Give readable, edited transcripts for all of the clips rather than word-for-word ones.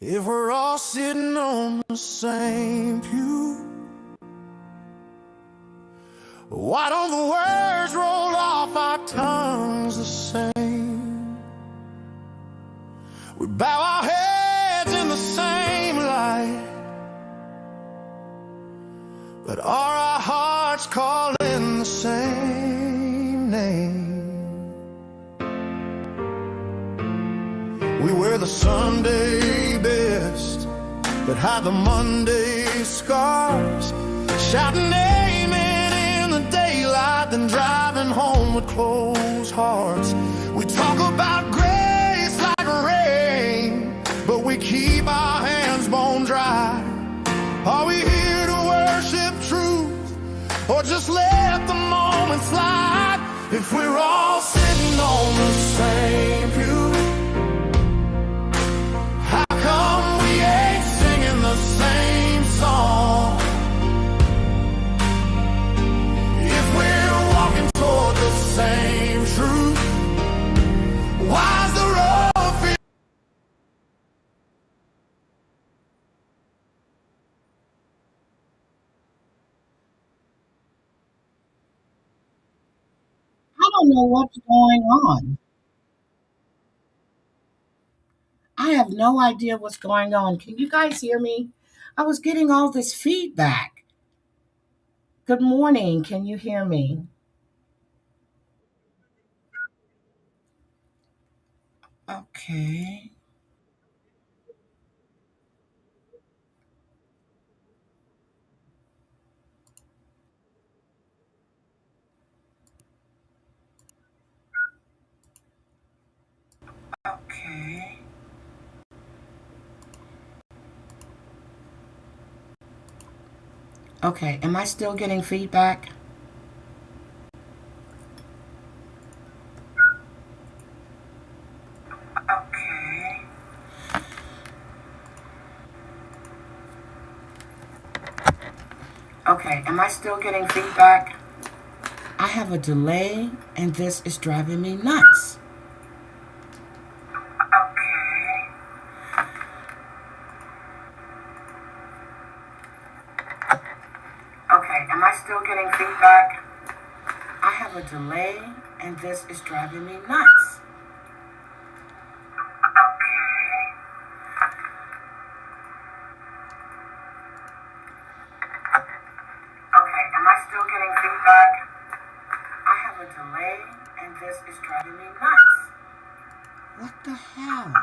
If we're all sitting on the same pew, why don't the words roll off our tongues the same? We bow our heads in the same light, but are our hearts calling the same name? We wear the Sunday best, but hide the Monday scars, shouting amen in the daylight, then driving home with closed hearts. We talk about grace like rain, but we keep our hands bone dry. Are we here to worship truth, or just let the moment slide? If we're all sitting on the same pew, how come we ain't singing the same song? If we're walking toward the same truth, why's the road feel? I don't know what's going on. I have no idea what's going on. Can you guys hear me? I was getting all this feedback. Good morning. Can you hear me? Okay. Okay. Okay. Am I still getting feedback? Okay. Okay. Am I still getting feedback? I have a delay and this is driving me nuts. Okay. Okay. Am I still getting feedback? I have a delay and this is driving me nuts. Okay, am I still getting feedback? I have a delay and this is driving me nuts. What the hell?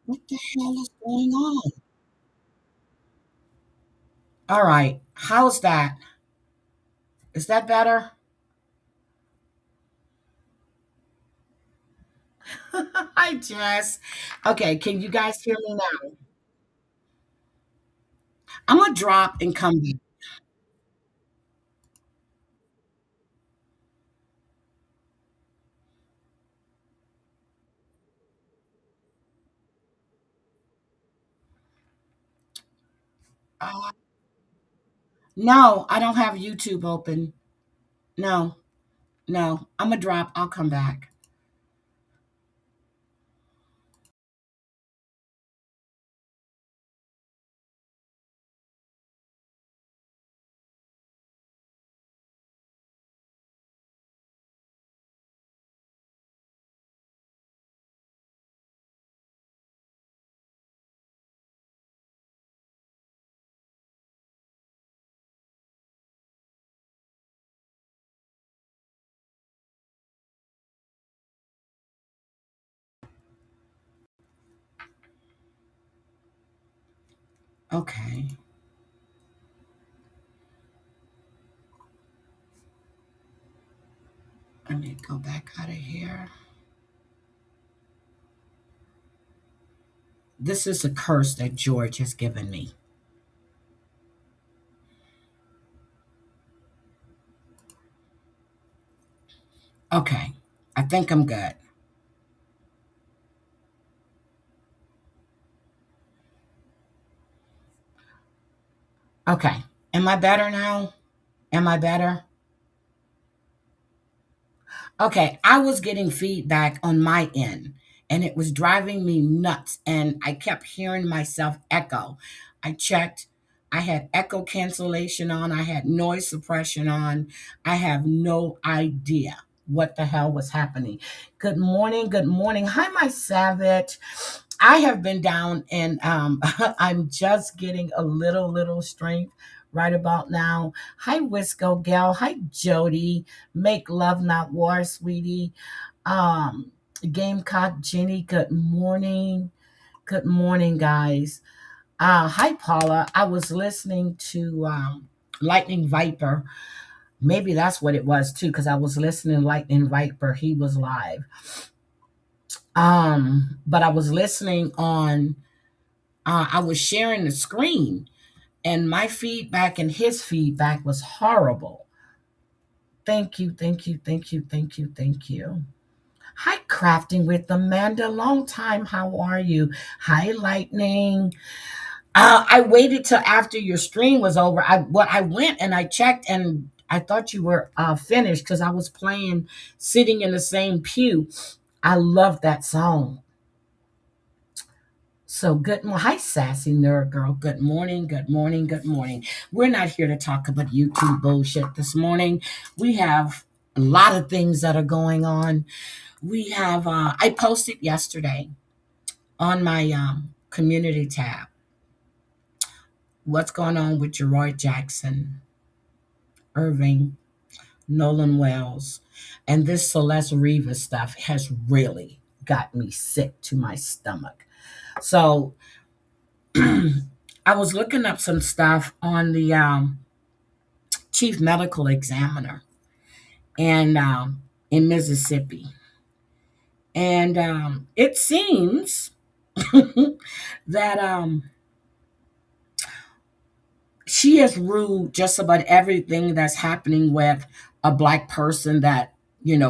What the hell is going on? All right, how's that? Is that better? Hi, Jess. Okay, can you guys hear me now? I'm gonna drop and come back. Uh, no, I don't have YouTube open. No, no, I'm gonna drop. I'll come back. Okay. I need to go back out of here. This is a curse that George has given me. Okay, I think I'm good. Okay. Am I better now? Am I better? Okay, I was getting feedback on my end and it was driving me nuts. And I kept hearing myself echo. I checked, I had echo cancellation on, I had noise suppression on. I have no idea what the hell was happening. Good morning, good morning. Hi, my savage. I have been down and I'm just getting a little strength right about now. Hi, Wisco Gal. Hi, Jody. Make love, not war, sweetie. Um, Gamecock Jenny. Good morning. Good morning, guys. Hi, Paula. I was listening to Lightning Viper. Maybe that's what it was too, because I was listening to Lightning Viper. He was live. But I was listening on. I was sharing the screen, and my feedback and his feedback was horrible. Thank you, thank you, thank you, thank you, thank you. Hi, Crafting with Amanda. Long time. How are you? Hi, Lightning. I waited till after your stream was over. I went and I checked, and I thought you were finished because I was playing "Sitting in the Same Pew." I love that song. So good morning. Hi, sassy nerd girl. Good morning, good morning, good morning. We're not here to talk about YouTube bullshit this morning. We have a lot of things that are going on. We have, I posted yesterday on my community tab what's going on with Gerard Jackson, Irving, Nolan Wells, and this Celeste Rivas stuff has really got me sick to my stomach. So I was looking up some stuff on the chief medical examiner and in Mississippi, and it seems that she has ruled just about everything that's happening with a black person that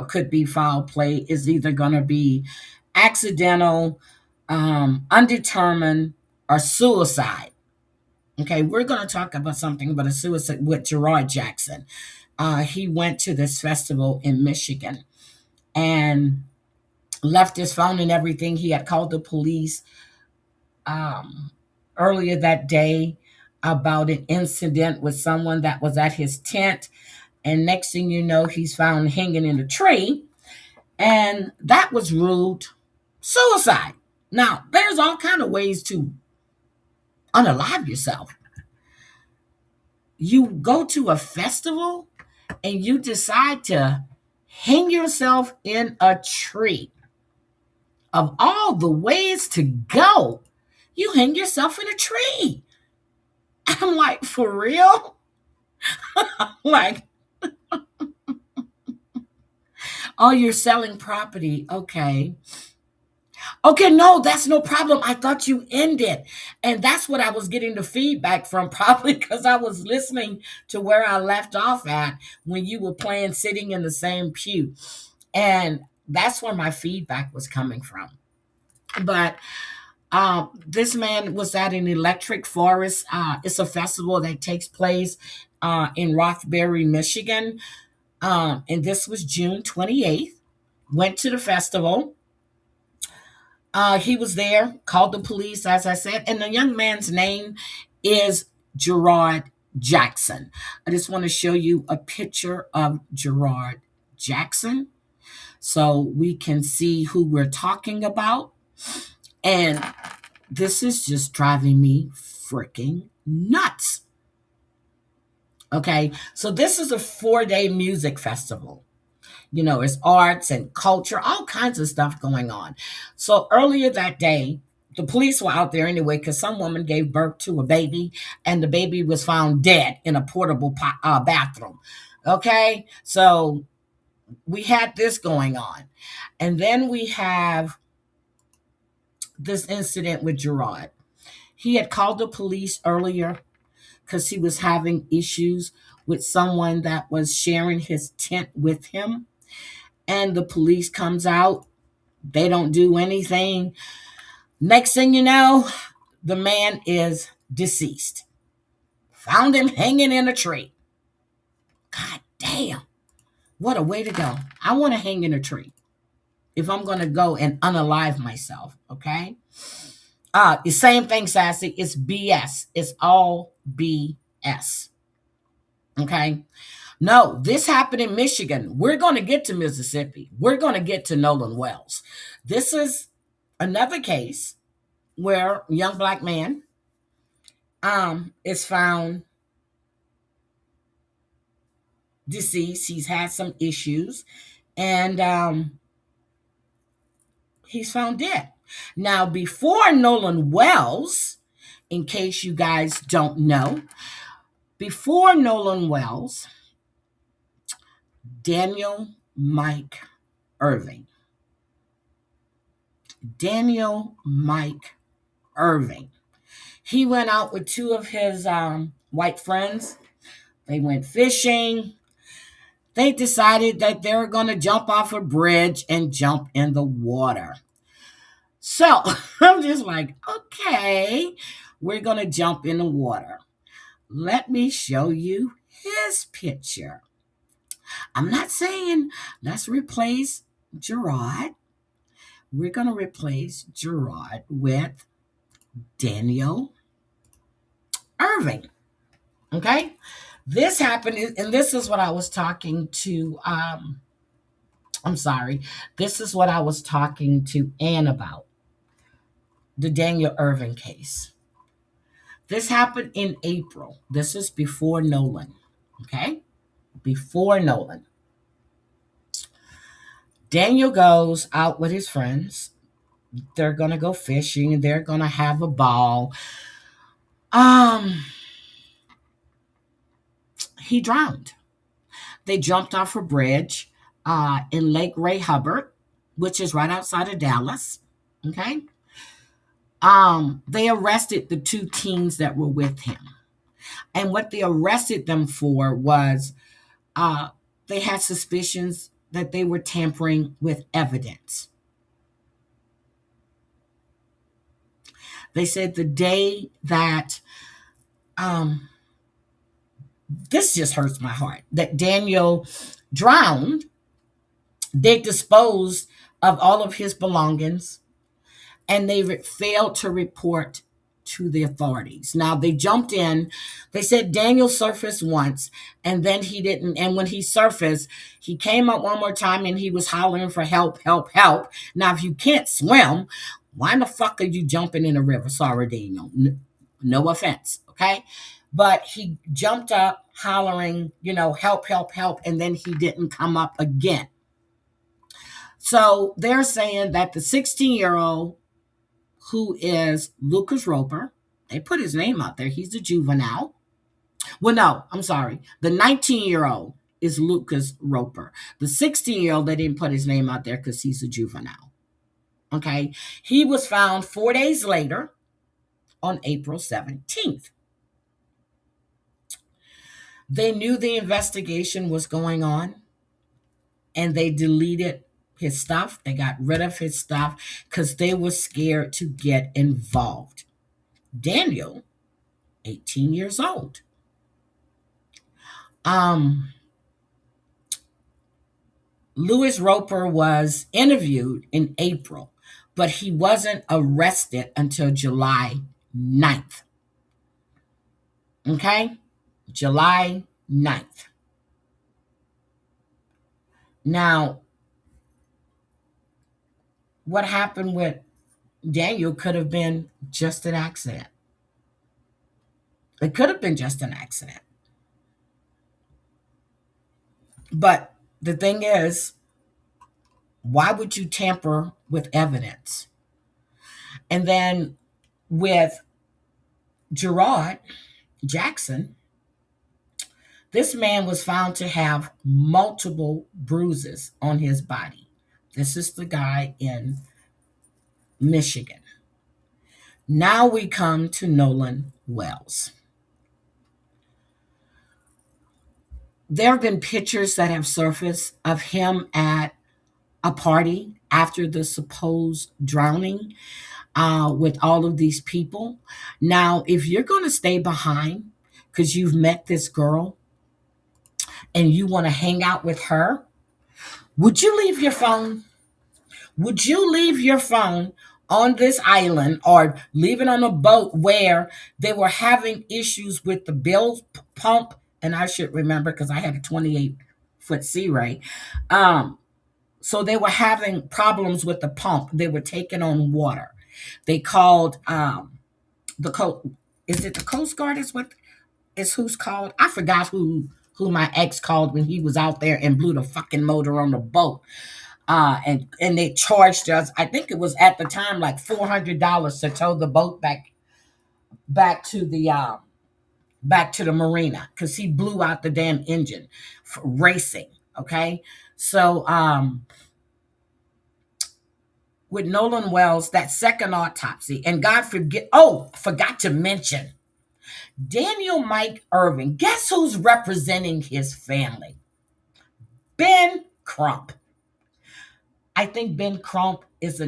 could be foul play is either going to be accidental, undetermined, or suicide. Okay, we're going to talk about something about a suicide with Gerard Jackson. He went to this festival in Michigan and left his phone and everything. He had called the police um, earlier that day about an incident with someone that was at his tent. And next thing you know, he's found hanging in a tree. And that was ruled suicide. Now, there's all kind of ways to unalive yourself. You go to a festival and you decide to hang yourself in a tree. Of all the ways to go, you hang yourself in a tree. I'm like, for real? Like, oh, you're selling property. Okay. Okay, no, that's no problem. I thought you ended. And that's what I was getting the feedback from, probably because I was listening to where I left off at when you were playing Sitting in the Same Pew. And that's where my feedback was coming from. But this man was at an Electric Forest. It's a festival that takes place in Rothbury, Michigan. And this was June 28th. Went to the festival. He was there, called the police, as I said, and the young man's name is Gerard Jackson. I just want to show you a picture of Gerard Jackson so we can see who we're talking about. And this is just driving me freaking nuts. Okay, so this is a 4-day music festival. It's arts and culture, all kinds of stuff going on. So earlier that day, the police were out there anyway because some woman gave birth to a baby and the baby was found dead in a portable bathroom. Okay, so we had this going on. And then we have this incident with Gerard. He had called the police earlier because he was having issues with someone that was sharing his tent with him. And the police comes out. They don't do anything. Next thing you know, the man is deceased. Found him hanging in a tree. God damn. What a way to go. I want to hang in a tree if I'm going to go and unalive myself, okay? The same thing, Sassy. It's BS. It's all BS. Okay? No, this happened in Michigan. We're going to get to Mississippi. We're going to get to Nolan Wells. This is another case where a young black man is found deceased. He's had some issues, and he's found dead. Now, before Nolan Wells, in case you guys don't know, before Nolan Wells, Daniel Mike Irving. Daniel Mike Irving. He went out with two of his white friends. They went fishing. They decided that they were going to jump off a bridge and jump in the water. So I'm just like, okay, we're going to jump in the water. Let me show you his picture. I'm not saying let's replace Gerard. We're going to replace Gerard with Daniel Irving. Okay? This happened, and this is what I was talking to, this is what I was talking to Ann about, the Daniel Irving case. This happened in April. This is before Nolan. Okay? Before Nolan. Daniel goes out with his friends. They're going to go fishing. They're going to have a ball. He drowned. They jumped off a bridge in Lake Ray Hubbard, which is right outside of Dallas. Okay? They arrested the two teens that were with him. And what they arrested them for was they had suspicions that they were tampering with evidence. They said the day that, this just hurts my heart, that Daniel drowned, they disposed of all of his belongings, and they failed to report to the authorities. Now, they jumped in. They said Daniel surfaced once, and then he didn't. And when he surfaced, he came up one more time, and he was hollering for help, help, help. Now, if you can't swim, why the fuck are you jumping in a river? Sorry, Daniel. No offense, okay? But he jumped up, hollering, help, help, help, and then he didn't come up again. So they're saying that the 16-year-old, who is Lucas Roper, they put his name out there. He's a juvenile. Well, no, I'm sorry. The 19-year-old is Lucas Roper. The 16-year-old, they didn't put his name out there because he's a juvenile. Okay? He was found 4 days later on April 17th. They knew the investigation was going on, and they deleted his stuff. They got rid of his stuff because they were scared to get involved. Daniel, 18 years old. Louis Roper was interviewed in April, but he wasn't arrested until July 9th. Okay? July 9th. Now, what happened with Daniel could have been just an accident. It could have been just an accident. But the thing is, why would you tamper with evidence? And then with Gerard Jackson, this man was found to have multiple bruises on his body. This is the guy in Michigan. Now we come to Nolan Wells. There have been pictures that have surfaced of him at a party after the supposed drowning with all of these people. Now, if you're going to stay behind, because you've met this girl and you want to hang out with her, would you leave your phone? Would you leave your phone on this island or leave it on a boat where they were having issues with the bill pump? And I should remember because I had a 28-foot sea ray. So they were having problems with the pump. They were taking on water. They called the coast. Is it the Coast Guard? Is who's called? I forgot who my ex called when he was out there and blew the fucking motor on the boat. And they charged us. I think it was at the time like $400 to tow the boat back to the marina because he blew out the damn engine for racing. Okay, so with Nolan Wells, that second autopsy, and God forget. Oh, forgot to mention Daniel Mike Irving. Guess who's representing his family? Ben Crump. I think Ben Crump is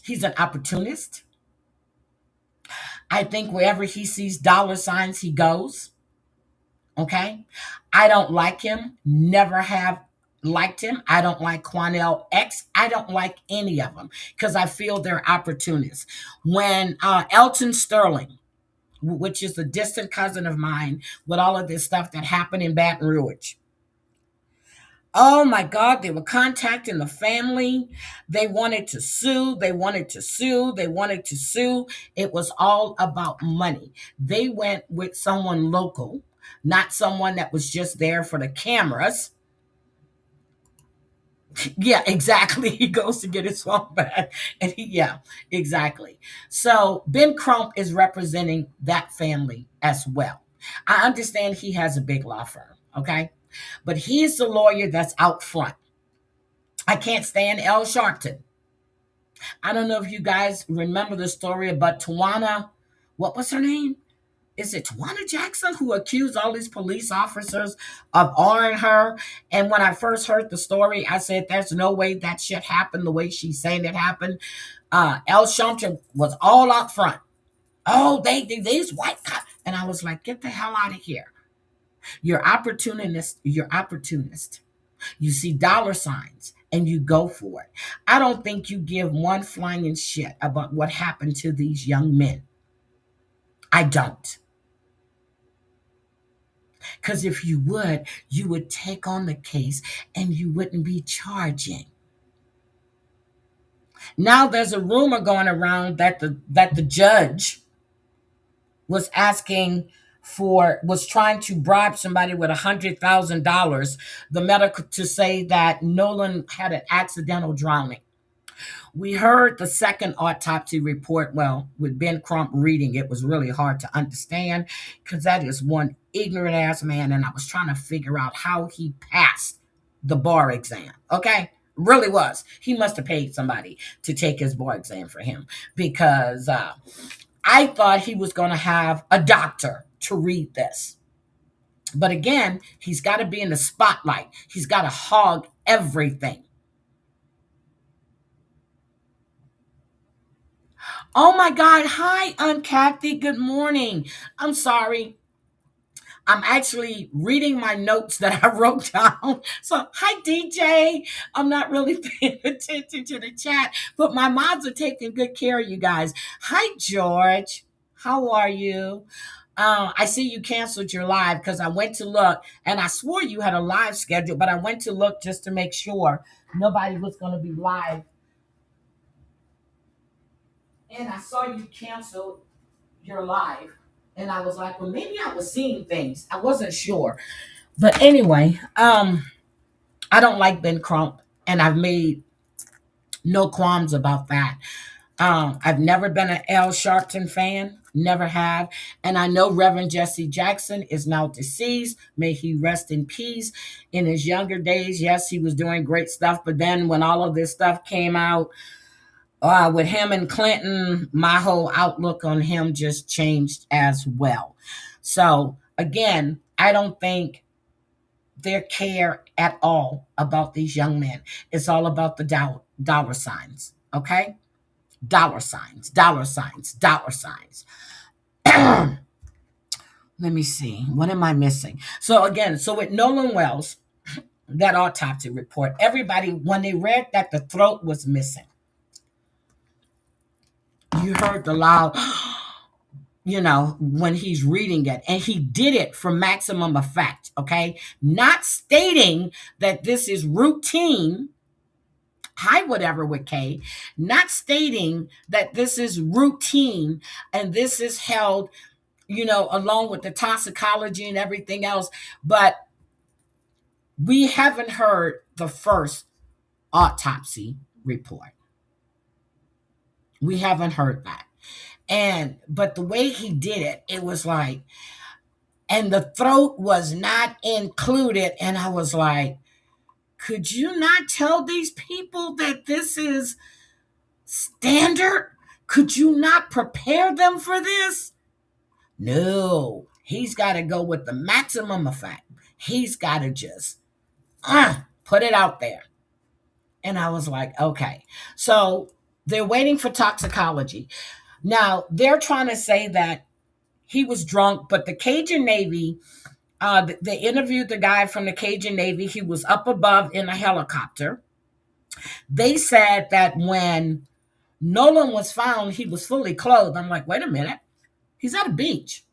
he's an opportunist. I think wherever he sees dollar signs, he goes. Okay. I don't like him. Never have liked him. I don't like Quanell X. I don't like any of them because I feel they're opportunists. When Elton Sterling, which is a distant cousin of mine, with all of this stuff that happened in Baton Rouge. Oh my God, they were contacting the family. They wanted to sue. They wanted to sue. They wanted to sue. It was all about money. They went with someone local, not someone that was just there for the cameras. Yeah, exactly. He goes to get his phone back. And yeah, exactly. So Ben Crump is representing that family as well. I understand he has a big law firm, okay? But he's the lawyer that's out front. I can't stand Al Sharpton. I don't know if you guys remember the story about Tawana. What was her name? Is it Tawana Jackson who accused all these police officers of R-ing her? And when I first heard the story, I said, there's no way that shit happened the way she's saying it happened. Al Sharpton was all out front. Oh, these white cops. And I was like, get the hell out of here. You're opportunist. You're opportunist. You see dollar signs and you go for it. I don't think you give one flying shit about what happened to these young men. I don't. Because if you would take on the case and you wouldn't be charging. Now there's a rumor going around that the judge was trying to bribe somebody with $100,000, the medical, to say that Nolan had an accidental drowning. We heard the second autopsy report. Well, with Ben Crump reading, it was really hard to understand because that is one ignorant ass man. And I was trying to figure out how he passed the bar exam. Okay. Really was. He must have paid somebody to take his bar exam for him because I thought he was going to have a doctor to read this. But again, he's got to be in the spotlight. He's got to hog everything. Oh my God. Hi, Aunt Kathy. Good morning. I'm sorry. I'm actually reading my notes that I wrote down. So, hi, DJ. I'm not really paying attention to the chat, but my moms are taking good care of you guys. Hi, George. How are you? I see you canceled your live because I went to look and I swore you had a live schedule, but I went to look just to make sure nobody was going to be live. And I saw you cancel your live. And I was like, well, maybe I was seeing things. I wasn't sure. But anyway, I don't like Ben Crump, and I've made no qualms about that. I've never been an Al Sharpton fan, never have. And I know Reverend Jesse Jackson is now deceased. May he rest in peace. In his younger days, yes, he was doing great stuff. But then when all of this stuff came out, with him and Clinton, my whole outlook on him just changed as well. So again, I don't think they care at all about these young men. It's all about the dollar signs, okay? Dollar signs, dollar signs, dollar signs. Let me see. What am I missing? So again, so with Nolan Wells, that autopsy report, everybody, when they read that the throat was missing, you heard the loud, when he's reading it. And he did it for maximum effect, okay? Not stating that this is routine, hi, whatever with K, not stating that this is routine and this is held, along with the toxicology and everything else. But we haven't heard the first autopsy report. We haven't heard that. But the way he did it, it was like, and the throat was not included. And I was like, could you not tell these people that this is standard? Could you not prepare them for this? No, he's got to go with the maximum effect. He's got to just put it out there. And I was like, okay. So they're waiting for toxicology. Now, they're trying to say that he was drunk, but the Cajun Navy, they interviewed the guy from the Cajun Navy. He was up above in a helicopter. They said that when Nolan was found, he was fully clothed. I'm like, wait a minute. He's at a beach.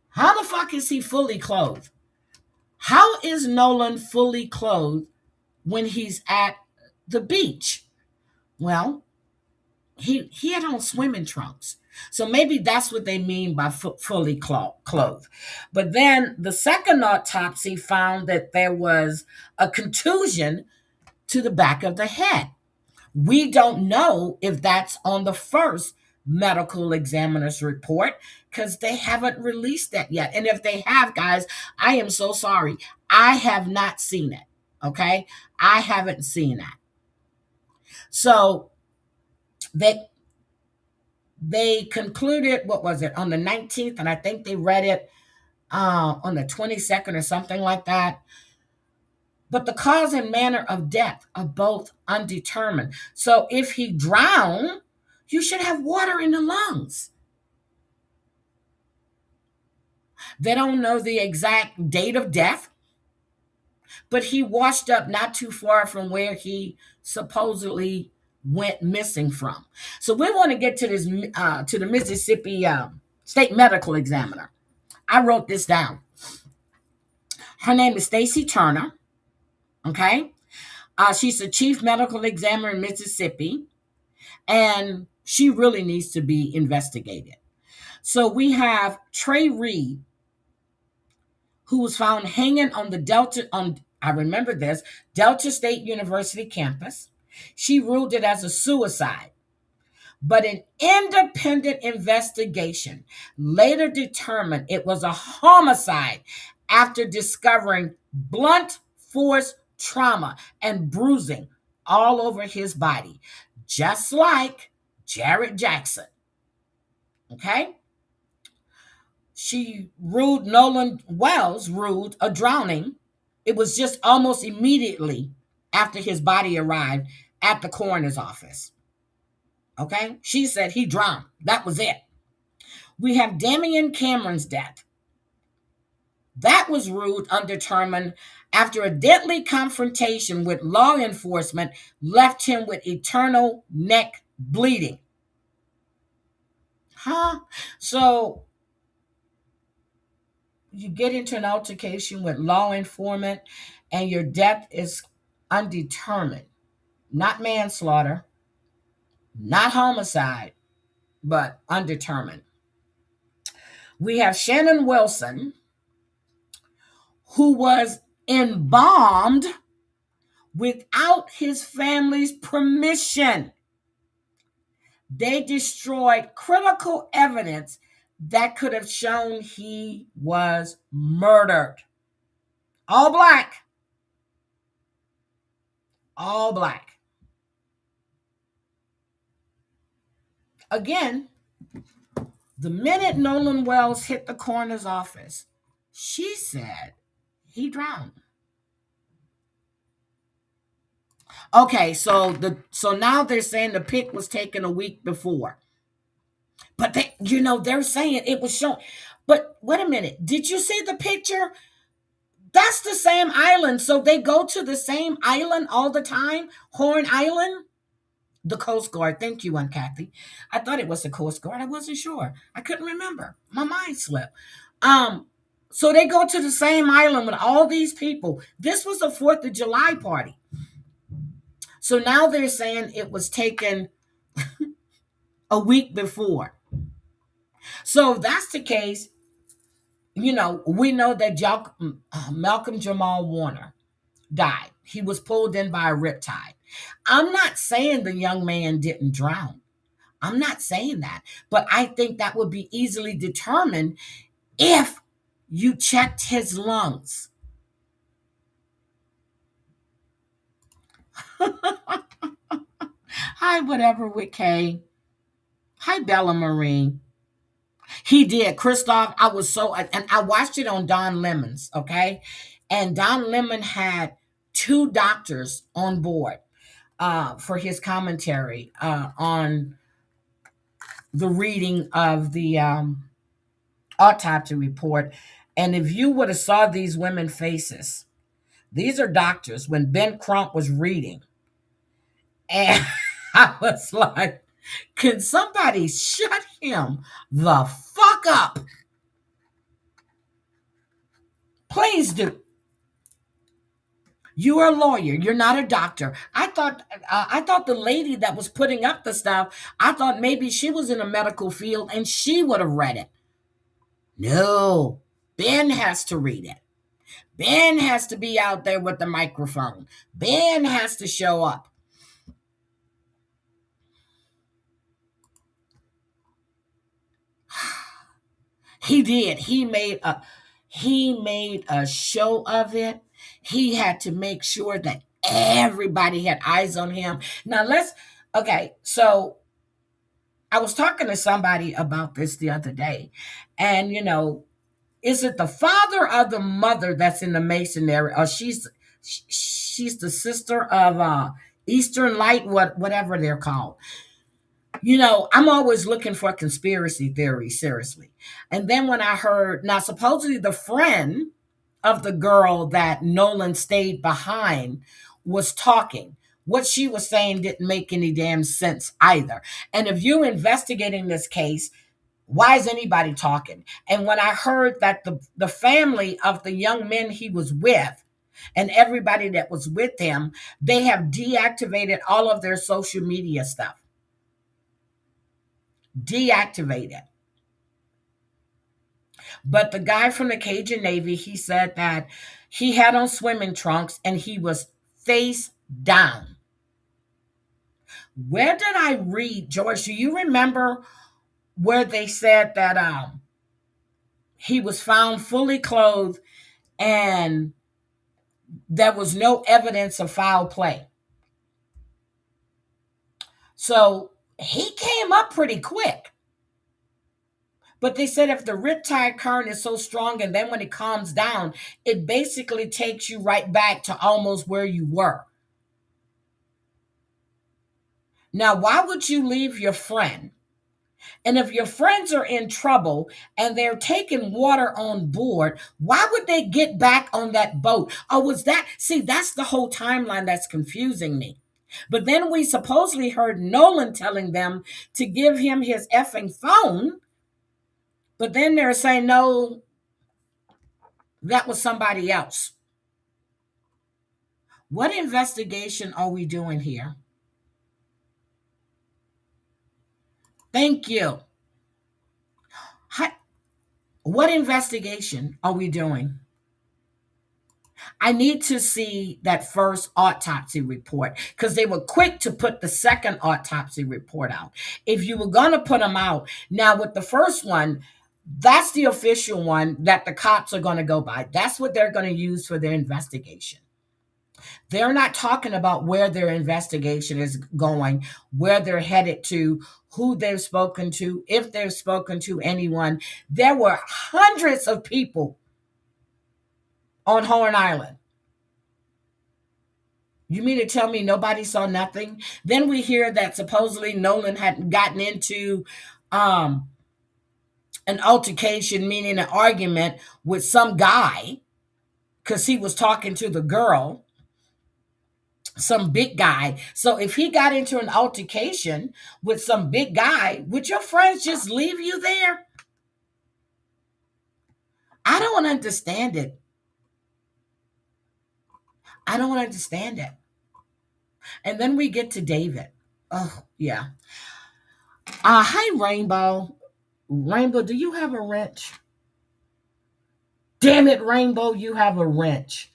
How the fuck is he fully clothed? How is Nolan fully clothed when he's at the beach? Well, he had on swimming trunks. So maybe that's what they mean by fully clothed. But then the second autopsy found that there was a contusion to the back of the head. We don't know if that's on the first medical examiner's report because they haven't released that yet. And if they have, guys, I am so sorry. I have not seen it. Okay? I haven't seen that. So they concluded, what was it, on the 19th, and I think they read it on the 22nd or something like that. But the cause and manner of death are both undetermined. So if he drowned, you should have water in the lungs. They don't know the exact date of death, but he washed up not too far from where he supposedly went missing from. So we want to get to this, to the Mississippi State Medical Examiner. I wrote this down. Her name is Stacy Turner. Okay. She's the chief medical examiner in Mississippi, and she really needs to be investigated. So we have Trey Reed, who was found hanging on the I remember this, Delta State University campus. She ruled it as a suicide, but an independent investigation later determined it was a homicide after discovering blunt force trauma and bruising all over his body, just like Jared Jackson. Okay? Nolan Wells ruled a drowning. It was just almost immediately after his body arrived at the coroner's office. Okay? She said he drowned. That was it. We have Damian Cameron's death. That was ruled undetermined after a deadly confrontation with law enforcement left him with eternal neck bleeding. So you get into an altercation with law enforcement and your death is undetermined. Not manslaughter, not homicide, but undetermined. We have Shannon Wilson, who was embalmed without his family's permission. They destroyed critical evidence that could have shown he was murdered. All black. All black. Again, the minute Nolan Wells hit the coroner's office, she said he drowned. Okay, so now they're saying the pic was taken a week before. But they're saying it was shown. But wait a minute. Did you see the picture? That's the same island. So they go to the same island all the time, Horn Island. The Coast Guard. Thank you, Aunt Kathy. I thought it was the Coast Guard. I wasn't sure. I couldn't remember. My mind slipped. Um, so they go to the same island with all these people. This was a 4th of July party. So now they're saying it was taken a week before. So if that's the case, we know that Malcolm Jamal Warner died. He was pulled in by a riptide. I'm not saying the young man didn't drown. I'm not saying that. But I think that would be easily determined if you checked his lungs. Hi, whatever with Kay. Hi, Bella Marie. He did. Christoph, and I watched it on Don Lemon's, okay? And Don Lemon had 2 doctors on board for his commentary on the reading of the autopsy report. And if you would have saw these women faces, these are doctors when Ben Crump was reading. And I was like, can somebody shut him the fuck up? Please do. You are a lawyer. You're not a doctor. I thought the lady that was putting up the stuff, I thought maybe she was in a medical field and she would have read it. No, Ben has to read it. Ben has to be out there with the microphone. Ben has to show up. He did. He made a show of it. He had to make sure that everybody had eyes on him. Now okay, so I was talking to somebody about this the other day, and is it the father or the mother that's in the masonry, or she's the sister of Eastern Light, whatever they're called. I'm always looking for conspiracy theories, seriously. And then when I heard, now supposedly the friend of the girl that Nolan stayed behind was talking. What she was saying didn't make any damn sense either. And if you're investigating this case, why is anybody talking? And when I heard that the family of the young men he was with and everybody that was with him, they have deactivated all of their social media stuff. Deactivated. But the guy from the Cajun Navy, he said that he had on swimming trunks and he was face down. Where did I read, George? Do you remember where they said that he was found fully clothed and there was no evidence of foul play? So he came up pretty quick. But they said if the riptide current is so strong and then when it calms down, it basically takes you right back to almost where you were. Now, why would you leave your friend? And if your friends are in trouble and they're taking water on board, why would they get back on that boat? Or that's the whole timeline that's confusing me. But then we supposedly heard Nolan telling them to give him his effing phone. But then they're saying, no, that was somebody else. What investigation are we doing here? Thank you. What investigation are we doing? I need to see that first autopsy report because they were quick to put the second autopsy report out. If you were going to put them out, now with the first one, that's the official one that the cops are going to go by. That's what they're going to use for their investigation. They're not talking about where their investigation is going, where they're headed to, who they've spoken to, if they've spoken to anyone. There were hundreds of people on Horn Island. You mean to tell me nobody saw nothing? Then we hear that supposedly Nolan had gotten into an altercation, meaning an argument with some guy, because he was talking to the girl, some big guy. So if he got into an altercation with some big guy, would your friends just leave you there? I don't understand it. I don't understand it. And then we get to David. Oh, yeah. Hi, Rainbow. Rainbow, do you have a wrench? Damn it, Rainbow, you have a wrench.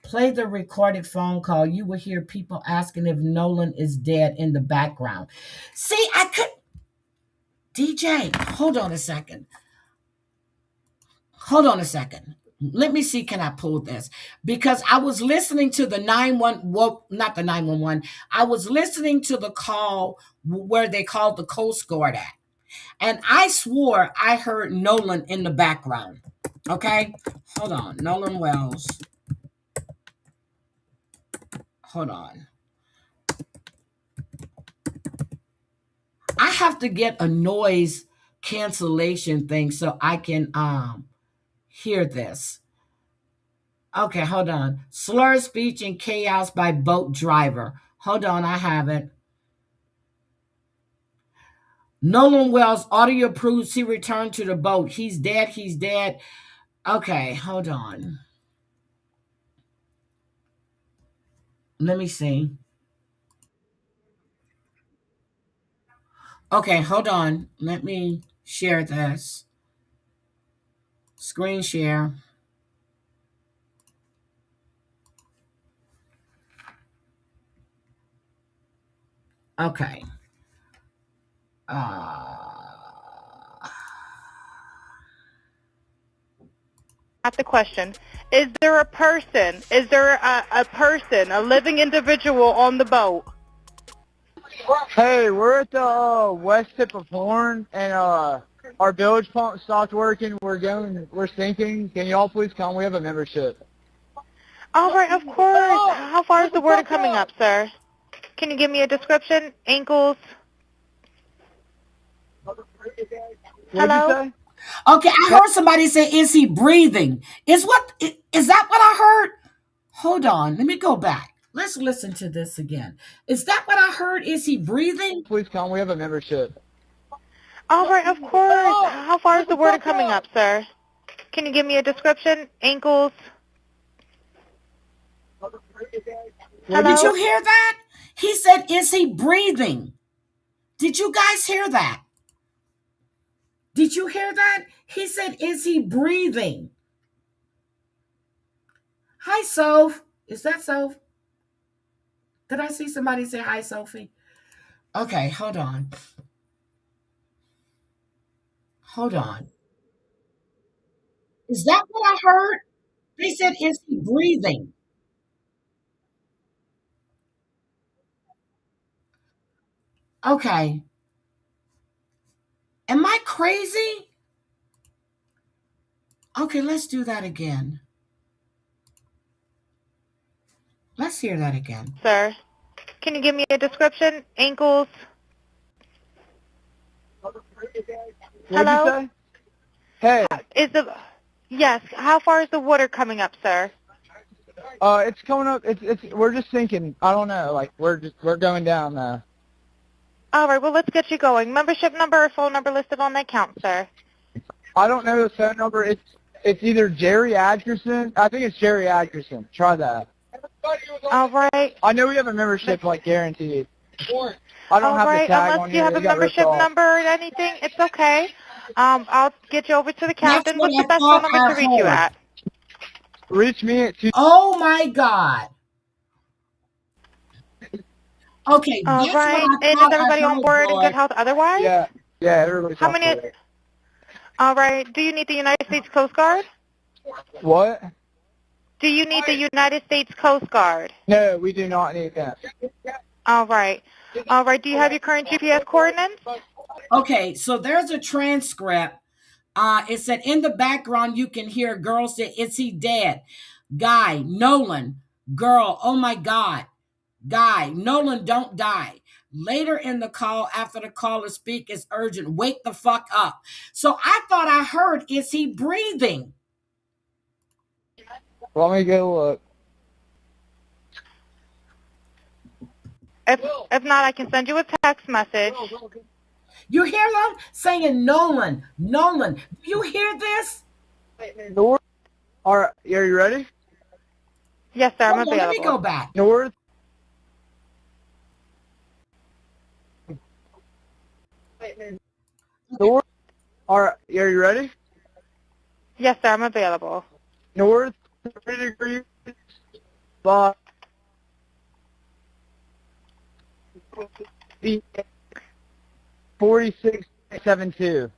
Play the recorded phone call. You will hear people asking if Nolan is dead in the background. See, I could. DJ, hold on a second. Hold on a second. Let me see, can I pull this? Because I was listening to the 911, well, not the 911. I was listening to the call where they called the Coast Guard at. And I swore I heard Nolan in the background. Okay? Hold on. Nolan Wells. Hold on. I have to get a noise cancellation thing so I can hear this. Okay, hold on. Slur speech and chaos by boat driver. Hold on, I have it. Nolan Wells audio proves he returned to the boat. He's dead. He's dead. Okay, hold on. Let me see. Okay, hold on. Let me share this. Screen share. Okay. Not the question. Is there a person? Is there a person, a living individual on the boat? Hey, we're at the west tip of Horn, and our village pump stopped working. We're sinking. Can y'all please come? We have a membership. All right, of course. How far is the water coming up, sir? Can you give me a description? Ankles? What'd Hello? you say? Okay, I heard somebody say, "Is he breathing?" Is that what I heard? Hold on, let me go back. Let's listen to this again. Is that what I heard? Is he breathing? Please come. We have a membership. All right, of course. How far is the water coming up, sir? Can you give me a description? Ankles? Hello? Did you hear that? He said, "Is he breathing?" Did you guys hear that? Did you hear that? He said, "Is he breathing?" Hi, Soph. Is that Soph? Did I see somebody say hi, Sophie? Okay, hold on. Hold on. Is that what I heard? They said, "Is he breathing?" Okay. Am I crazy? Okay, let's do that again. Let's hear that again. Sir, can you give me a description? Ankles? What'd Hello? you say? Hey, Yes, how far is the water coming up, sir? it's coming up. We're just sinking. I don't know. Like we're going down. All right, well, let's get you going. Membership number or phone number listed on that count, sir. I don't know the phone number. It's either Jerry Atkerson. I think it's Jerry Atkerson. Try that. All right. I know we have a membership, like guaranteed. I don't All have right, the tag unless on you here. have a It got ripped membership off. number or anything, it's okay. I'll get you over to the captain. what What's the I best thought phone number I to reach you heard. at? Reach me at 2. Oh my God. Okay, All that's what right, I and is thought I everybody on heard, board in good Lord. health otherwise? Yeah, everybody's How on many? board. All right, do you need the United States Coast Guard? What? Do you need the United States Coast Guard? No, we do not need that. All right. All right, do you have your current GPS coordinates? Okay, so there's a transcript. It said in the background you can hear girls say, "Is he dead?" Guy, Nolan, girl, oh my God. Guy, Nolan, don't die. Later in the call, after the caller speak is urgent, wake the fuck up. So I thought I heard, is he breathing? Let me go look. If not, I can send you a text message. You hear them saying Nolan, Nolan. Do you hear this? North. All right, are you ready? Yes, sir. I'm Hold on, let me available. go back. North. North. All right, are you ready? Yes, sir. I'm available. North 30 degrees by 46.72.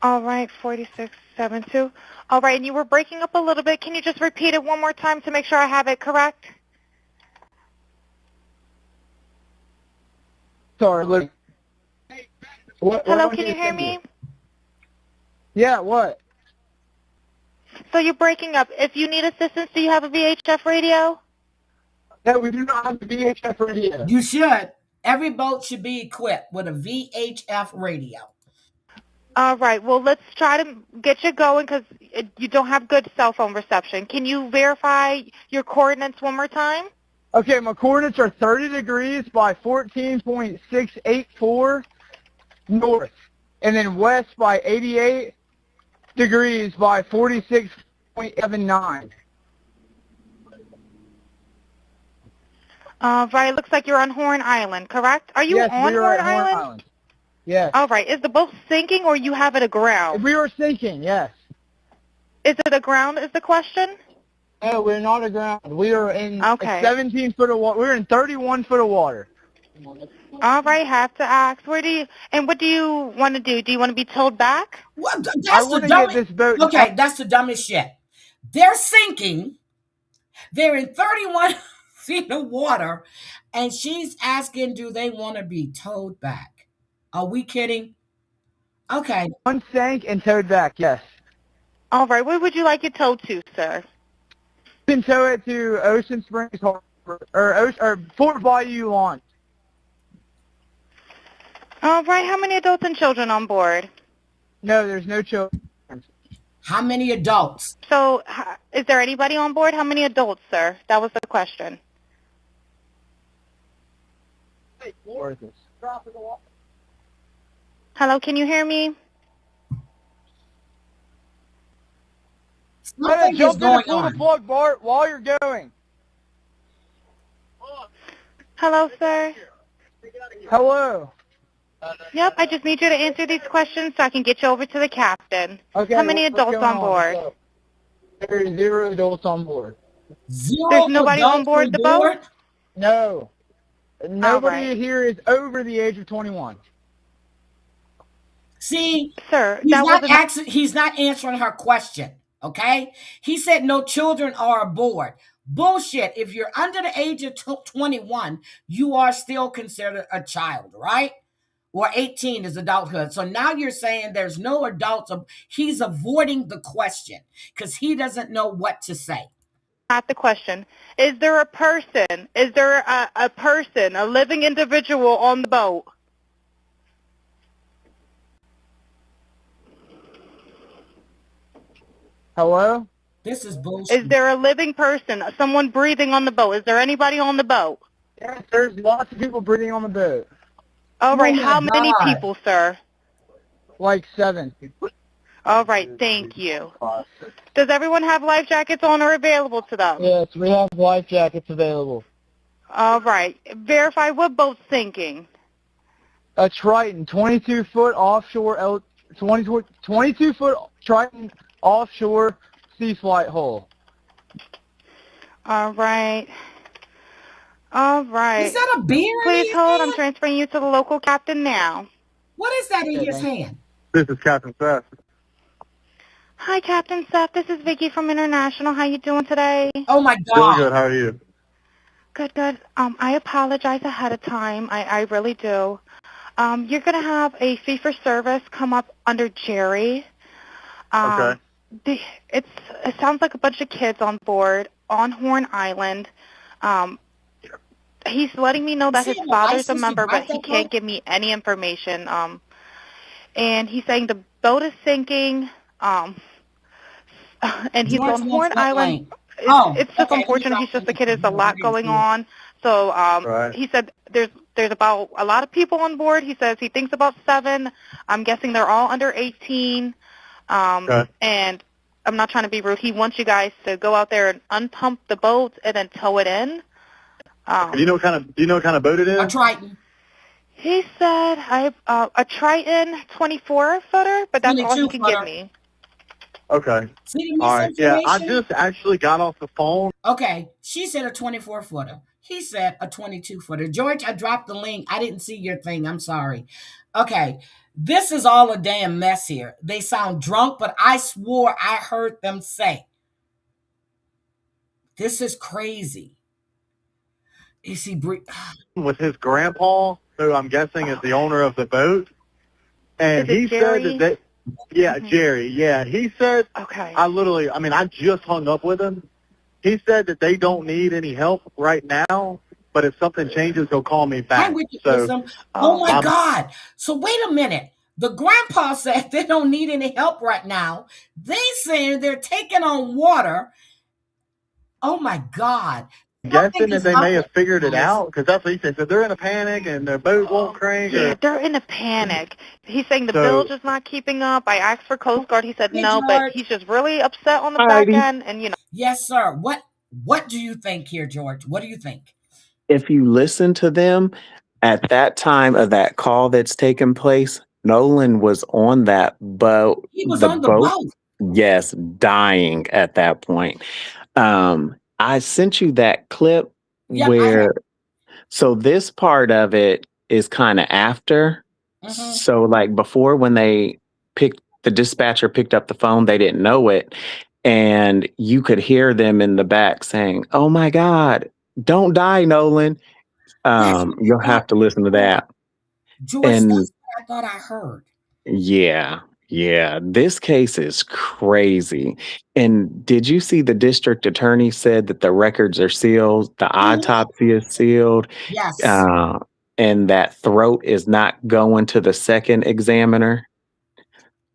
All right, 4672. All right, and you were breaking up a little bit. Can you just repeat it one more time to make sure I have it correct? Sorry, look. Hello, can you hear me? Yeah, what? So you're breaking up. If you need assistance, do you have a VHF radio? No, we do not have the VHF radio. You should. Every boat should be equipped with a VHF radio. All right, well, let's try to get you going because you don't have good cell phone reception. Can you verify your coordinates one more time? Okay, my coordinates are 30 degrees by 14.684 north, and then west by 88 degrees by 46.79. Right, it looks like you're on Horn Island, correct? Are you Yes, on we are Horn at Horn Island? Island. Yes. All right, is the boat sinking or you have it aground? We were sinking, yes. Is it aground is the question? No, we're not aground. We are in Okay. 17 foot of water. We're in 31 foot of water. All right, have to ask. What do you want to do? Do you want to be towed back? What? I That's want the to get dumbest. this boat. Okay, that's the dumbest shit. They're sinking. They're in 31 feet of water, and she's asking, do they want to be towed back? Are we kidding? Okay. One sank and towed back, yes. All right, where would you like it towed to, sir? You can tow it to Ocean Springs Harbor, or Fort Bayou launch. All right, how many adults and children on board? No, there's no children. How many adults? So, is there anybody on board? How many adults, sir? That was the question. Hello, can you hear me? Something is Jump in going and pull the on. plug, Bart, while you're going. Hello, sir. Hello. Yep, I just need you to answer these questions so I can get you over to the captain. Okay. How many what's adults going on board? There's 0 adults on board. Zero There's nobody on adults board the boat? No. Nobody right. here is over the age of 21. See, Sir, he's that not wasn't... he's not answering her question. Okay, he said no children are aboard. Bullshit. If you're under the age of 21, you are still considered a child, right? Or 18 is adulthood. So now you're saying there's no adults. He's avoiding the question because he doesn't know what to say. Not the question. Is there a person? Is there a person, a living individual on the boat? Hello? This is bullshit. Is there a living person, someone breathing on the boat? Is there anybody on the boat? Yes, there's lots of people breathing on the boat. All right, my how many God. people, sir? Like 7. All right, thank you. Does everyone have life jackets on or available to them? Yes, we have life jackets available. All right, verify what boat's sinking. A Triton, 22 foot offshore, 22 foot Triton offshore sea flight hull. All right. All right. Is that a beer? in Please his hold. I'm hand? transferring you to the local captain now. What is that in his hand? This is Captain Seth. Hi, Captain Seth. This is Vicky from International. How you doing today? Oh my Doing God. good. How are you? Good, good. I apologize ahead of time. I really do. You're going to have a fee-for-service come up under Jerry. Okay. It sounds like a bunch of kids on board on Horn Island. He's letting me know that See his the father's a license to member, but drive he that can't boat? give me any information. And he's saying the boat is sinking. And he's George on wants Horn what Island. link? Oh, It's just okay. Let me unfortunate. drop He's the just a link kid. for There's a him. I lot didn't going see it. on. So Right. he said there's about a lot of people on board. He says he thinks about 7. I'm guessing they're all under 18. Okay. And I'm not trying to be rude. He wants you guys to go out there and unpump the boat and then tow it in. Do you know what kind of boat it A is? Triton. He said a Triton 24-footer, but that's all he 22 can give footer. me. Okay. See the All right. Yeah, I misinformation? just actually got off the phone. Okay, she said a 24 footer. He said a 22 footer. George, I dropped the link. I didn't see your thing. I'm sorry. Okay, this is all a damn mess here. They sound drunk, but I swore I heard them say, this is crazy. Is he With his grandpa, who I'm guessing is the owner of the boat, and Is it he Jerry? said that Jerry, yeah, he said, Okay. I just hung up with him. He said that they don't need any help right now, but if something changes, he'll call me Hi, back. Richard So, Grissom. Oh my I'm- God. So wait a minute. The grandpa said they don't need any help right now. They saying they're taking on water. Oh my God. guessing that they may have figured it guys. out, because that's what he said. So they're in a panic and their boat won't crank. Yeah, Or, they're in a panic. He's saying the So- bilge is not keeping up. I asked for Coast Guard. He said Hey, no, George. but he's just really upset on the back end. And, you know. Yes, sir. What do you think here, George? What do you think? If you listen to them at that time of that call that's taken place, Nolan was on that boat. He was on the boat. Yes, dying at that point. I sent you that clip Yeah, where, so this part of it is kind of after. Mhm. So like before, when the dispatcher picked up the phone, they didn't know it. And you could hear them in the back saying, "Oh my God, don't die, Nolan." You'll have to listen to that. George, And that's what I thought I heard. yeah, this case is crazy. And did you see the district attorney said that the records are sealed, the autopsy is sealed, Yes. and that throat is not going to the second examiner?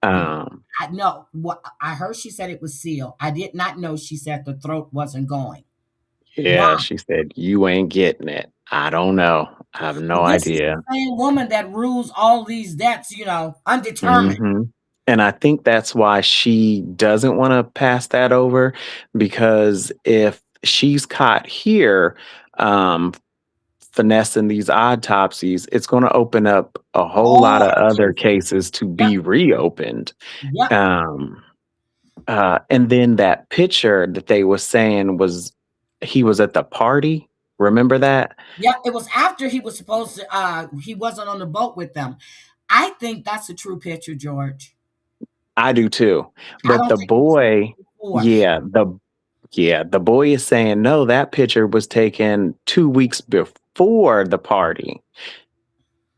I know. What I heard, she said it was sealed. I did not know she said the throat wasn't going. Yeah, Wow. she said, "You ain't getting it." I don't know. I have no This is idea. the same woman that rules all these deaths, undetermined. Mhm. And I think that's why she doesn't want to pass that over, because if she's caught here finessing these autopsies, it's going to open up a whole lot of other cases to be reopened. Yep. And then that picture that they was saying he was at the party. Remember that? Yeah, it was after he was supposed to, he wasn't on the boat with them. I think that's a true picture, George. I do too. But don't the think it was boy, before. the boy is saying, no, that picture was taken 2 weeks before the party.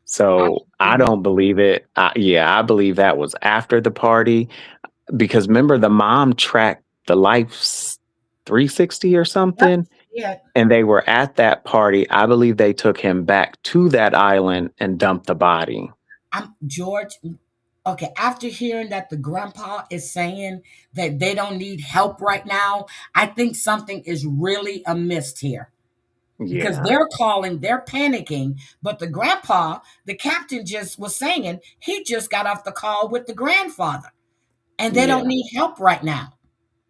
So I don't believe it. I believe that was after the party, because remember the mom tracked the Life's 360 or something. Yeah. And they were at that party. I believe they took him back to that island and dumped the body. George, okay, after hearing that the grandpa is saying that they don't need help right now, I think something is really amiss here. Because they're panicking, but the grandpa, the captain just was saying he just got off the call with the grandfather and they don't need help right now.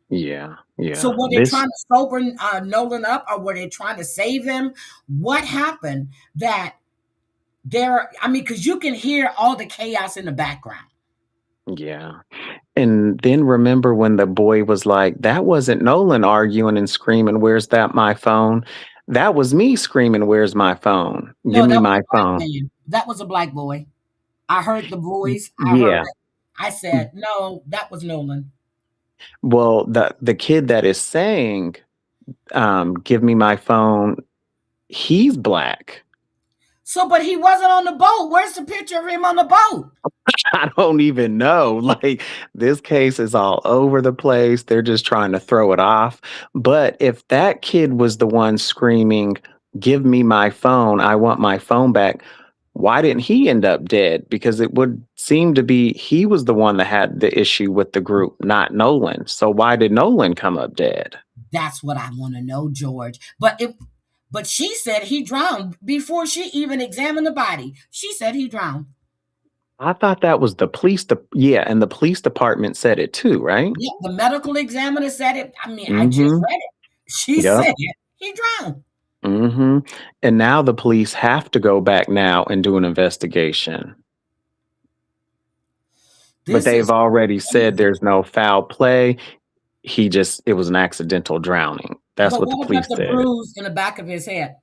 Yeah. So were they trying to sober Nolan up, or were they trying to save him? What happened that because you can hear all the chaos in the background. Yeah. And then remember when the boy was like, that wasn't Nolan arguing and screaming, "Where's my phone?" That was me screaming, "Where's my phone? Give me my phone." That was a black boy. I heard the voice. I heard it. I said, no, that was Nolan. Well, the kid that is saying, "Give me my phone," he's black. So, but he wasn't on the boat. Where's the picture of him on the boat? I don't even know. Like, this case is all over the place. They're just trying to throw it off. But if that kid was the one screaming, give me my phone. I want my phone back. Why didn't he end up dead? Because it would seem to be he was the one that had the issue with the group, not Nolan. So why did Nolan come up dead? That's what I want to know, George. But she said he drowned before she even examined the body. She said he drowned. I thought that was the police. Yeah, and the police department said it too, right? Yeah, the medical examiner said it. I mean, I just Mm-hmm. read it. She Yep. said he drowned. Mm-hmm. And now the police have to go back now and do an investigation. But This they've is already said crazy. there's no foul play. It was an accidental drowning. That's But what the what police about the said. bruise in the back of his head?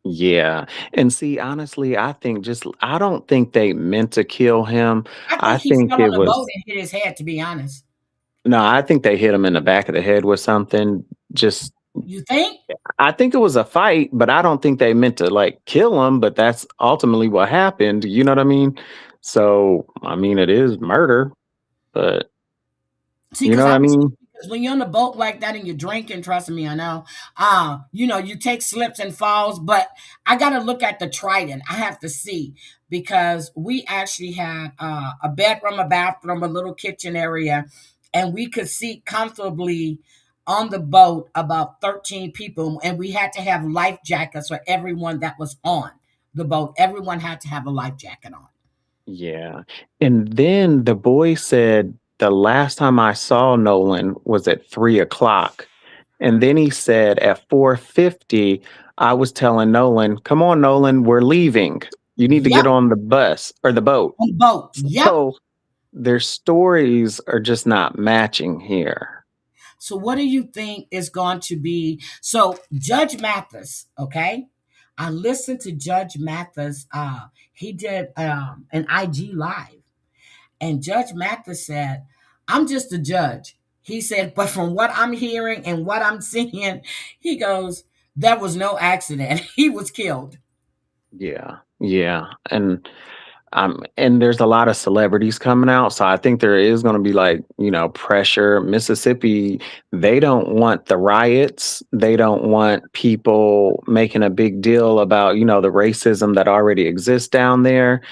Yeah. And see, honestly, I don't think they meant to kill him. I I think he think fell it on the boat was, and hit his head, to be honest. no, I think they hit him in the back of the head with something. Just, You think? I think it was a fight, but I don't think they meant to like kill him, but that's ultimately what happened. You know what I mean? So, I mean, it is murder, but See, you know because what I mean? when you're on the boat like that and you're drinking, trust me, I know. You take slips and falls, but I got to look at the Trident. I have to see because we actually had a bedroom, a bathroom, a little kitchen area, and we could seat comfortably on the boat about 13 people, and we had to have life jackets for everyone that was on the boat. Everyone had to have a life jacket on. Yeah. And then the boy said the last time I saw Nolan was at 3 o'clock. And then he said at 4:50, I was telling Nolan, come on, Nolan, we're leaving. You need to Yep, get on the bus or the boat. on the boat. Yep. So their stories are just not matching here. So, what do you think is going to be? So, Judge Mathis, okay? I listened to Judge Mathis. He did an IG live, and Judge Mathis said, I'm just a judge. He said, but from what I'm hearing and what I'm seeing, he goes, there was no accident. He was killed. Yeah. Yeah. And there's a lot of celebrities coming out, so I think there is going to be like, pressure. Mississippi, they don't want the riots. They don't want people making a big deal about, the racism that already exists down there.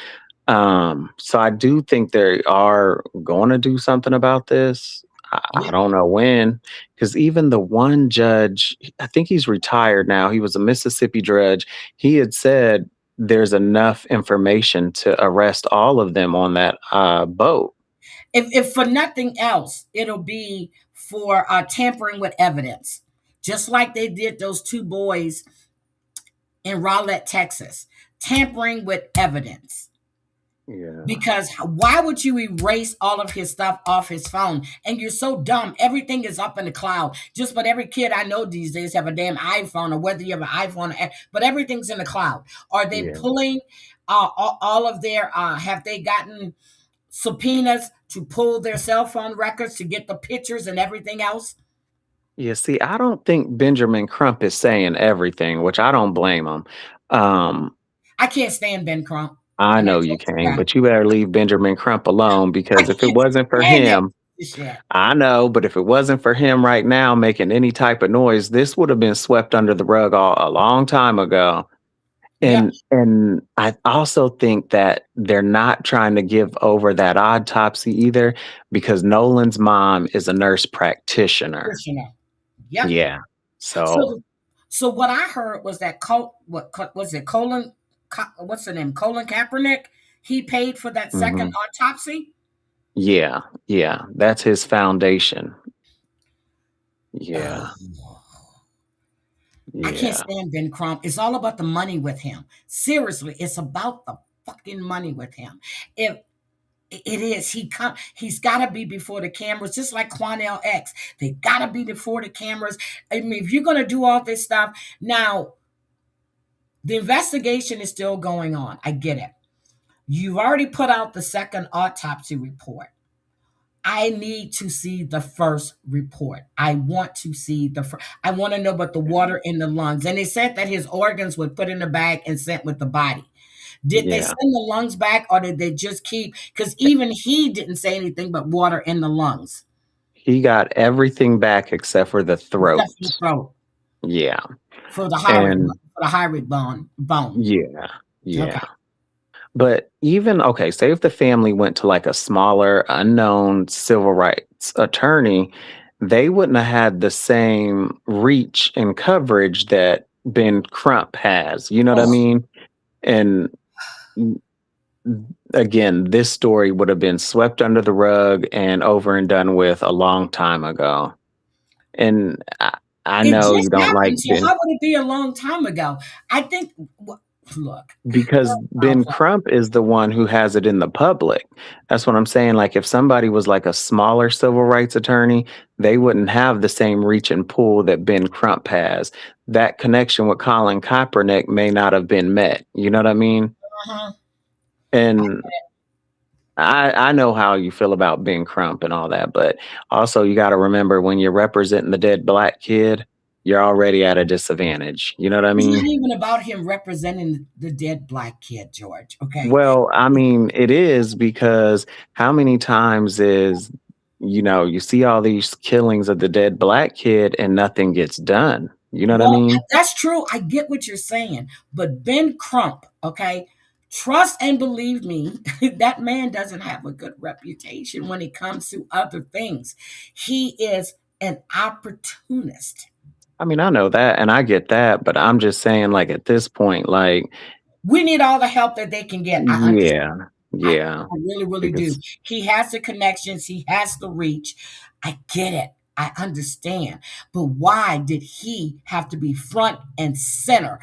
So I do think they are going to do something about this. I Yeah. don't know when, because even the one judge, I think he's retired now. He was a Mississippi judge. He had said there's enough information to arrest all of them on that boat. If for nothing else, it'll be for tampering with evidence, just like they did those two boys in Rowlett, Texas, tampering with evidence. Yeah. Because why would you erase all of his stuff off his phone? And you're so dumb. Everything is up in the cloud. Just about every kid I know these days have a damn iPhone, or whether you have an iPhone, but everything's in the cloud. Are they Yeah. pulling all of their? Have they gotten subpoenas to pull their cell phone records to get the pictures and everything else? Yeah, see, I don't think Benjamin Crump is saying everything, which I don't blame him. Um, I can't stand Ben Crump. I And I know you just can, but you better leave Benjamin Crump alone, because if it can't wasn't for stand that him, shit. I know, but if it wasn't for him right now making any type of noise, this would have been swept under the rug a long time ago. Yep. And I also think that they're not trying to give over that autopsy either, because Nolan's mom is a nurse practitioner. Krishna. Yep. Yeah. So So what I heard was that what was it? What's the name? Colin Kaepernick. He paid for that second mhm. autopsy. Yeah, that's his foundation. Yeah, I can't yeah, stand Ben Crump. It's all about the money with him. Seriously, it's about the fucking money with him. If it is, he's got to be before the cameras, just like Quanell X. They got to be before the cameras. I mean, if you're gonna do all this stuff now, the investigation is still going on. I get it. You've already put out the second autopsy report. I need to see the first report. I want to see I want to know about the water in the lungs. And they said that his organs were put in the bag and sent with the body. Did they yeah. send the lungs back, or did they just keep? Because even he didn't say anything but water in the lungs. He got everything back except for the throat. Except for the throat. Yeah. For the heart. And for the hybrid bone. Yeah. Yeah. Okay. But even okay, say if the family went to like a smaller, unknown civil rights attorney, they wouldn't have had the same reach and coverage that Ben Crump has. You know what I Oh, mean? And mm, again, this story would have been swept under the rug and over and done with a long time ago. And I it know you just don't like happened. So Ben how would it be a long time ago? I think. Look, because I'll Ben play. Crump is the one who has it in the public. That's what I'm saying. Like if somebody was like a smaller civil rights attorney, they wouldn't have the same reach and pull that Ben Crump has. That connection with Colin Kaepernick may not have been met. You know what I mean? Uh-huh. And I know how you feel about Ben Crump and all that, but also you got to remember when you're representing the dead black kid, you're already at a disadvantage. You know what I It's not mean? even about him representing the dead black kid, George. Okay. Well, I mean, it is because how many times is, you see all these killings of the dead black kid and nothing gets done. You know what I Well, mean? that's true. I get what you're saying. But Ben Crump, okay, trust and believe me, that man doesn't have a good reputation when it comes to other things. He is an opportunist. I mean, I know that and I get that, but I'm just saying, like, at this point, like, We need all the help that they can get. I understand. yeah, I, yeah, I really, really do. because He has the connections, he has the reach. I get it. I understand. But why did he have to be front and center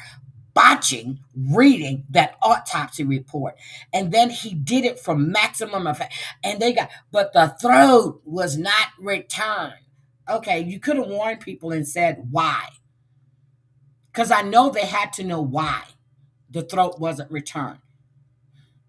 botching reading that autopsy report? And then he did it for maximum effect. And but the throat was not returned. Okay, you could have warned people and said why. Because I know they had to know why the throat wasn't returned.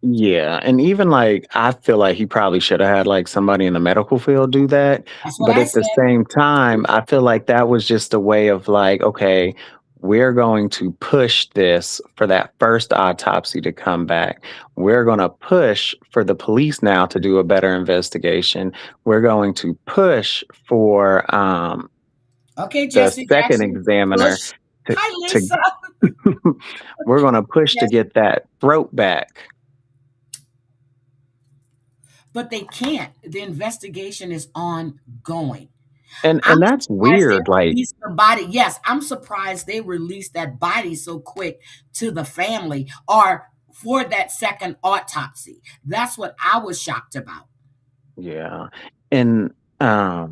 yeah, and even like I feel like he probably should have had like somebody in the medical field do that. That's what But I at the said. same time, I feel like that was just a way of like, okay, we're going to push this for that first autopsy to come back. We're going to push for the police now to do a better investigation. We're going to push for Okay, the Jesse second Jackson, examiner push. to, Hi, to Lisa. we're going to push to Yes, get that throat back. but they can't. The investigation is ongoing. And I'm that's surprised they weird. Like, released the body. Yes, I'm surprised they released that body so quick to the family or for that second autopsy. That's what I was shocked about. yeah. And I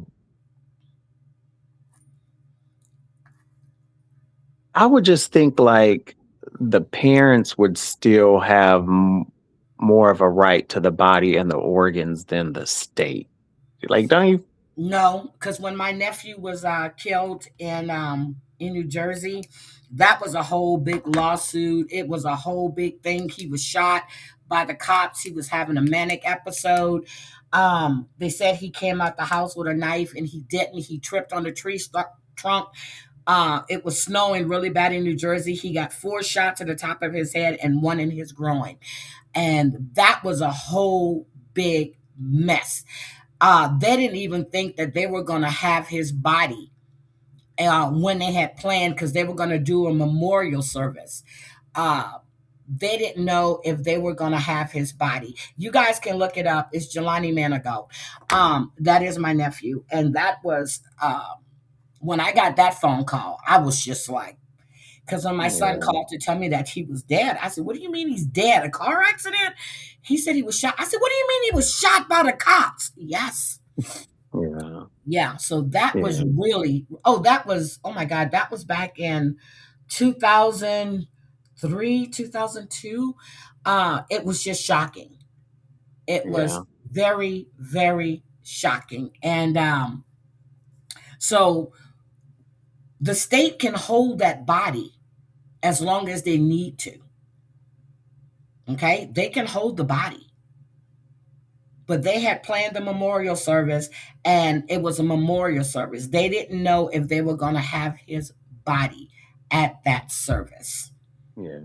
would just think like the parents would still have more of a right to the body and the organs than the state. Like, don't you? No, because when my nephew was killed in New Jersey, that was a whole big lawsuit. It was a whole big thing. He was shot by the cops. He was having a manic episode. They said he came out the house with a knife, and he didn't. He tripped on the trunk. It was snowing really bad in New Jersey. He got 4 shots at the top of his head and 1 in his groin, and that was a whole big mess. They didn't even think that they were going to have his body when they had planned because they were going to do a memorial service. They didn't know if they were going to have his body. You guys can look it up. It's Jelani Manigault. That is my nephew. And that was, when I got that phone call, I was just like, because when my son Yeah, called to tell me that he was dead, I said, "What do you mean he's dead? A car accident?" He said he was shot. I said, "What do you mean he was shot by the cops?" Yes. yeah, Yeah. So that was yeah, really, oh my God, that was back in 2003, 2002. It was just shocking. It was yeah, very, very shocking. And so the state can hold that body as long as they need to. Okay, they can hold the body, but they had planned the memorial service, and it was a memorial service. They didn't know if they were going to have his body at that service. yeah,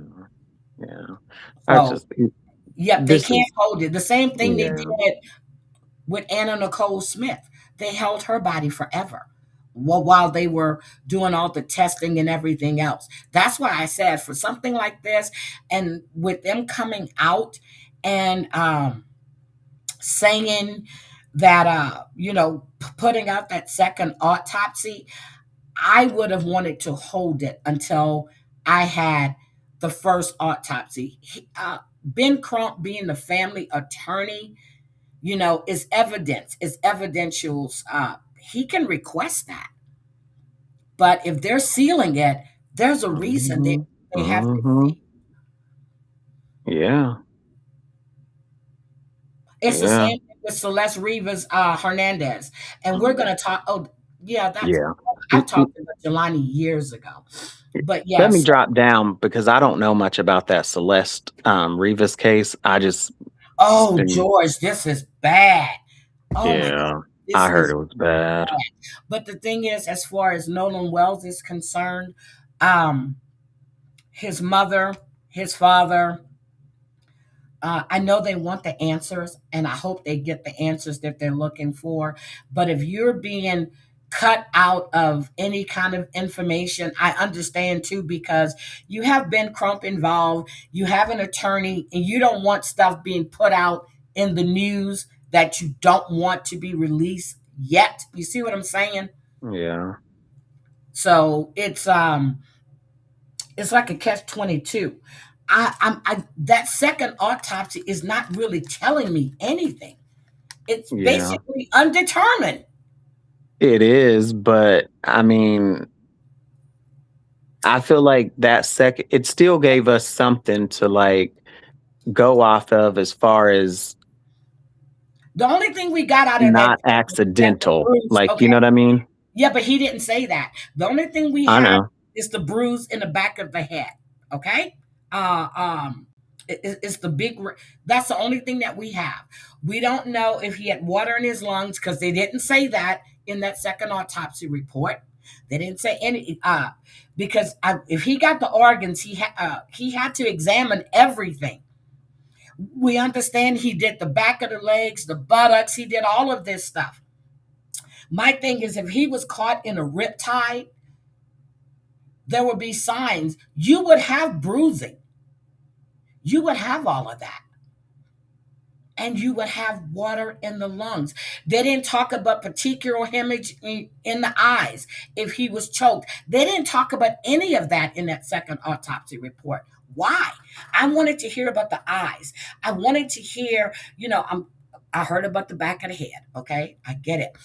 yeah. I So, just yep, they this can't is hold it. The same thing they yeah, did with Anna Nicole Smith. They held her body forever. while they were doing all the testing and everything else. That's why I said for something like this, and with them coming out and saying that, putting out that second autopsy, I would have wanted to hold it until I had the first autopsy. Ben Crump being the family attorney, is evidence, is evidentials. He can request that. But if they're sealing it, there's a reason they have to Hmm. see. Yeah. It's the Yeah. same thing with Celeste Rivas Hernandez. And we're going to talk. Oh, yeah, Yeah. I've talked about Jelani years ago. But Let me yes. drop down because I don't know much about that Celeste Rivas case. I just Oh, been, George, this is bad. Oh my God, yeah, this I heard is it was bad. bad. But the thing is, as far as Nolan Wells is concerned, um, his mother, his father, I know they want the answers, and I hope they get the answers that they're looking for. But if you're being cut out of any kind of information, I understand too, because you have Ben Crump involved, you have an attorney, and you don't want stuff being put out in the news that you don't want to be released yet. You see what I'm saying? Yeah. So it's like a catch-22. I that second autopsy is not really telling me anything. It's Yeah. basically undetermined. It is, but I mean, I feel like that second, it still gave us something to like go off of as far as The only thing we got out of that not that the accidental. bruise, Like, you okay? know what I mean? Yeah, but he didn't say that. The only thing we I have know. is the bruise in the back of the head. Okay. Uh, um, it's the big. That's the only thing that we have. We don't know if he had water in his lungs because they didn't say that in that second autopsy report. They didn't say any. Because if he got the organs, he had to examine everything. We understand he did the back of the legs, the buttocks. He did all of this stuff. My thing is, if he was caught in a riptide, there would be signs. You would have bruising. You would have all of that. And you would have water in the lungs. They didn't talk about petechial hemorrhage in the eyes if he was choked. They didn't talk about any of that in that second autopsy report. Why? I wanted to hear about the eyes. I wanted to hear, I heard about the back of the head. Okay, I get it.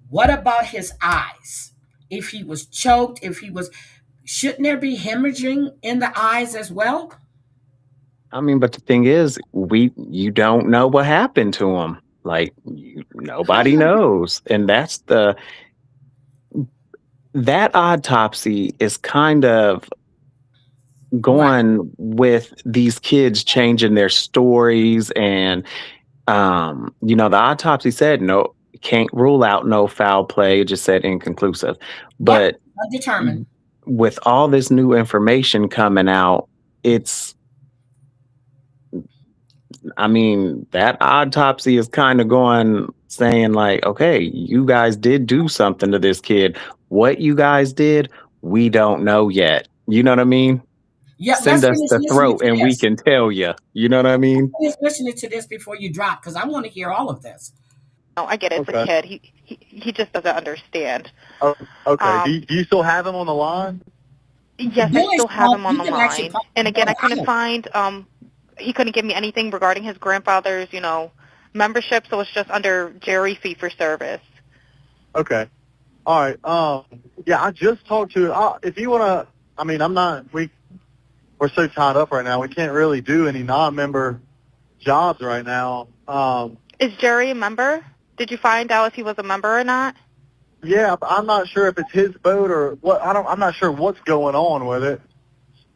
What about his eyes? If he was choked, shouldn't there be hemorrhaging in the eyes as well? I mean, but the thing is, you don't know what happened to him. Like, nobody knows. And that autopsy is kind of Right. going with these kids changing their stories. And the autopsy said no, can't rule out no foul play. It just said inconclusive. Yep. But Undetermined. with all this new information coming out, that autopsy is kind of saying like, okay, you guys did do something to this kid. What you guys did, we don't know yet. You know what I mean? Yep. Send Let's us finish the listening throat to and we this. can tell you. You know what I mean? Finish listening to this before you drop, because I want to hear all of this. No, I get it. It's a Okay. kid. He just doesn't understand. Oh, okay. Um, Do you still have him on the line? Yes, I Billy still have Sharp, him on you the can actually line. call And again, I him couldn't out. find, he couldn't give me anything regarding his grandfather's, membership, so it's just under Jerry Fee for Service. Okay. All right. Yeah, I just talked to. If you want to, we're so tied up right now. We can't really do any non-member jobs right now. Is Jerry a member? Did you find out if he was a member or not? Yeah, I'm not sure if it's his boat or what. I'm not sure what's going on with it.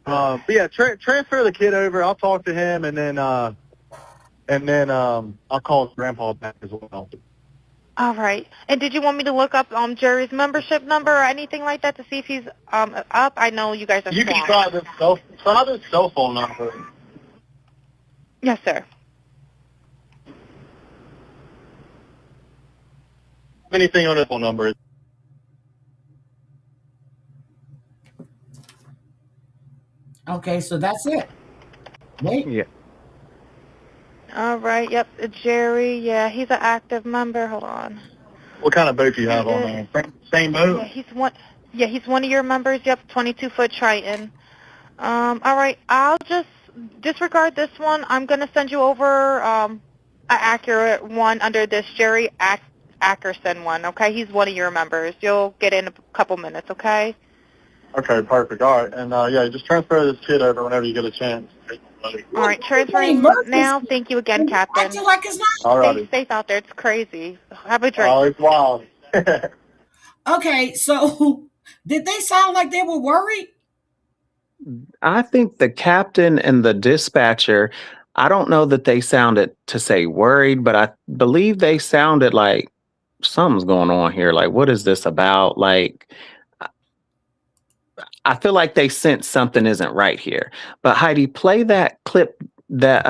But yeah, transfer the kid over. I'll talk to him, and then I'll call his grandpa back as well. All right. And did you want me to look up Jerry's membership number or anything like that to see if he's up? I know you guys are You can swamped. try this cell phone number. Yes, sir. Anything on this phone number? Okay, so that's it. Wait. Yeah. All right. Yep. Jerry. Yeah, he's an active member. Hold on. What kind of boat do you He have on is. there? Same Yeah, boat? he's one. Yeah, he's one of your members. Yep, 22-foot Triton. All right. I'll just disregard this one. I'm gonna send you over an accurate one under this Jerry Ackerson one. Okay, he's one of your members. You'll get in a couple minutes. Okay. Okay, perfect. All right. And, yeah, just transfer this kid over whenever you get a chance. All right, Hey, transferring now. Thank you again, Captain. acting like it's not. All Stay righty. safe out there. It's crazy. Have a drink. Oh, it's wild. Okay, so did they sound like they were worried? I think the captain and the dispatcher, I don't know that they sounded to say worried, but I believe they sounded like something's going on here. Like, what is this about? Like, I feel like they sense something isn't right here. But Heidi, play that clip, that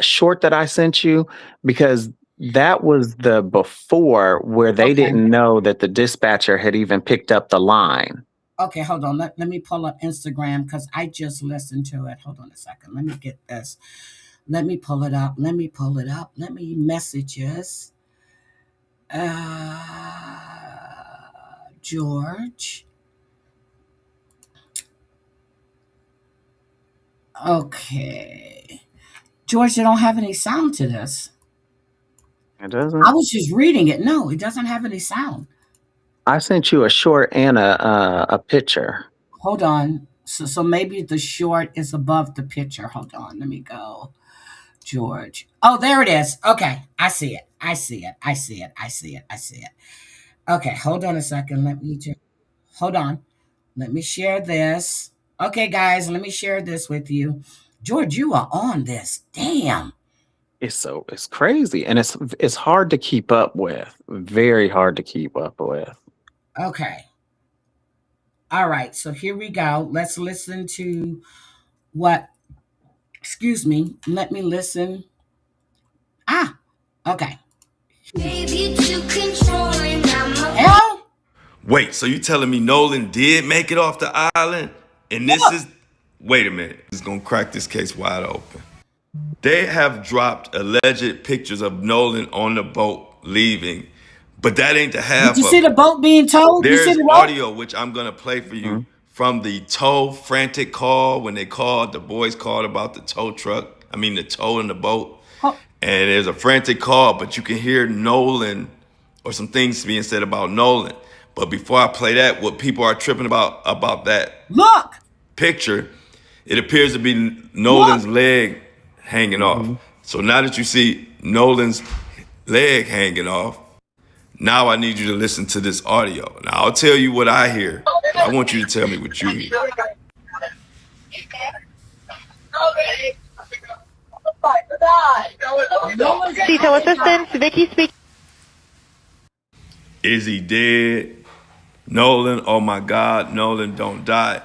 short that I sent you, because that was the before where they Okay. didn't know that the dispatcher had even picked up the line. Okay, hold on. Let me pull up Instagram because I just listened to it. Hold on a second. Let me get this. Let me pull it up. Let me pull it up. Let me messages. George. Okay. George, you don't have any sound to this. It doesn't. I was just reading it. No, it doesn't have any sound. I sent you a short and a picture. Hold on. So maybe the short is above the picture. Hold on. Let me go. George. Oh, there it is. Okay. I see it. I see it. I see it. I see it. I see it. Okay. Hold on a second. Hold on. Let me share this. Okay, guys, let me share this with you. George, you are on this. Damn. It's crazy, and it's hard to keep up with. Very hard to keep up with. Okay. All right. So here we go. Let's listen to what, excuse me. Let me listen. Okay. L? Wait, so you telling me Nolan did make it off the island? And this is... Wait a minute. This is going to crack this case wide open. They have dropped alleged pictures of Nolan on the boat leaving, but that ain't the half Did you of see it. the boat being towed? You see There's the boat? audio, which I'm going to play for you, from the tow frantic call when they called, the boys called about the tow truck. I mean, the tow in the boat. Oh, And there's a frantic call, but you can hear Nolan or some things being said about Nolan. But before I play that, what people are tripping about that look. picture, it appears to be Nolan's leg hanging off. So now that you see Nolan's leg hanging off, now I need you to listen to this audio. Now I'll tell you what I hear. I want you to tell me what you hear. Detail assistance, Vicky speaking. Is he dead? Nolan, oh my God, Nolan, don't die.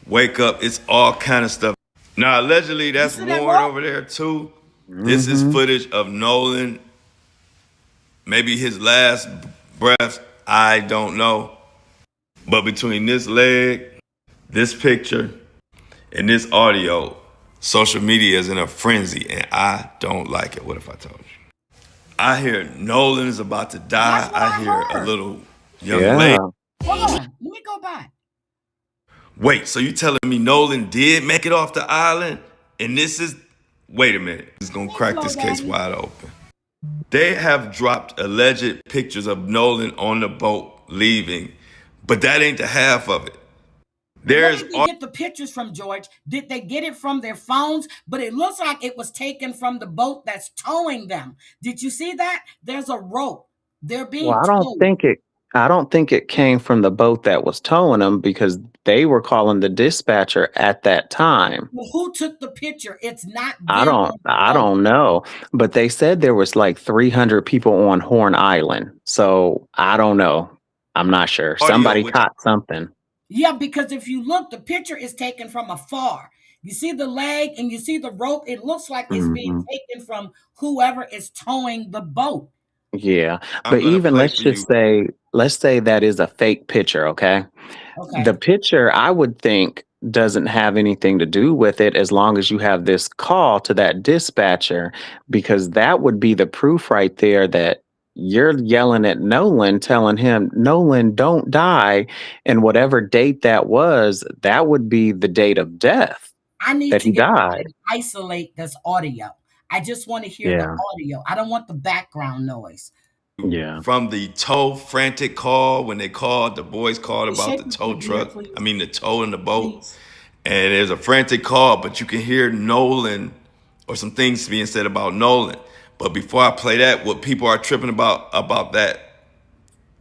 Wake up, it's all kind of stuff. Now, allegedly, that's see that Warren rope? over there too. This is footage of Nolan, maybe his last breath, I don't know. But between this leg, this picture, and this audio, social media is in a frenzy, and I don't like it. What if I told you? I hear Nolan is about to die. That's what I hear heard. a little young Yeah. lady. Hold on. Let me go back. Wait, so you telling me Nolan did make it off the island? And this is... Wait a minute. It's going to crack this case wide open. They have dropped alleged pictures of Nolan on the boat leaving, but that ain't the half of it. Where There's... did they get the pictures from, George? Did they get it from their phones? But it looks like it was taken from the boat that's towing them. Did you see that? There's a rope. They're being Well, towed. I don't think it came from the boat that was towing them, because they were calling the dispatcher at that time. Well, who took the picture? It's not them. I don't know, but they said there was like 300 people on Horn Island. So I don't know. I'm not sure. Audio, Somebody which- caught something. Yeah, because if you look, the picture is taken from afar. You see the leg and you see the rope. It looks like it's being taken from whoever is towing the boat. Yeah. I'm But gonna even play let's say that is a fake picture, okay? Okay. The picture, I would think doesn't have anything to do with it as long as you have this call to that dispatcher, because that would be the proof right there that you're yelling at Nolan, telling him, Nolan, don't die. And whatever date that was, that would be the date of death I need that to he get died. isolate this audio. I just want to hear the Yeah. audio. I don't want the background noise. Yeah. From the tow frantic call, when they called, the boys called about the tow truck. I mean, the tow in the boat. Please. And there's a frantic call, but you can hear Nolan or some things being said about Nolan. But before I play that, what people are tripping about that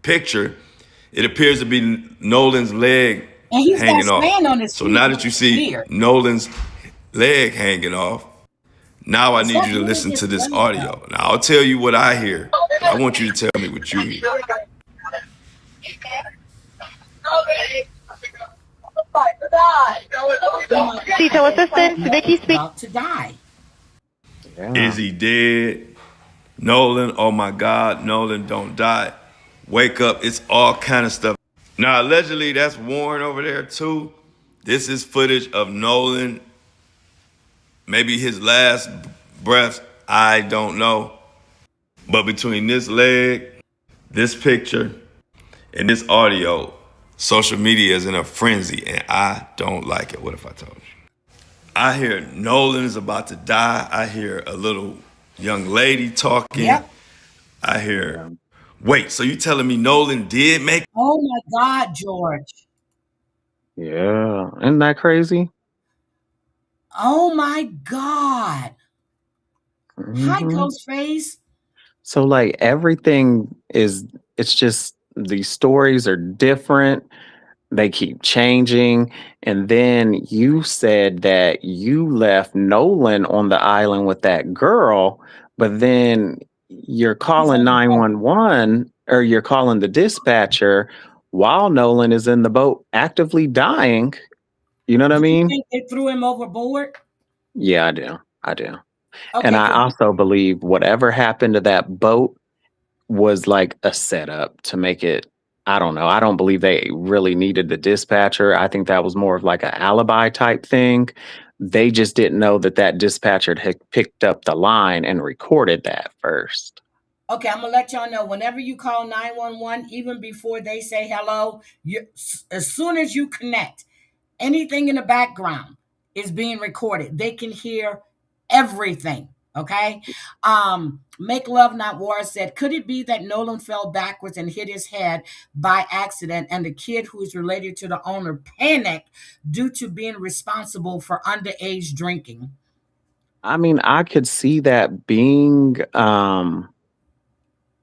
picture, it appears to be Nolan's leg And he's got hanging off. sand on his So feet, now that which you is see weird. Nolan's leg hanging off, now I Is need that you to really listen his to this leg, audio. Now I'll tell you what I hear. I want you to tell me what you hear. Tito Assistant, Vicky speak. About to die. Yeah. Is he dead? Nolan, oh my God, Nolan, don't die. Wake up, it's all kind of stuff. Now, allegedly, that's Warren over there too. This is footage of Nolan, maybe his last breath, I don't know. But between this leg, this picture, and this audio, social media is in a frenzy, and I don't like it. What if I told you? I hear Nolan is about to die. I hear a little young lady talking. Yep. I hear, wait, so you telling me Nolan did make? Oh my God, George. Yeah. Isn't that crazy? Oh my God. Hi, Mhm. Ghostface. So like everything is, it's just these stories are different. They keep changing. And then you said that you left Nolan on the island with that girl, but then you're calling on the boat. 911 or you're calling the dispatcher while Nolan is in the boat actively dying. You know what I Do you mean? think they threw him overboard? Yeah, I do. I do. Okay, And I 'cause also believe whatever happened to that boat was like a setup to make it. I don't know. I don't believe they really needed the dispatcher. I think that was more of like an alibi type thing. They just didn't know that that dispatcher had picked up the line and recorded that first. okay, I'm gonna let y'all know whenever you call 911, even before they say hello, as soon as you connect, anything in the background is being recorded. They can hear everything. Okay. Make Love Not War said, could it be that Nolan fell backwards and hit his head by accident, and the kid who is related to the owner panicked due to being responsible for underage drinking? I mean, I could see that being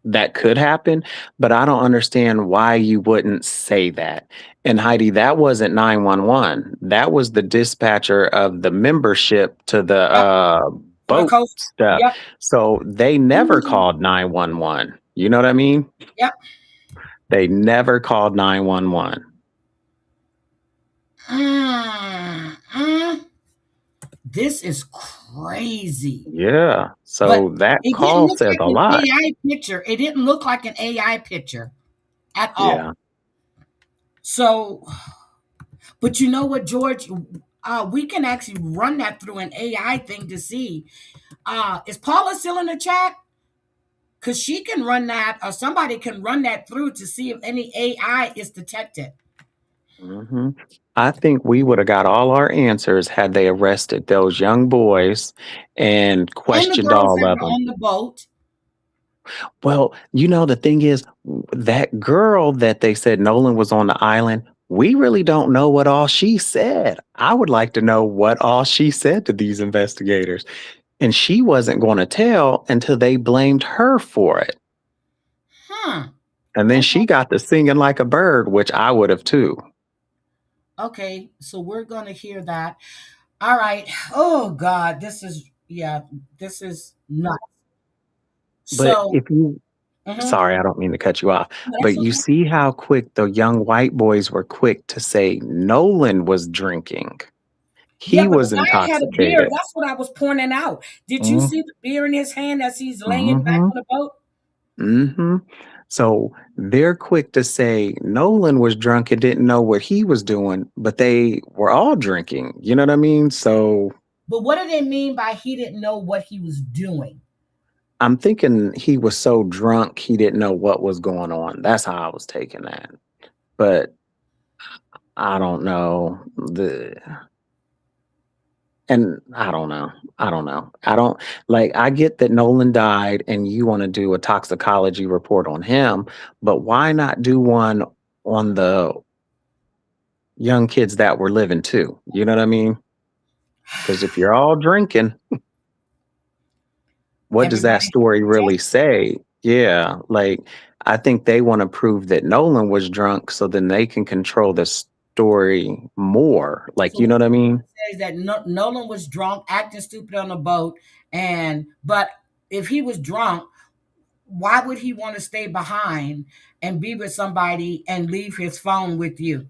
that could happen, but I don't understand why you wouldn't say that. And Heidi, that wasn't 911. That was the dispatcher of the membership to the For the boat coast. stuff. Yep. So they never called 911. You know what I mean? Yep. They never called 911. This is crazy. Yeah. But So that it didn't call look says like a an lot. AI picture. It didn't look like an AI picture at all. Yeah. So, but you know what, George? We can actually run that through an AI thing to see. Is Paula still in the chat? Because she can run that, or somebody can run that through to see if any AI is detected. hmm I think we would have got all our answers had they arrested those young boys and And the questioned girls all that of were them. on the boat. Well, you know, the thing is, that girl that they said Nolan was on the island, we really don't know what all she said. I would like to know what all she said to these investigators. And she wasn't going to tell until they blamed her for it. And then she got to singing like a bird, which I would have too. Okay, so we're going to hear that. All right. Oh, God, this is nuts. But So, if you, sorry, I don't mean to cut you off, that's but you okay. see how quick the young white boys were quick to say Nolan was drinking. He Yeah, but was the guy had a beer. intoxicated. That's what I was pointing out. Did you see the beer in his hand as he's laying back on the boat? Mm-hmm. So they're quick to say Nolan was drunk and didn't know what he was doing, but they were all drinking. You know what I mean? So But what do they mean by he didn't know what he was doing? I'm thinking he was so drunk he didn't know what was going on. That's how I was taking that. But I don't know. I don't know. I don't know. I don't like, I get that Nolan died and you want to do a toxicology report on him, but why not do one on the young kids that were living too? You know what I mean? Because if you're all drinking, what does that Everybody story really check. say? Yeah, like I think they want to prove that Nolan was drunk so then they can control the story more. Like, you So know what I mean? says that Nolan was drunk, acting stupid on the boat, but if he was drunk, why would he want to stay behind and be with somebody and leave his phone with you,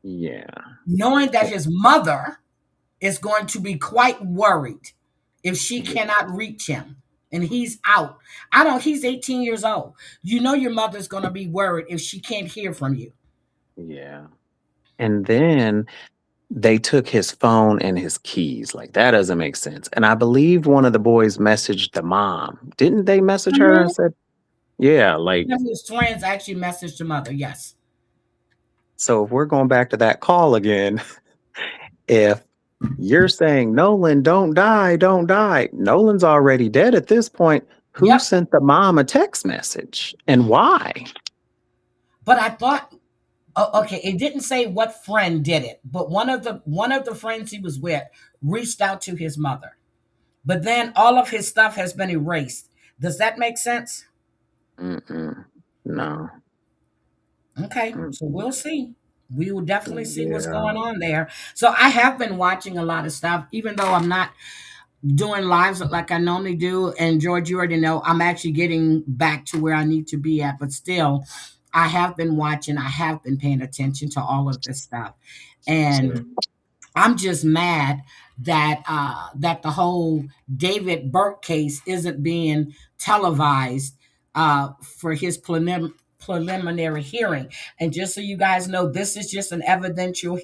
Yeah. knowing that his mother is going to be quite worried if she Yeah. cannot reach him and he's out. I don't. He's 18 years old. You know your mother's going to be worried if she can't hear from you. Yeah. And then they took his phone and his keys. Like that doesn't make sense. And I believe one of the boys messaged the mom. Didn't they message her and said, yeah, like, One of his friends actually messaged the mother. Yes. so if we're going back to that call again, if you're saying Nolan, don't die, don't die. Nolan's already dead at this point. Who Yep. sent the mom a text message and why? But I thought, okay, it didn't say what friend did it, but one of the friends he was with reached out to his mother. But then all of his stuff has been erased. Does that make sense? Mm-mm. No. Okay, so we'll see. We will definitely see what's Yeah. going on there. So I have been watching a lot of stuff, even though I'm not doing lives like I normally do. And George, you already know I'm actually getting back to where I need to be at, but still, I have been watching. I have been paying attention to all of this stuff, and I'm just mad that the whole David Burke case isn't being televised for his preliminary hearing. And just so you guys know, this is just an evidential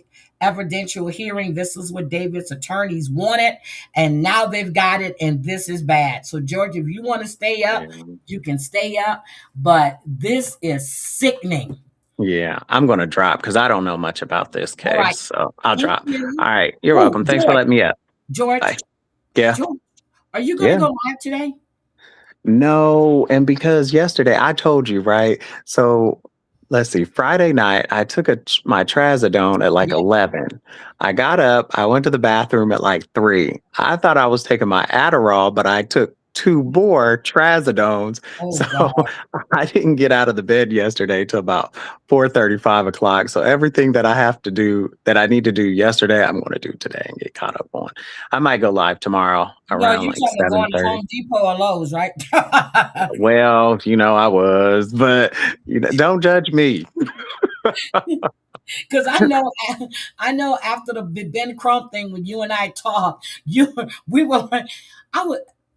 hearing. This is what David's attorneys wanted, and now they've got it, and this is bad. So George, if you want to stay up, you can stay up, but this is sickening. Yeah, I'm going to drop because I don't know much about this All right. case. So I'll Thank drop. you. All right. You're Oh, welcome. Thanks for George. letting me up. George, Bye. Yeah. George, are you going to Yeah. go live today? No. And because yesterday I told you, right? So let's see. Friday night, I took my trazodone at like Yeah. 11. I got up. I went to the bathroom at like 3. I thought I was taking my Adderall, but I took 2 more trazodones. Oh, So God. I didn't get out of the bed yesterday till about 4:30, 5 o'clock. So everything that I need to do yesterday, I'm going to do today and get caught up on. I might go live tomorrow No, around you like talking about going to 7:30. Home Depot or Lowe's, right? Well, I was, but don't judge me. Because I know after the Ben Crump thing when you and I talked, we were like,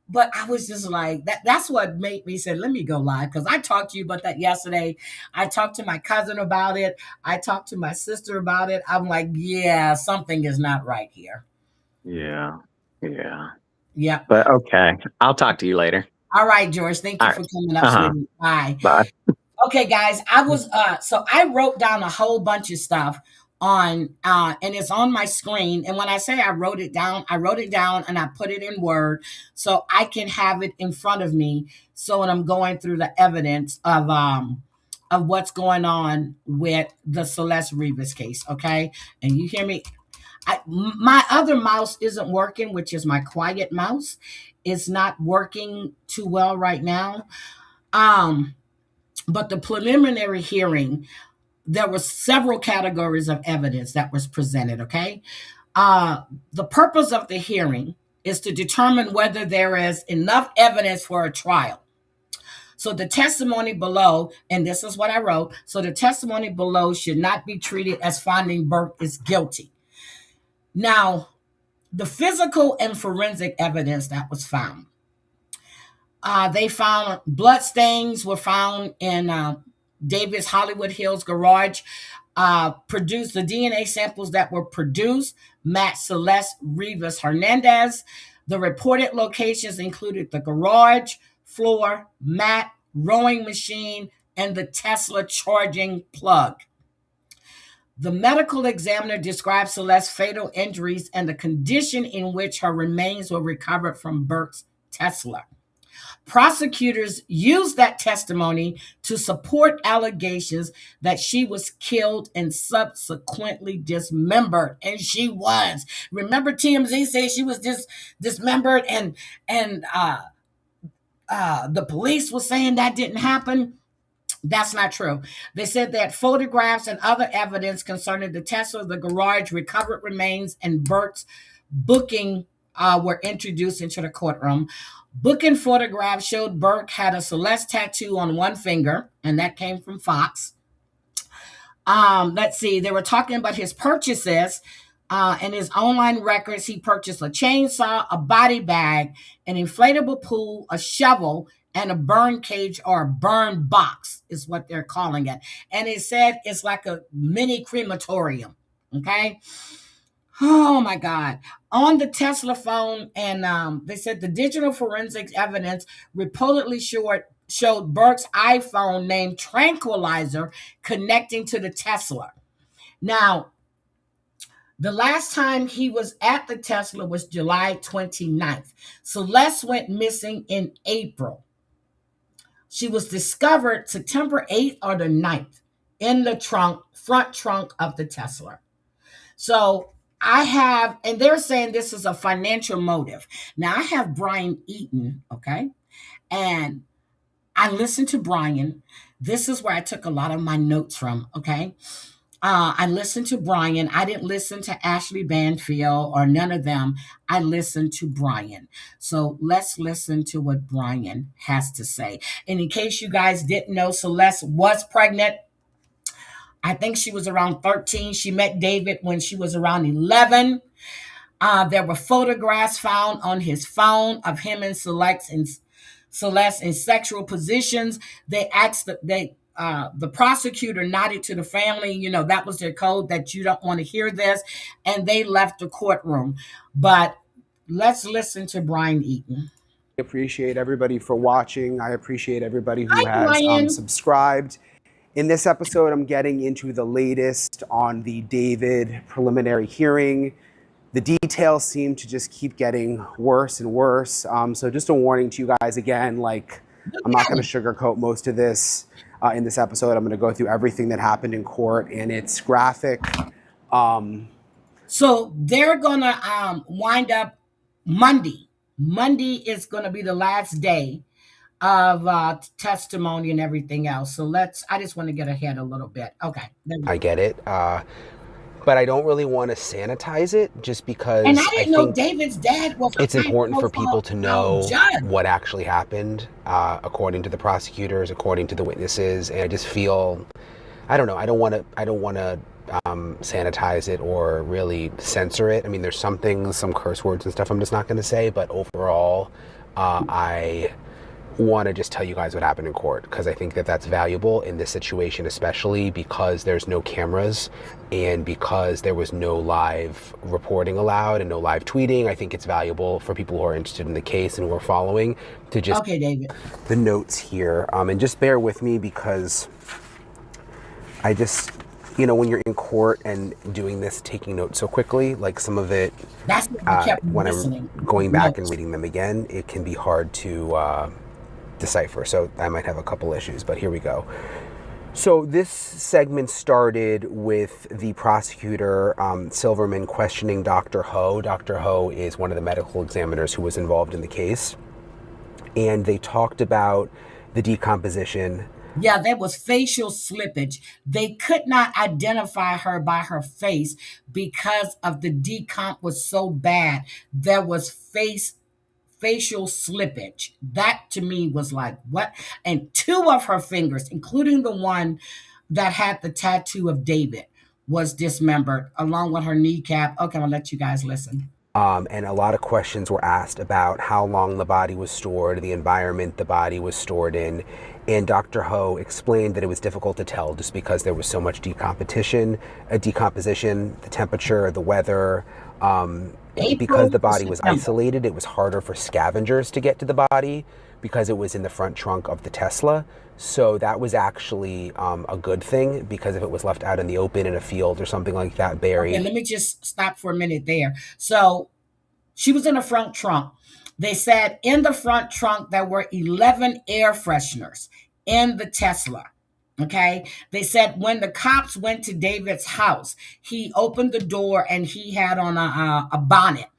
but I was just like that. That's what made me say, let me go live, because I talked to you about that yesterday. I talked to my cousin about it. I talked to my sister about it. I'm like, yeah, something is not right here. Yeah. Yeah. But okay, I'll talk to you later. All right, George. Thank you All for right. coming up, sweetie. Bye. Bye. Okay, guys, so I wrote down a whole bunch of stuff on and it's on my screen. And when I say I wrote it down and I put it in Word so I can have it in front of me. So when I'm going through the evidence of what's going on with the Celeste Rivas case, okay? And you hear me? My other mouse isn't working, which is my quiet mouse. It's not working too well right now. But the preliminary hearing, there were several categories of evidence that was presented, okay? The purpose of the hearing is to determine whether there is enough evidence for a trial. So the testimony below, and this is what I wrote, so the testimony below should not be treated as finding Burke is guilty. Now, the physical and forensic evidence that was found. They found bloodstains were found in David's Hollywood Hills garage. Produced the DNA samples that were produced matched Celeste Rivas Hernandez. The reported locations included the garage, floor, mat, rowing machine, and the Tesla charging plug. The medical examiner described Celeste's fatal injuries and the condition in which her remains were recovered from Burke's Tesla. Prosecutors used that testimony to support allegations that she was killed and subsequently dismembered, and she was. Remember, TMZ said she was dismembered, and the police was saying that didn't happen. That's not true. They said that photographs and other evidence concerning the Tesla, the garage, recovered remains, and Burke's booking were introduced into the courtroom. Booking photographs showed Burke had a Celeste tattoo on one finger, and that came from Fox. Let's see. They were talking about his purchases. In his online records, he purchased a chainsaw, a body bag, an inflatable pool, a shovel, and a burn cage or a burn box is what they're calling it. And it said it's like a mini crematorium. Okay. Oh my God. On the Tesla phone, and they said the digital forensics evidence reportedly showed Burke's iPhone named Tranquilizer connecting to the Tesla. Now, the last time he was at the Tesla was July 29th. Celeste went missing in April. She was discovered September 8th or the 9th in the front trunk of the Tesla. So and they're saying this is a financial motive. Now I have Brian Eaton, okay? And I listened to Brian. This is where I took a lot of my notes from, okay? I listened to Brian. I didn't listen to Ashley Banfield or none of them. I listened to Brian. So let's listen to what Brian has to say. And in case you guys didn't know, Celeste was pregnant. I think she was around 13. She met David when she was around 11. There were photographs found on his phone of him and Celeste in sexual positions. They asked the prosecutor nodded to the family, that was their code, that you don't want to hear this, and they left the courtroom. But let's listen to Brian Eaton. I appreciate everybody for watching. I appreciate everybody who Hi, has Brian. subscribed. In this episode, I'm getting into the latest on the David preliminary hearing. The details seem to just keep getting worse and worse. So just a warning to you guys again, I'm not going to sugarcoat most of this in this episode. I'm going to go through everything that happened in court, and it's graphic. So they're going to wind up Monday. Monday is going to be the last day of testimony and everything else. So I just want to get ahead a little bit. Okay. I get it. But I don't really want to sanitize it just because and I didn't know David's dad was. It's important for people to know what actually happened, according to the prosecutors, according to the witnesses. And I just feel, I don't know. I don't want to sanitize it or really censor it. I mean, there's some things, some curse words and stuff I'm just not going to say. But overall, I want to just tell you guys what happened in court, because I think that that's valuable in this situation, especially because there's no cameras and because there was no live reporting allowed and no live tweeting. I think it's valuable for people who are interested in the case and who are following to just okay, David, the notes here, and just bear with me, because I just, when you're in court and doing this, taking notes so quickly, like some of it, that's what kept when listening. I'm going back and reading them again, it can be hard to decipher. So I might have a couple issues, but here we go. So this segment started with the prosecutor, Silverman, questioning Dr. Ho. Dr. Ho is one of the medical examiners who was involved in the case. And they talked about the decomposition. Yeah, there was facial slippage. They could not identify her by her face because of the decomp was so bad. There was facial slippage. That to me was like, what? And two of her fingers, including the one that had the tattoo of David, was dismembered along with her kneecap. Okay, I'll let you guys listen. And a lot of questions were asked about how long the body was stored, the environment the body was stored in. And Dr. Ho explained that it was difficult to tell just because there was so much decomposition, the temperature, the weather. Because the body was isolated, it was harder for scavengers to get to the body because it was in the front trunk of the Tesla. So that was actually a good thing, because if it was left out in the open in a field or something like that, buried. Okay, let me just stop for a minute there. So she was in the front trunk. They said in the front trunk there were 11 air fresheners in the Tesla. Okay. They said when the cops went to David's house, he opened the door and he had on a bonnet.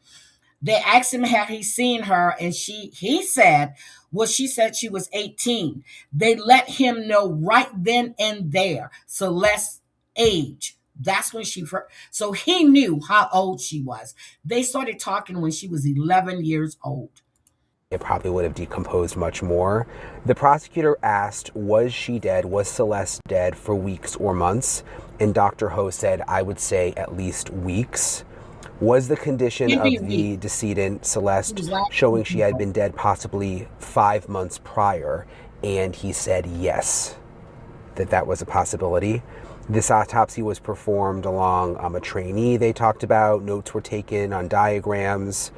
They asked him had he seen her, and he said, well, she said she was 18. They let him know right then and there Celeste's age. That's when so he knew how old she was. They started talking when she was 11 years old. It probably would have decomposed much more. The prosecutor asked, was she dead? Was Celeste dead for weeks or months? And Dr. Ho said, I would say at least weeks. Was the condition of the decedent, Celeste, showing she had been dead possibly 5 months prior? And he said yes, that was a possibility. This autopsy was performed along a trainee they talked about. Notes were taken on diagrams.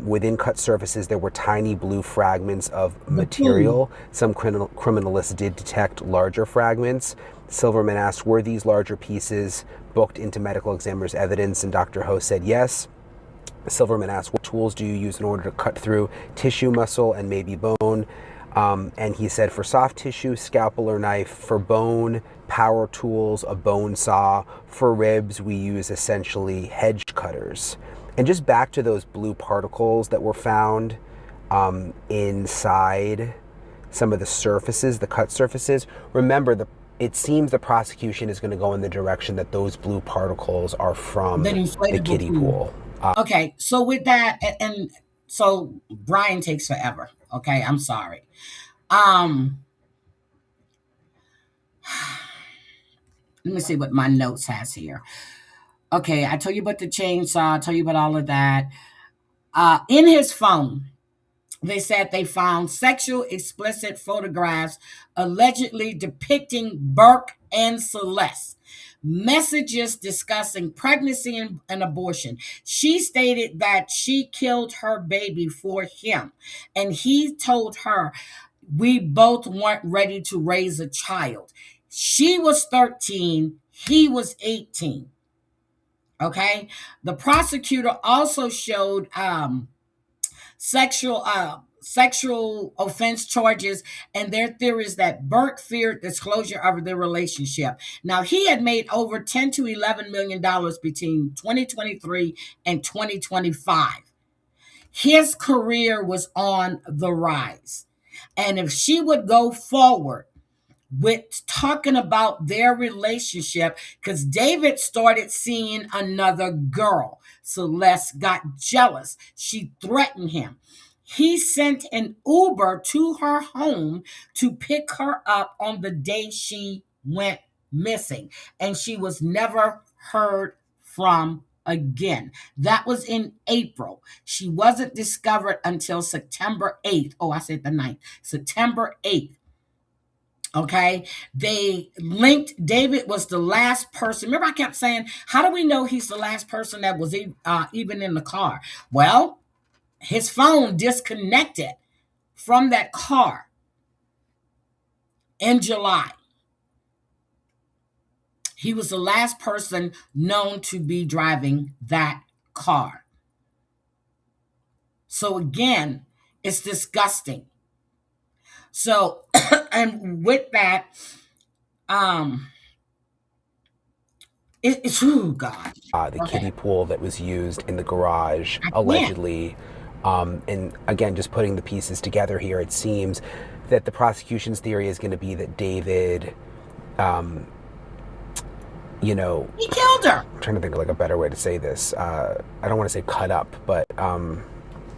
Within cut surfaces, there were tiny blue fragments of material. Some criminalists did detect larger fragments. Silverman asked, were these larger pieces booked into medical examiner's evidence? And Dr. Ho said yes. Silverman asked, what tools do you use in order to cut through tissue, muscle, and maybe bone? And he said, for soft tissue, scalpel or knife. For bone, power tools, a bone saw. For ribs, we use essentially hedge cutters. And just back to those blue particles that were found inside some of the surfaces, the cut surfaces. Remember, it seems the prosecution is going to go in the direction that those blue particles are from the kiddie pool. Okay, so with that, and so Brian takes forever. Okay, I'm sorry. Let me see what my notes has here. Okay, I told you about the chainsaw. I told you about all of that. In his phone, they said they found sexual explicit photographs allegedly depicting Burke and Celeste. Messages discussing pregnancy and abortion. She stated that she killed her baby for him, and he told her, we both weren't ready to raise a child. She was 13, he was 18. Okay. The prosecutor also showed sexual offense charges, and their theory is that Burke feared disclosure of their relationship. Now, he had made over $10 to $11 million between 2023 and 2025. His career was on the rise, and if she would go forward with talking about their relationship, because David started seeing another girl. Celeste got jealous. She threatened him. He sent an Uber to her home to pick her up on the day she went missing, and she was never heard from again. That was in April. She wasn't discovered until September 8th. Oh, I said the 9th. September 8th. Okay, they linked David was the last person. Remember, I kept saying, how do we know he's the last person that was even in the car? Well, his phone disconnected from that car in July. He was the last person known to be driving that car. So again, it's disgusting. So, and with that, it's, oh God. The kiddie pool that was used in the garage, allegedly. And again, just putting the pieces together here, it seems that the prosecution's theory is going to be that David, he killed her. I'm trying to think of like a better way to say this. I don't want to say cut up, but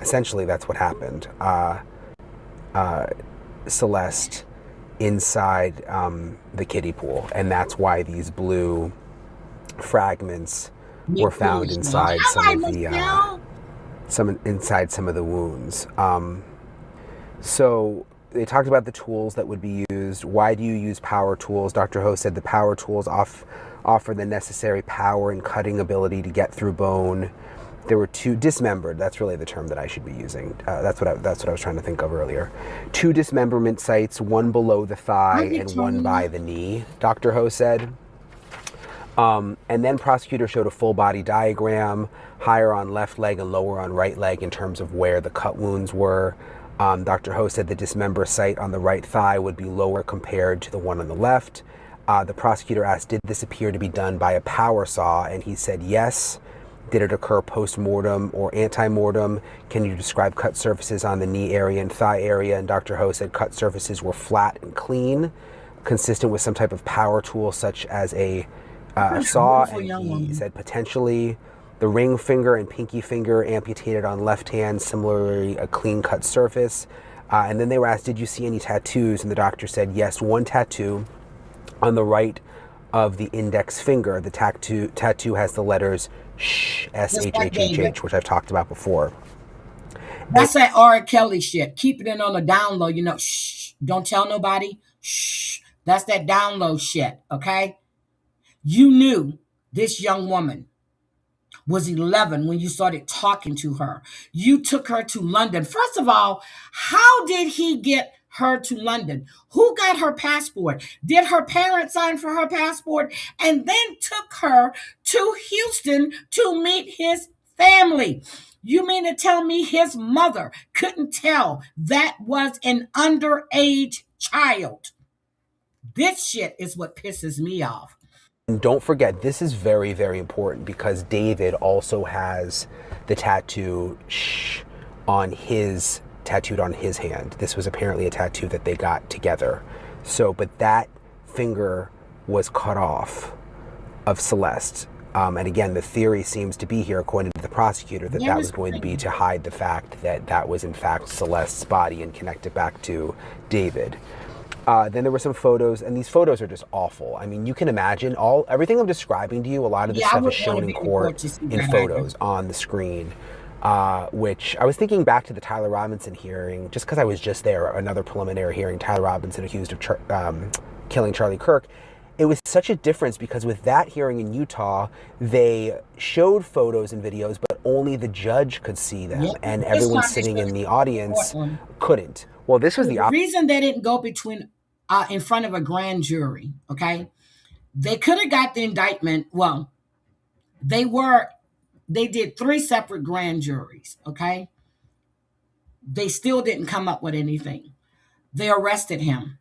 essentially that's what happened. Celeste inside the kiddie pool, and that's why these blue fragments were found inside some of the inside some of the wounds. So they talked about the tools that would be used. Why do you use power tools? Dr. Ho said the power tools offer the necessary power and cutting ability to get through bone. There were 2 dismembered. That's really the term that I should be using. That's what I was trying to think of earlier. 2 dismemberment sites, one below the thigh and one by the knee, Dr. Ho said. And then prosecutor showed a full body diagram, higher on left leg and lower on right leg in terms of where the cut wounds were. Dr. Ho said the dismember site on the right thigh would be lower compared to the one on the left. The prosecutor asked, did this appear to be done by a power saw? And he said yes. Did it occur post-mortem or anti-mortem? Can you describe cut surfaces on the knee area and thigh area? And Dr. Ho said cut surfaces were flat and clean, consistent with some type of power tool such as a saw. And he said potentially the ring finger and pinky finger amputated on left hand, similarly a clean cut surface. And then they were asked, did you see any tattoos? And the doctor said yes, one tattoo on the right of the index finger. The tattoo has the letters SH, S-H-H-H-H, which I've talked about before. That's that R. Kelly shit. Keeping it on the down low, shh, don't tell nobody. Shh, that's that down low shit, okay? You knew this young woman was 11 when you started talking to her. You took her to London. First of all, how did he get her to London? Who got her passport? Did her parents sign for her passport? And then took her to Houston to meet his family. You mean to tell me his mother couldn't tell that was an underage child? This shit is what pisses me off. And don't forget, this is very, very important because David also has the tattoo tattooed on his hand. This was apparently a tattoo that they got together. So, but that finger was cut off of Celeste. And again, the theory seems to be here, according to the prosecutor, that was going to be to hide the fact that that was in fact Celeste's body and connect it back to David. Then there were some photos, and these photos are just awful. I mean, you can imagine everything I'm describing to you. A lot of this stuff is shown in court in photos on the screen. Which I was thinking back to the Tyler Robinson hearing, just because I was just there, another preliminary hearing, Tyler Robinson accused of killing Charlie Kirk. It was such a difference because with that hearing in Utah, they showed photos and videos, but only the judge could see them, and everyone sitting in the audience couldn't. Well, this was the reason they didn't go in front of a grand jury, okay? They could have got the indictment. Well, they did 3 separate grand juries, okay? They still didn't come up with anything. They arrested him.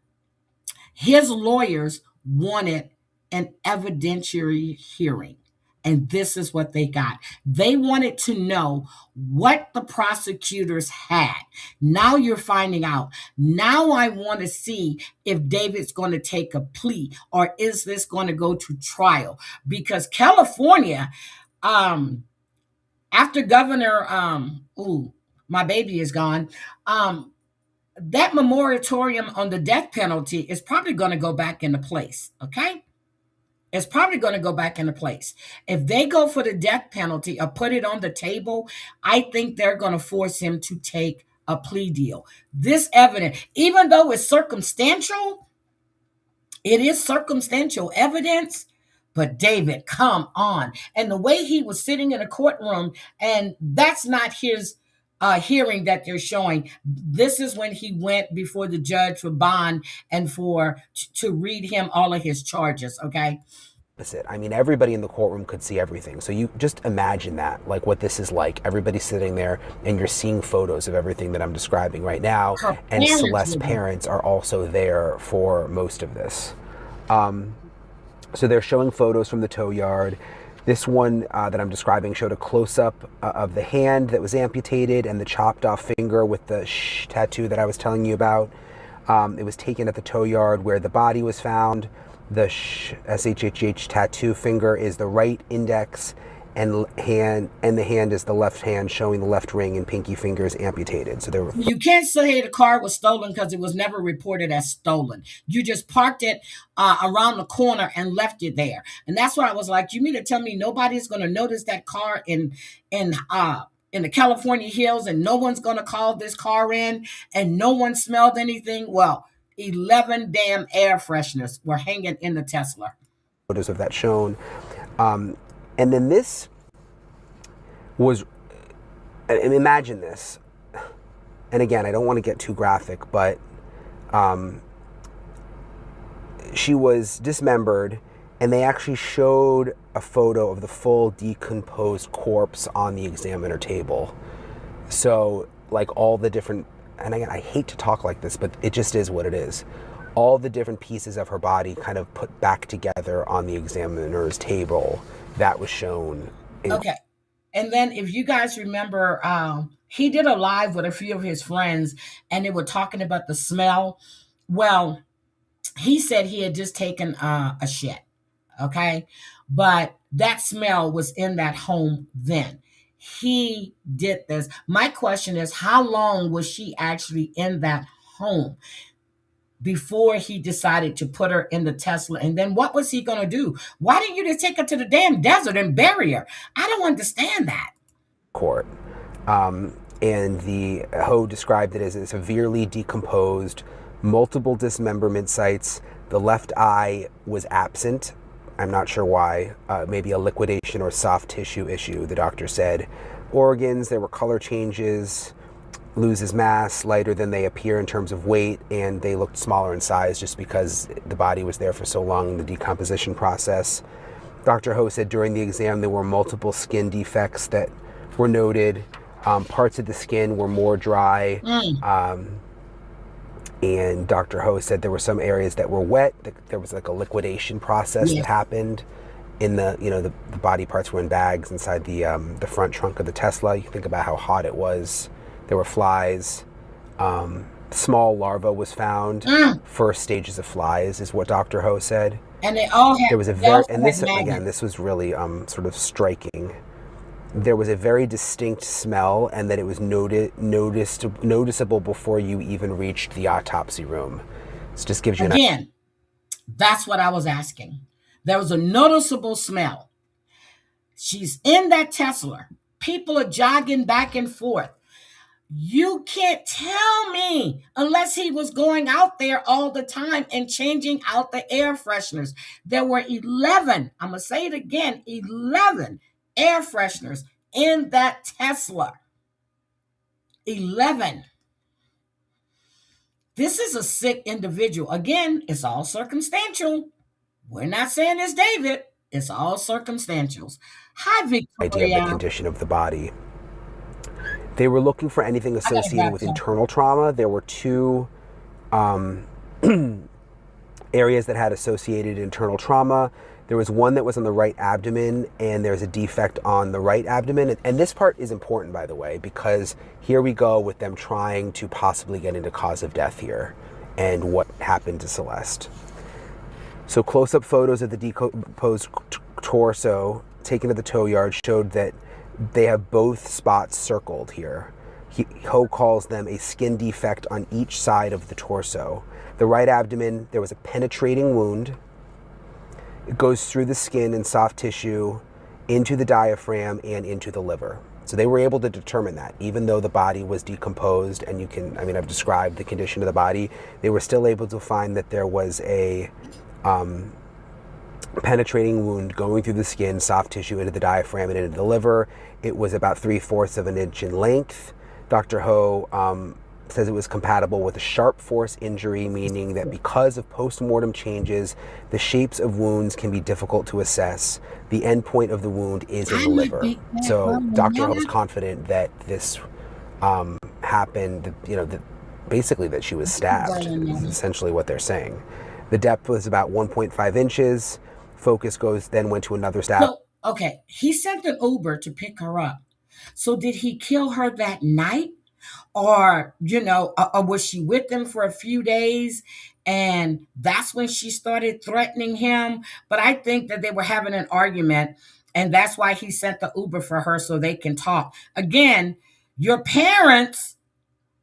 His lawyers wanted an evidentiary hearing, and this is what they got. They wanted to know what the prosecutors had. Now you're finding out. Now I want to see if David's going to take a plea, or is this going to go to trial? Because California, after Governor, my baby is gone, that moratorium on the death penalty is probably going to go back into place, okay? It's probably going to go back into place. If they go for the death penalty or put it on the table, I think they're going to force him to take a plea deal. This evidence, even though it's circumstantial, it is circumstantial evidence. But David, come on. And the way he was sitting in a courtroom, and that's not his hearing that they're showing. This is when he went before the judge for bond and to read him all of his charges, okay? I mean, everybody in the courtroom could see everything. So you just imagine that, like what this is like. Everybody's sitting there and you're seeing photos of everything that I'm describing right now. And Celeste's parents are also there for most of this. So they're showing photos from the tow yard. This one that I'm describing showed a close-up of the hand that was amputated and the chopped off finger with the tattoo that I was telling you about. It was taken at the tow yard where the body was found. The SHHH tattoo finger is the right index and the hand is the left hand, showing the left ring and pinky fingers amputated. So you can't say the car was stolen because it was never reported as stolen. You just parked it around the corner and left it there. And that's why I was like, you mean to tell me nobody's going to notice that car in in the California hills and no one's going to call this car in and no one smelled anything. Well, 11 damn air fresheners were hanging in the Tesla. Photos of that shown. And then this was, and imagine this. And again, I don't want to get too graphic, but she was dismembered, and they actually showed a photo of the full decomposed corpse on the examiner table. So, like, all the different, and again, I hate to talk like this, but it just is what it is. All the different pieces of her body kind of put back together on the examiner's table, that was shown. Okay. And then if you guys remember, he did a live with a few of his friends, and they were talking about the smell. Well, he said he had just taken a shit, okay? But that smell was in that home then. He did this. My question is, how long was she actually in that home before he decided to put her in the Tesla? And then what was he going to do? Why didn't you just take her to the damn desert and bury her? I don't understand that. Court. And the Ho described it as a severely decomposed, multiple dismemberment sites. The left eye was absent. I'm not sure why. Maybe a liquidation or soft tissue issue, the doctor said. Organs, there were color changes, loses mass, lighter than they appear in terms of weight, and they looked smaller in size just because the body was there for so long in the decomposition process. Dr. Ho said during the exam there were multiple skin defects that were noted. Parts of the skin were more dry. And Dr. Ho said there were some areas that were wet. There was like a liquidation process that happened in the, the body parts were in bags inside the front trunk of the Tesla. You can think about how hot it was. There were flies. Small larva was found. First stages of flies is what Dr. Ho said. And they all had, there was a very, and this again, this was really sort of striking. There was a very distinct smell, and that it was noticeable before you even reached the autopsy room. It just gives you an idea. Again, that's what I was asking. There was a noticeable smell. She's in that Tesla. People are jogging back and forth. You can't tell me unless he was going out there all the time and changing out the air fresheners. There were 11, I'm going to say it again, 11 air fresheners in that Tesla. 11. This is a sick individual. Again, it's all circumstantial. We're not saying it's David. It's all circumstantials. Hi, Victoria. Idea of the condition of the body. They were looking for anything associated with internal trauma. There were two areas that had associated internal trauma. There was one that was on the right abdomen, and there's a defect on the right abdomen. And this part is important, by the way, because here we go with them trying to possibly get into cause of death here and what happened to Celeste. So close-up photos of the decomposed torso taken at the tow yard showed that they have both spots circled here. Ho calls them a skin defect on each side of the torso. The right abdomen, there was a penetrating wound. It goes through the skin and soft tissue, into the diaphragm, and into the liver. So they were able to determine that, even though the body was decomposed, and I've described the condition of the body, they were still able to find that there was a penetrating wound going through the skin, soft tissue, into the diaphragm and into the liver. It was about 3/4 of an inch in length. Dr. Ho says it was compatible with a sharp force injury, meaning that because of post-mortem changes, the shapes of wounds can be difficult to assess. The end point of the wound is in the liver. So Dr. Ho was confident that this happened, basically that she was stabbed, is essentially what they're saying. The depth was about 1.5 inches. Focus then went to another stab. So, okay, he sent an Uber to pick her up. So did he kill her that night? Or, or was she with him for a few days and that's when she started threatening him? But I think that they were having an argument and that's why he sent the Uber for her so they can talk. Again, your parents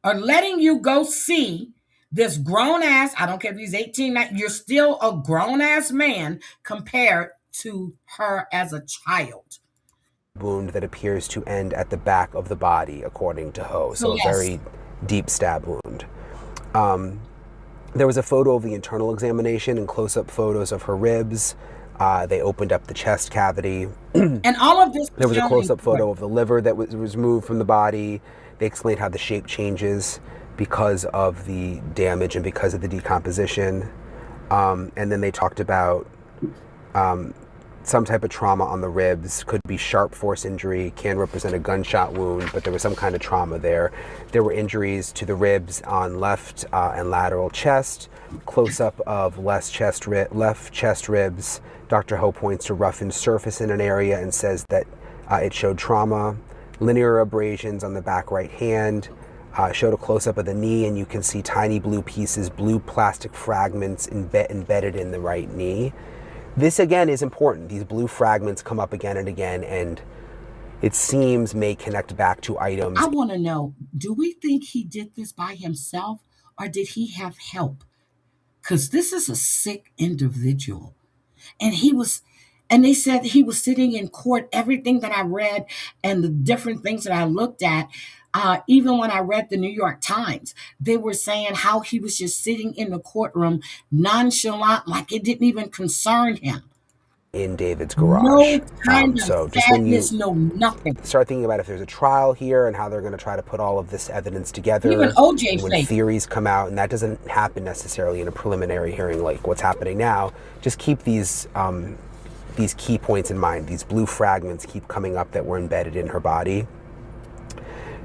are letting you go see this grown ass, I don't care if he's 18, you're still a grown ass man compared to her as a child. wound that appears to end at the back of the body, according to Ho. So Yes. a very deep stab wound. There was a photo of the internal examination and close-up photos of her ribs. They opened up the chest cavity. And all of this. There was a shown in close-up court. photo of the liver that was removed from the body. They explained how the shape changes because of the damage and because of the decomposition. And then they talked about some type of trauma on the ribs. Could be sharp force injury, can represent a gunshot wound, but there was some kind of trauma there. There were injuries to the ribs on left and lateral chest. Close-up of left chest ribs. Dr. Ho points to roughened surface in an area and says that it showed trauma. Linear abrasions on the back right hand. Showed a close-up of the knee, and you can see tiny blue pieces, blue plastic fragments embedded in the right knee. This, again, is important. These blue fragments come up again and again, and it seems may connect back to items. I want to know, do we think he did this by himself or did he have help? Because this is a sick individual. And they said he was sitting in court. Everything that I read and the different things that I looked at, even when I read the New York Times, they were saying how he was just sitting in the courtroom nonchalant, like it didn't even concern him. In David's garage. No kind of so just when you sadness, no nothing. start thinking about if there's a trial here and how they're going to try to put all of this evidence together, Even OJ and when faked. theories come out, and that doesn't happen necessarily in a preliminary hearing like what's happening now, just keep these key points in mind. These blue fragments keep coming up that were embedded in her body.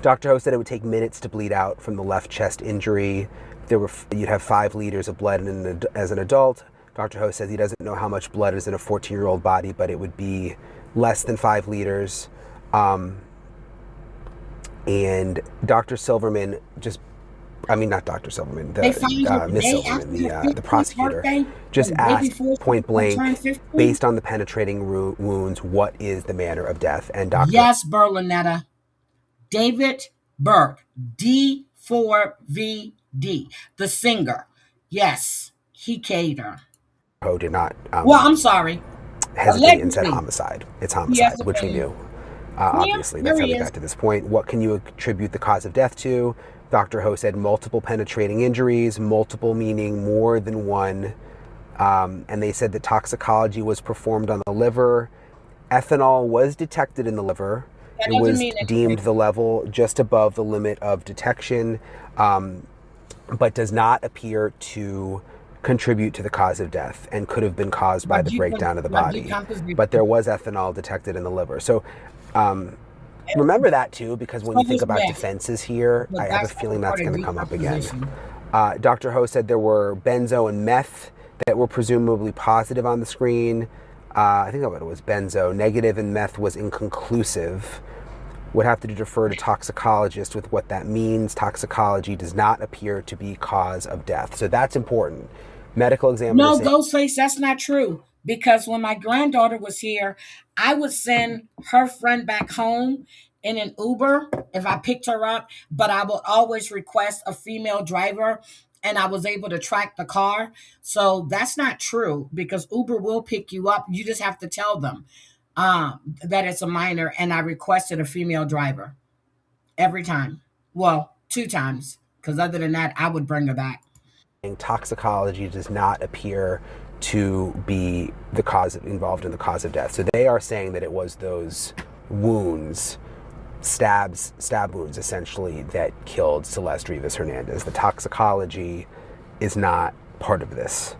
Dr. Ho said it would take minutes to bleed out from the left chest injury. You'd have 5 liters of blood as an adult. Dr. Ho says he doesn't know how much blood is in a 14-year-old body, but it would be less than 5 liters. And Dr. Silverman not Dr. Silverman, They found her Miss day Silverman, after the prosecutor, birthday, just the day asked before point she blank, turned 15. based on the penetrating wounds, what is the manner of death? And Dr. Yes, Berlinetta. David Burke, D4VD, the singer. Yes, he killed her. Ho did not Well, I'm sorry. hesitate and said allegedly. homicide. It's homicide, which we knew. Obviously, that's how we got to this point. What can you attribute the cause of death to? Dr. Ho said multiple penetrating injuries, multiple meaning more than one. And they said that toxicology was performed on the liver. Ethanol was detected in the liver. That It doesn't was mean anything. deemed the level just above the limit of detection, but does not appear to contribute to the cause of death and could have been caused by the breakdown of the body. But there was ethanol detected in the liver. So remember that too, because when you think about defenses here, I have a feeling that's going to come up again. Dr. Ho said there were benzo and meth that were presumably positive on the screen. I think that it was benzo. Negative and meth was inconclusive. Would have to defer to toxicologist with what that means. Toxicology does not appear to be cause of death. So that's important. Medical examiner. No, Ghostface, that's not true. Because when my granddaughter was here, I would send her friend back home in an Uber if I picked her up, but I would always request a female driver, and I was able to track the car. So that's not true, because Uber will pick you up. You just have to tell them that it's a minor, and I requested a female driver every time. Well, 2 times, because other than that, I would bring her back. Toxicology does not appear to be the cause involved in the cause of death. So they are saying that it was those wounds, stab wounds essentially, that killed Celeste Rivas Hernandez. The toxicology is not part of this,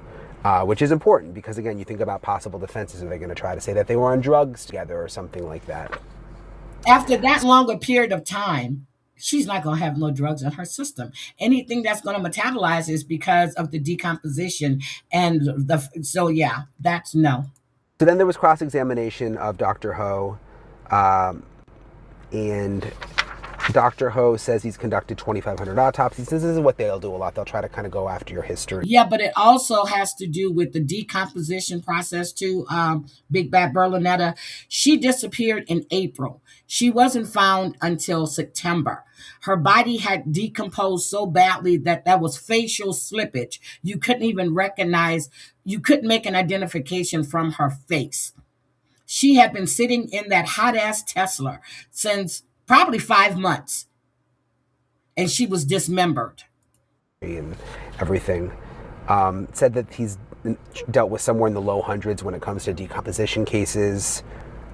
which is important because, again, you think about possible defenses. Are they going to try to say that they were on drugs together or something like that? After that long a period of time, she's not going to have no drugs in her system. Anything that's going to metabolize is because of the decomposition. And so, yeah, that's no. So then there was cross-examination of Dr. Ho, and Dr. Ho says he's conducted 2,500 autopsies. This is what they'll do a lot. They'll try to kind of go after your history. Yeah, but it also has to do with the decomposition process too. Big Bad Berlinetta, she disappeared in April. She wasn't found until September. Her body had decomposed so badly that was facial slippage. You couldn't even recognize, you couldn't make an identification from her face. She had been sitting in that hot ass Tesla since probably 5 months, and she was dismembered. And everything. Said that he's dealt with somewhere in the low hundreds when it comes to decomposition cases,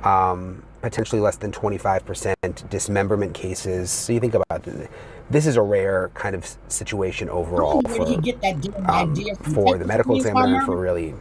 potentially less than 25% dismemberment cases. So you think about it, this is a rare kind of situation overall Where did he get that damn idea from for the Texas medical Police examiner and Department? for really,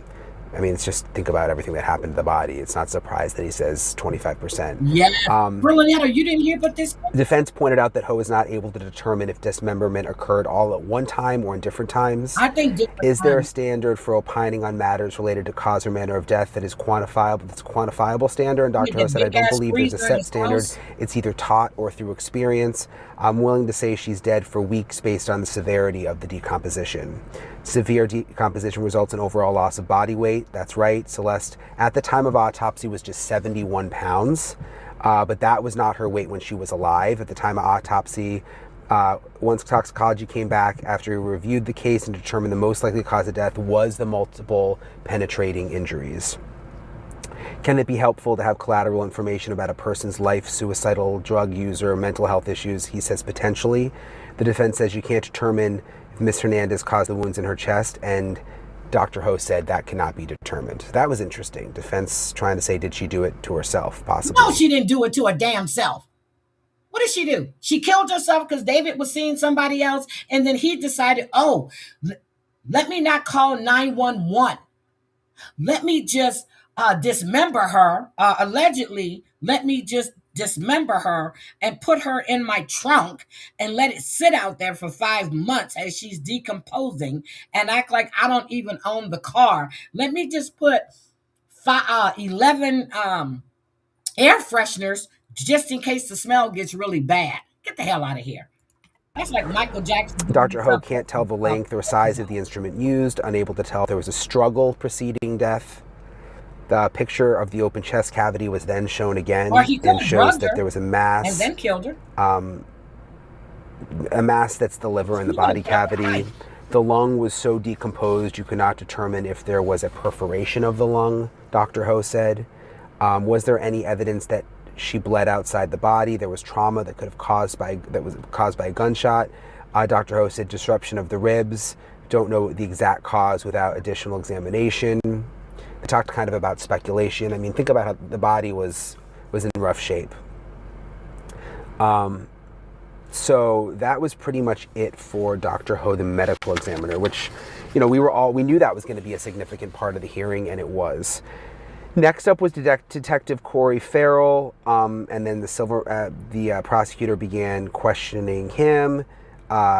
I mean, it's just think about everything that happened to the body. It's not surprised that he says 25%. Yeah. Berlinetta, you didn't hear about this? Defense pointed out that Ho is not able to determine if dismemberment occurred all at one time or in different times. I think different Is there a times. standard for opining on matters related to cause or manner of death that is quantifiable? That's a quantifiable standard. And Dr. Ho the said, I don't big-ass believe there's a freezer in set his standard. house. It's either taught or through experience. I'm willing to say she's dead for weeks based on the severity of the decomposition. Severe decomposition results in overall loss of body weight. That's right. Celeste, at the time of autopsy, was just 71 pounds. But that was not her weight when she was alive. At the time of autopsy, once toxicology came back after we reviewed the case and determined the most likely cause of death was the multiple penetrating injuries. Can it be helpful to have collateral information about a person's life, suicidal, drug user, mental health issues? He says potentially. The defense says you can't determine if Ms. Hernandez caused the wounds in her chest, and Dr. Ho said that cannot be determined. That was interesting. Defense trying to say, did she do it to herself, possibly? No, she didn't do it to her damn self. What did she do? She killed herself because David was seeing somebody else, and then he decided, oh, let me not call 911. Let me just dismember her, allegedly. Let me just dismember her and put her in my trunk and let it sit out there for 5 months as she's decomposing and act like I don't even own the car. Let me just put 11 air fresheners just in case the smell gets really bad. Get the hell out of here. That's like Michael Jackson. Dr. Ho can't tell the length or size of the instrument used, unable to tell if there was a struggle preceding death. The picture of the open chest cavity was then shown again and shows that there was a mass. And then killed her. A mass that's the liver in the body cavity. The lung was so decomposed you could not determine if there was a perforation of the lung, Dr. Ho said. Was there any evidence that she bled outside the body? There was trauma that was caused by a gunshot. Dr. Ho said disruption of the ribs. Don't know the exact cause without additional examination. They talked kind of about speculation. I mean, think about how the body was in rough shape. So that was pretty much it for Dr. Ho, the medical examiner, which, you know, we knew that was going to be a significant part of the hearing, and it was. Next up was Detective Corey Farrell, and then the prosecutor began questioning him.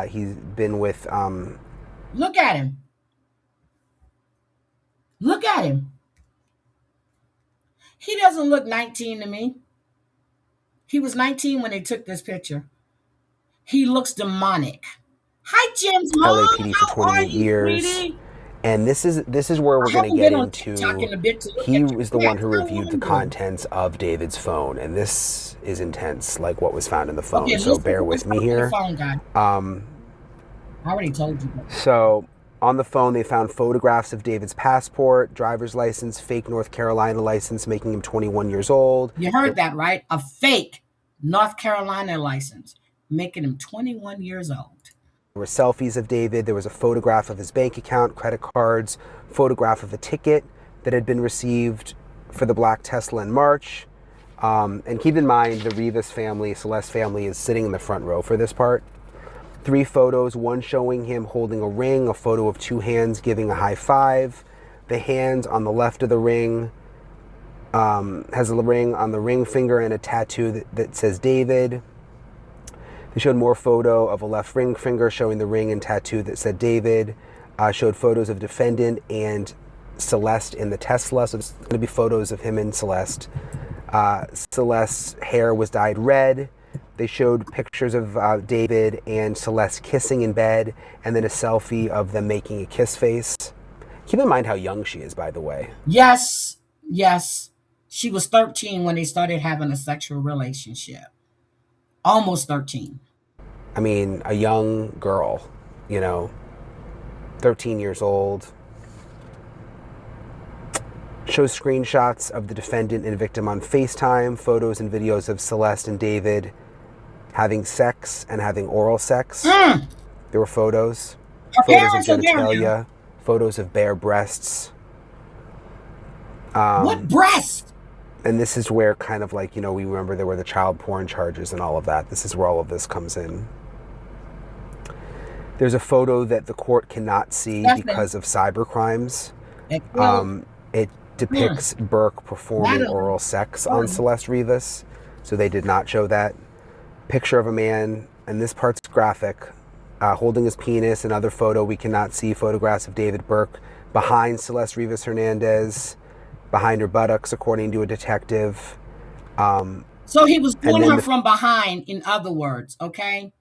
He's been with. Look at him. Look at him. He doesn't look 19 to me. He was 19 when they took this picture. He looks demonic. Hi, Jim's mom. LAPD for 28 years. Sweetie? And this is where we're going to get into. He was the one who reviewed the window. contents of David's phone, and this is intense, like what was found in the phone. Okay, so bear with me here. Phone guy. I already told you. So on the phone, they found photographs of David's passport, driver's license, fake North Carolina license, making him 21 years old. You heard that, right? A fake North Carolina license, making him 21 years old. There were selfies of David. There was a photograph of his bank account, credit cards, photograph of a ticket that had been received for the black Tesla in March. And keep in mind, the Rivas family, Celeste family, is sitting in the front row for this part. 3 photos, one showing him holding a ring, a photo of 2 hands giving a high five. The hands on the left of the ring has a ring on the ring finger and a tattoo that says David. They showed more photo of a left ring finger showing the ring and tattoo that said David. Showed photos of defendant and Celeste in the Tesla. So there's going to be photos of him and Celeste. Celeste's hair was dyed red. They showed pictures of David and Celeste kissing in bed, and then a selfie of them making a kiss face. Keep in mind how young she is, by the way. Yes. She was 13 when they started having a sexual relationship. Almost 13. I mean, a young girl, 13 years old. Shows screenshots of the defendant and victim on FaceTime, photos and videos of Celeste and David having sex and having oral sex. There were photos. Photos of genitalia, photos of bare breasts. What breast? And this is where kind of like, you know, we remember there were the child porn charges and all of that. This is where all of this comes in. There's a photo that the court cannot see because of cyber crimes. It depicts Burke performing oral sex on Celeste Rivas, so they did not show that. Picture of a man, and this part's graphic, holding his penis. Another photo we cannot see, photographs of David Burke behind Celeste Rivas Hernandez, behind her buttocks, according to a detective. So he was doing her from behind, in other words, okay?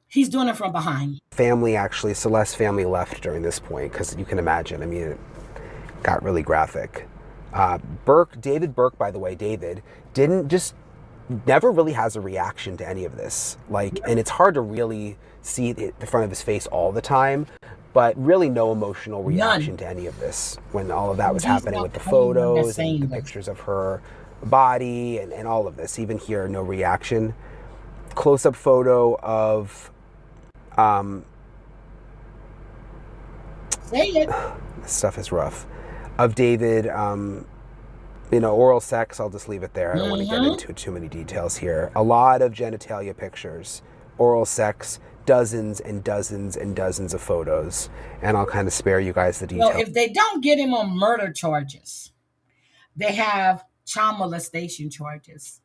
He's doing it from behind. Family, actually, Celeste's family left during this point, because you can imagine, I mean, it got really graphic. David Burke, by the way, never really has a reaction to any of this. Like, and it's hard to really see the front of his face all the time, but really no emotional reaction to any of this when all of that was happening with the photos and the pictures of her body and all of this. Even here, no reaction. Close-up photo of say it. This stuff is rough. Of David, oral sex. I'll just leave it there. I don't want to get into too many details here. A lot of genitalia pictures, oral sex, dozens and dozens and dozens of photos, and I'll kind of spare you guys the details. Well, if they don't get him on murder charges, they have child molestation charges.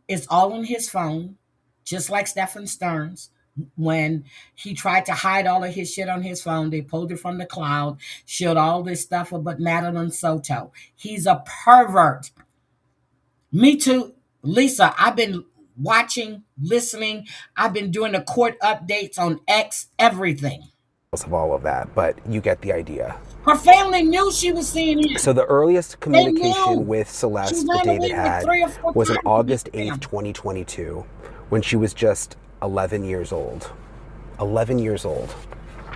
It's all on his phone, just like Stephen Stearns. When he tried to hide all of his shit on his phone, they pulled it from the cloud, showed all this stuff about Madeline Soto. He's a pervert. Me too, Lisa. I've been watching, listening. I've been doing the court updates on X, everything. Of all of that, but you get the idea. Her family knew she was seeing him. So the earliest communication with Celeste that David had was on August 8th, 2022, when she was just 11 years old. 11 years old.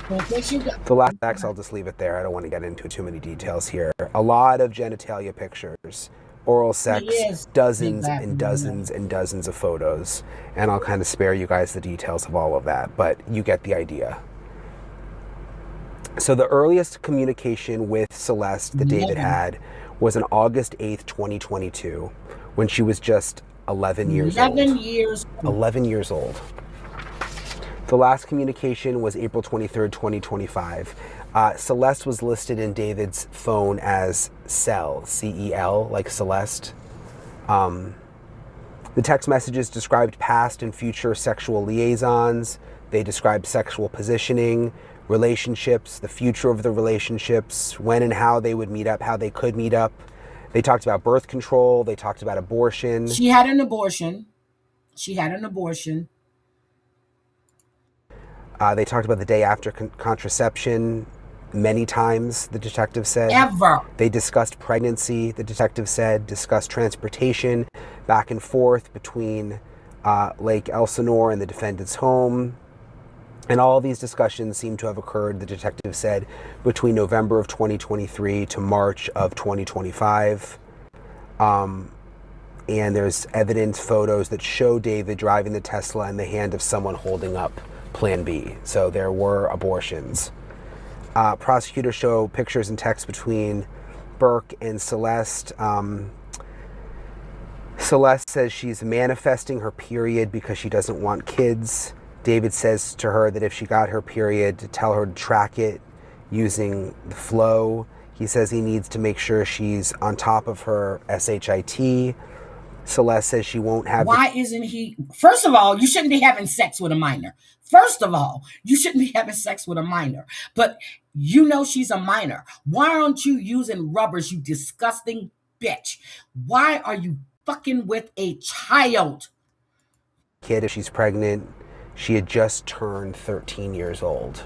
The last acts, I'll just leave it there. I don't want to get into too many details here. A lot of genitalia pictures, oral sex, dozens and dozens and dozens of photos, and I'll kind of spare you guys the details of all of that, but you get the idea. So the earliest communication with Celeste that David had was on August 8th, 2022, when she was just 11 years old. 11 years old. The last communication was April 23rd, 2025. Celeste was listed in David's phone as Cel, C-E-L, like Celeste. The text messages described past and future sexual liaisons. They described sexual positioning, relationships, the future of the relationships, when and how they would meet up, how they could meet up. They talked about birth control. They talked about abortion. She had an abortion. They talked about the day after contraception many times, the detective said. Ever. They discussed pregnancy, the detective said, discussed transportation back and forth between Lake Elsinore and the defendant's home. And all of these discussions seem to have occurred, the detective said, between November of 2023 to March of 2025. And there's evidence, photos that show David driving the Tesla in the hand of someone holding up Plan B. So there were abortions. Prosecutors show pictures and texts between Burke and Celeste. Celeste says she's manifesting her period because she doesn't want kids. David says to her that if she got her period, to tell her to track it using the flow. He says he needs to make sure she's on top of her SHIT. Celeste says she won't have... Why isn't he... First of all, you shouldn't be having sex with a minor. First of all, you shouldn't be having sex with a minor. But you know she's a minor. Why aren't you using rubbers, you disgusting bitch? Why are you fucking with a child? Kid, if she's pregnant... She had just turned 13 years old.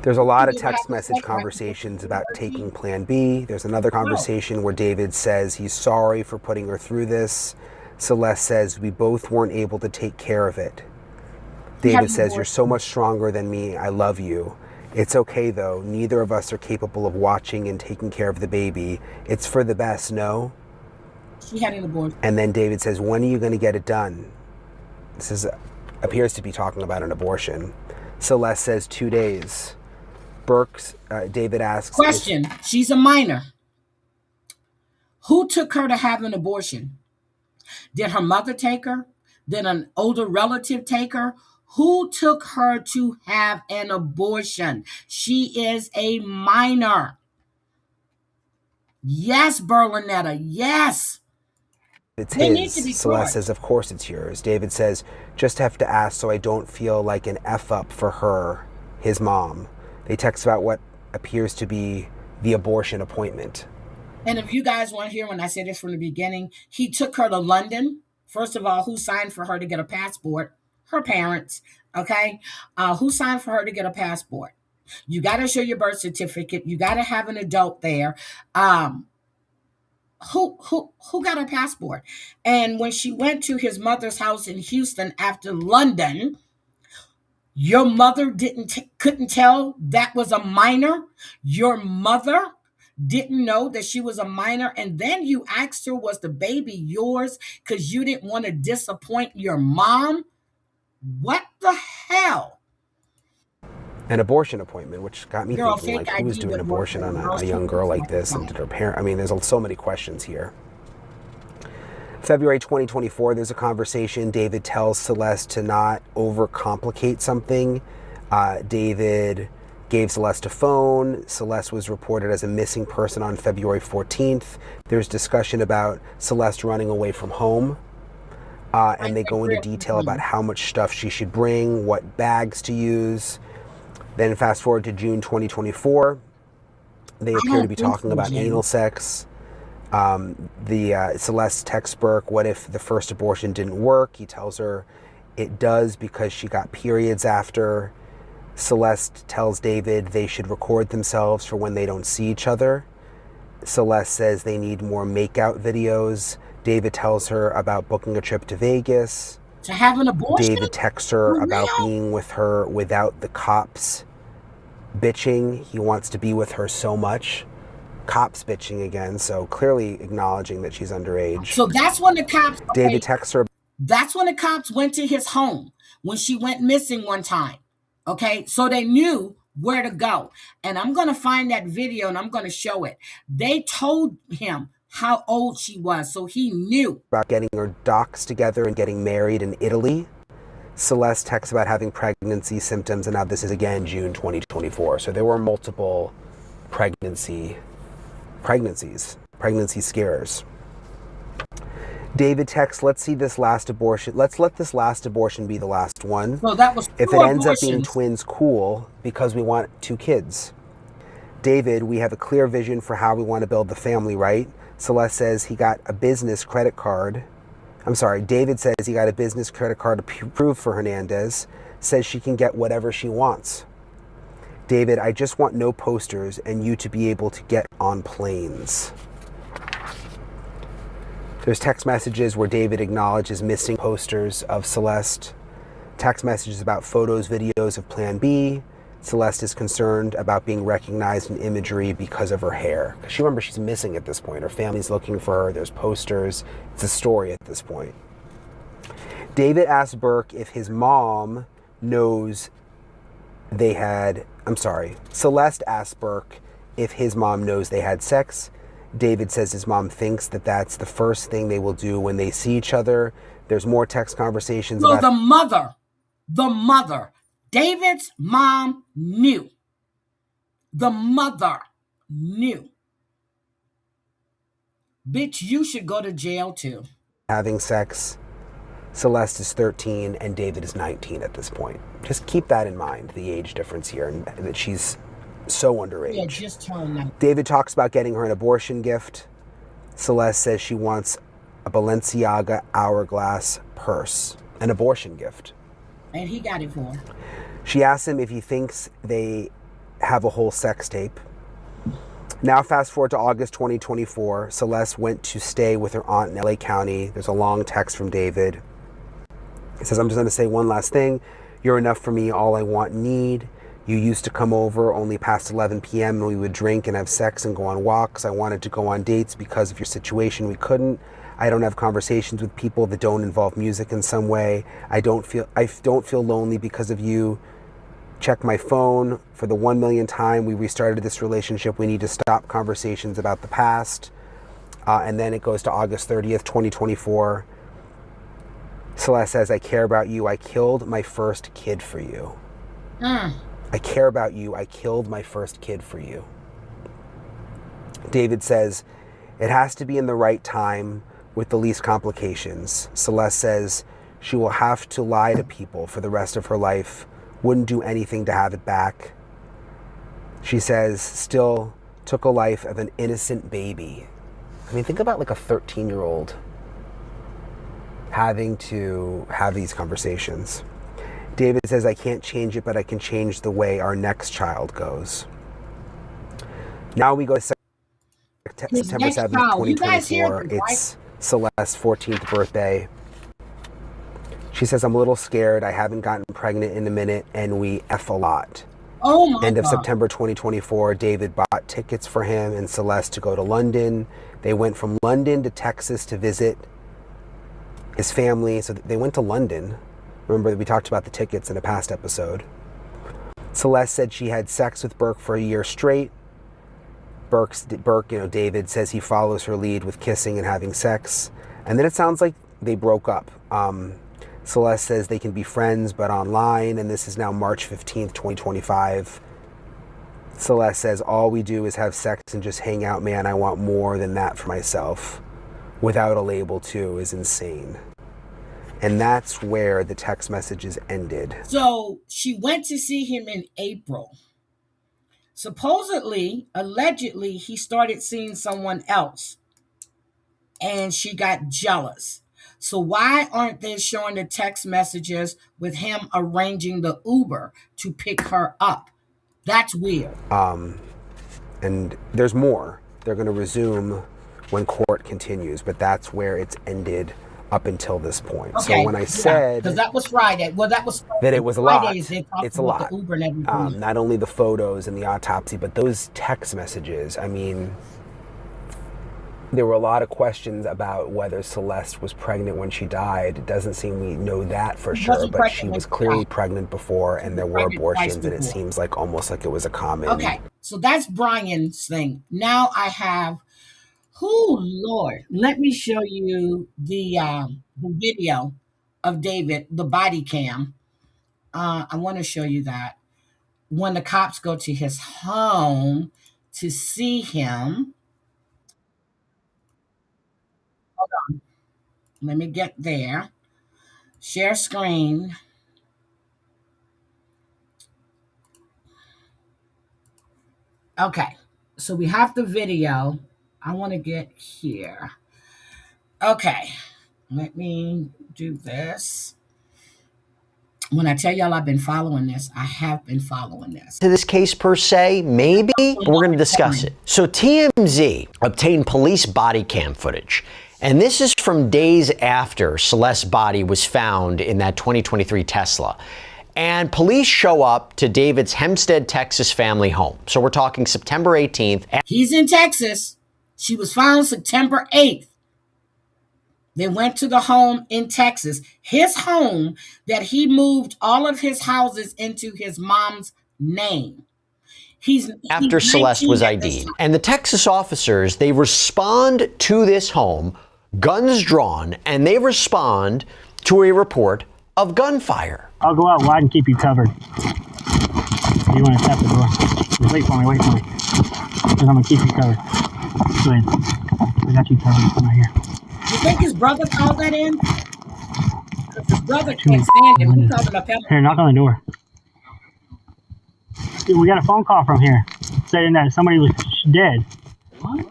There's a lot of text message conversations about taking Plan B. There's another conversation where David says he's sorry for putting her through this. Celeste says we both weren't able to take care of it. David says, you're so much stronger than me. I love you. It's okay though. Neither of us are capable of watching and taking care of the baby. It's for the best, no? She had an abortion. And then David says, when are you going to get it done? This appears to be talking about an abortion. Celeste says 2 days. David asks... Question. She's a minor. Who took her to have an abortion? Did her mother take her? Did an older relative take her? Who took her to have an abortion? She is a minor. Yes, Berlinetta. Yes. It's They need to be his. Celeste charged. says, of course it's yours. David says, just have to ask so I don't feel like an F up for her, his mom. They text about what appears to be the abortion appointment. And if you guys weren't here when I said this from the beginning, he took her to London. First of all, who signed for her to get a passport? Her parents, okay? Who signed for her to get a passport? You got to show your birth certificate. You got to have an adult there. Who got a passport? And when she went to his mother's house in Houston after London, your mother couldn't tell that was a minor. Your mother didn't know that she was a minor, and then you asked her, was the baby yours because you didn't want to disappoint your mom? What the hell? An abortion appointment, which got me Girl, thinking, fake like, who was ID doing with abortion on abortion. a young girl like this? And did her parent? I mean, there's so many questions here. February 2024, there's a conversation. David tells Celeste to not overcomplicate something. David gave Celeste a phone. Celeste was reported as a missing person on February 14th. There's discussion about Celeste running away from home. And they go into detail about how much stuff she should bring, what bags to use. Then fast forward to June 2024. They appear to be talking about anal sex. Celeste texts Burke, what if the first abortion didn't work? He tells her it does because she got periods after. Celeste tells David they should record themselves for when they don't see each other. Celeste says they need more makeout videos. David tells her about booking a trip to Vegas. To have an abortion? David texts her about being with her without the cops bitching. He wants to be with her so much. Cops bitching again, so clearly acknowledging that she's underage. So that's when the cops... David texts her... That's when the cops went to his home, when she went missing one time. Okay, so they knew where to go. And I'm going to find that video and I'm going to show it. They told him how old she was, so he knew. About getting her docs together and getting married in Italy. Celeste texts about having pregnancy symptoms, and now this is again June 2024. So there were multiple pregnancy scares. David texts, let's see this last abortion. Let's let this last abortion be the last one. So that was if it ends up being twins, cool, because we want 2 kids. David, we have a clear vision for how we want to build the family, right? Celeste says he got a business credit card. David says he got a business credit card approved for Hernandez. Says she can get whatever she wants. David, I just want no posters and you to be able to get on planes. There's text messages where David acknowledges missing posters of Celeste. Text messages about photos, videos of Plan B. Celeste is concerned about being recognized in imagery because of her hair. Because remember, she's missing at this point. Her family's looking for her. There's posters. It's a story at this point. David asks Burke if his mom knows they had... Celeste asks Burke if his mom knows they had sex. David says his mom thinks that that's the first thing they will do when they see each other. There's more text conversations about... the mother, David's mom knew. The mother knew. Bitch, you should go to jail too. Having sex. Celeste is 13 and David is 19 at this point. Just keep that in mind, the age difference here, and that she's so underage. Yeah, just turned 19. David talks about getting her an abortion gift. Celeste says she wants a Balenciaga hourglass purse, an abortion gift. And he got it for her. She asks him if he thinks they have a whole sex tape. Now fast forward to August 2024. Celeste went to stay with her aunt in LA County. There's a long text from David. He says, I'm just going to say one last thing. You're enough for me, all I want, need. You used to come over only past 11 p.m. and we would drink and have sex and go on walks. I wanted to go on dates because of your situation. We couldn't. I don't have conversations with people that don't involve music in some way. I don't feel lonely because of you. Check my phone for the 1 millionth time. We restarted this relationship. We need to stop conversations about the past. And then it goes to August 30th, 2024. Celeste says, I care about you. I killed my first kid for you. I care about you. I killed my first kid for you. David says, it has to be in the right time with the least complications. Celeste says, she will have to lie to people for the rest of her life. Wouldn't do anything to have it back. She says, still took a life of an innocent baby. I mean, think about like a 13-year-old having to have these conversations. David says, I can't change it, but I can change the way our next child goes. Now we go to September 7th, 2024. It's Celeste's 14th birthday. She says, I'm a little scared. I haven't gotten pregnant in a minute, and we F a lot. Oh my End of God. September 2024, David bought tickets for him and Celeste to go to London. They went from London to Texas to visit his family. So they went to London. Remember that we talked about the tickets in a past episode. Celeste said she had sex with Burke for a year straight. Burke, David says he follows her lead with kissing and having sex. And then it sounds like they broke up. Celeste says they can be friends, but online. And this is now March 15th, 2025. Celeste says, all we do is have sex and just hang out, man. I want more than that for myself. Without a label, too, is insane. And that's where the text messages ended. So she went to see him in April. Supposedly, allegedly, he started seeing someone else. And she got jealous. So why aren't they showing the text messages with him arranging the Uber to pick her up? That's weird. And there's more. They're going to resume when court continues, but that's where it's ended up until this point. Okay, so when I said because that was Friday. Well, that was Friday. that it was a lot, Fridays, they talked it's a about lot. The Uber and everything. Not only the photos and the autopsy, but those text messages. I mean, there were a lot of questions about whether Celeste was pregnant when she died. It doesn't seem we know that for sure, but she was clearly pregnant before, and there were abortions, and it seems like almost like it was a common. Okay, so that's Brian's thing. Now I have, oh Lord, let me show you the video of David, the body cam. I want to show you that when the cops go to his home to see him. Hold on, let me get there. Share screen. Okay, so we have the video. I want to get here. Okay, let me do this. When I tell y'all I've been following this, I have been following this. To this case per se, maybe, but we're going to discuss it. So TMZ obtained police body cam footage. And this is from days after Celeste's body was found in that 2023 Tesla. And police show up to David's Hempstead, Texas family home. So we're talking September 18th. He's in Texas. She was found September 8th. They went to the home in Texas, his home that he moved all of his houses into his mom's name. After Celeste was ID'd. And the Texas officers, they respond to this home, guns drawn, and they respond to a report of gunfire. I'll go out wide and keep you covered. You want to tap the door? Just wait for me. Because I'm going to keep you covered. Go ahead. I got you covered. Come right here. You think his brother called that in? Because his brother can't stand him. He called it a penalty. Here, knock on the door. Dude, we got a phone call from here saying that somebody was dead. What?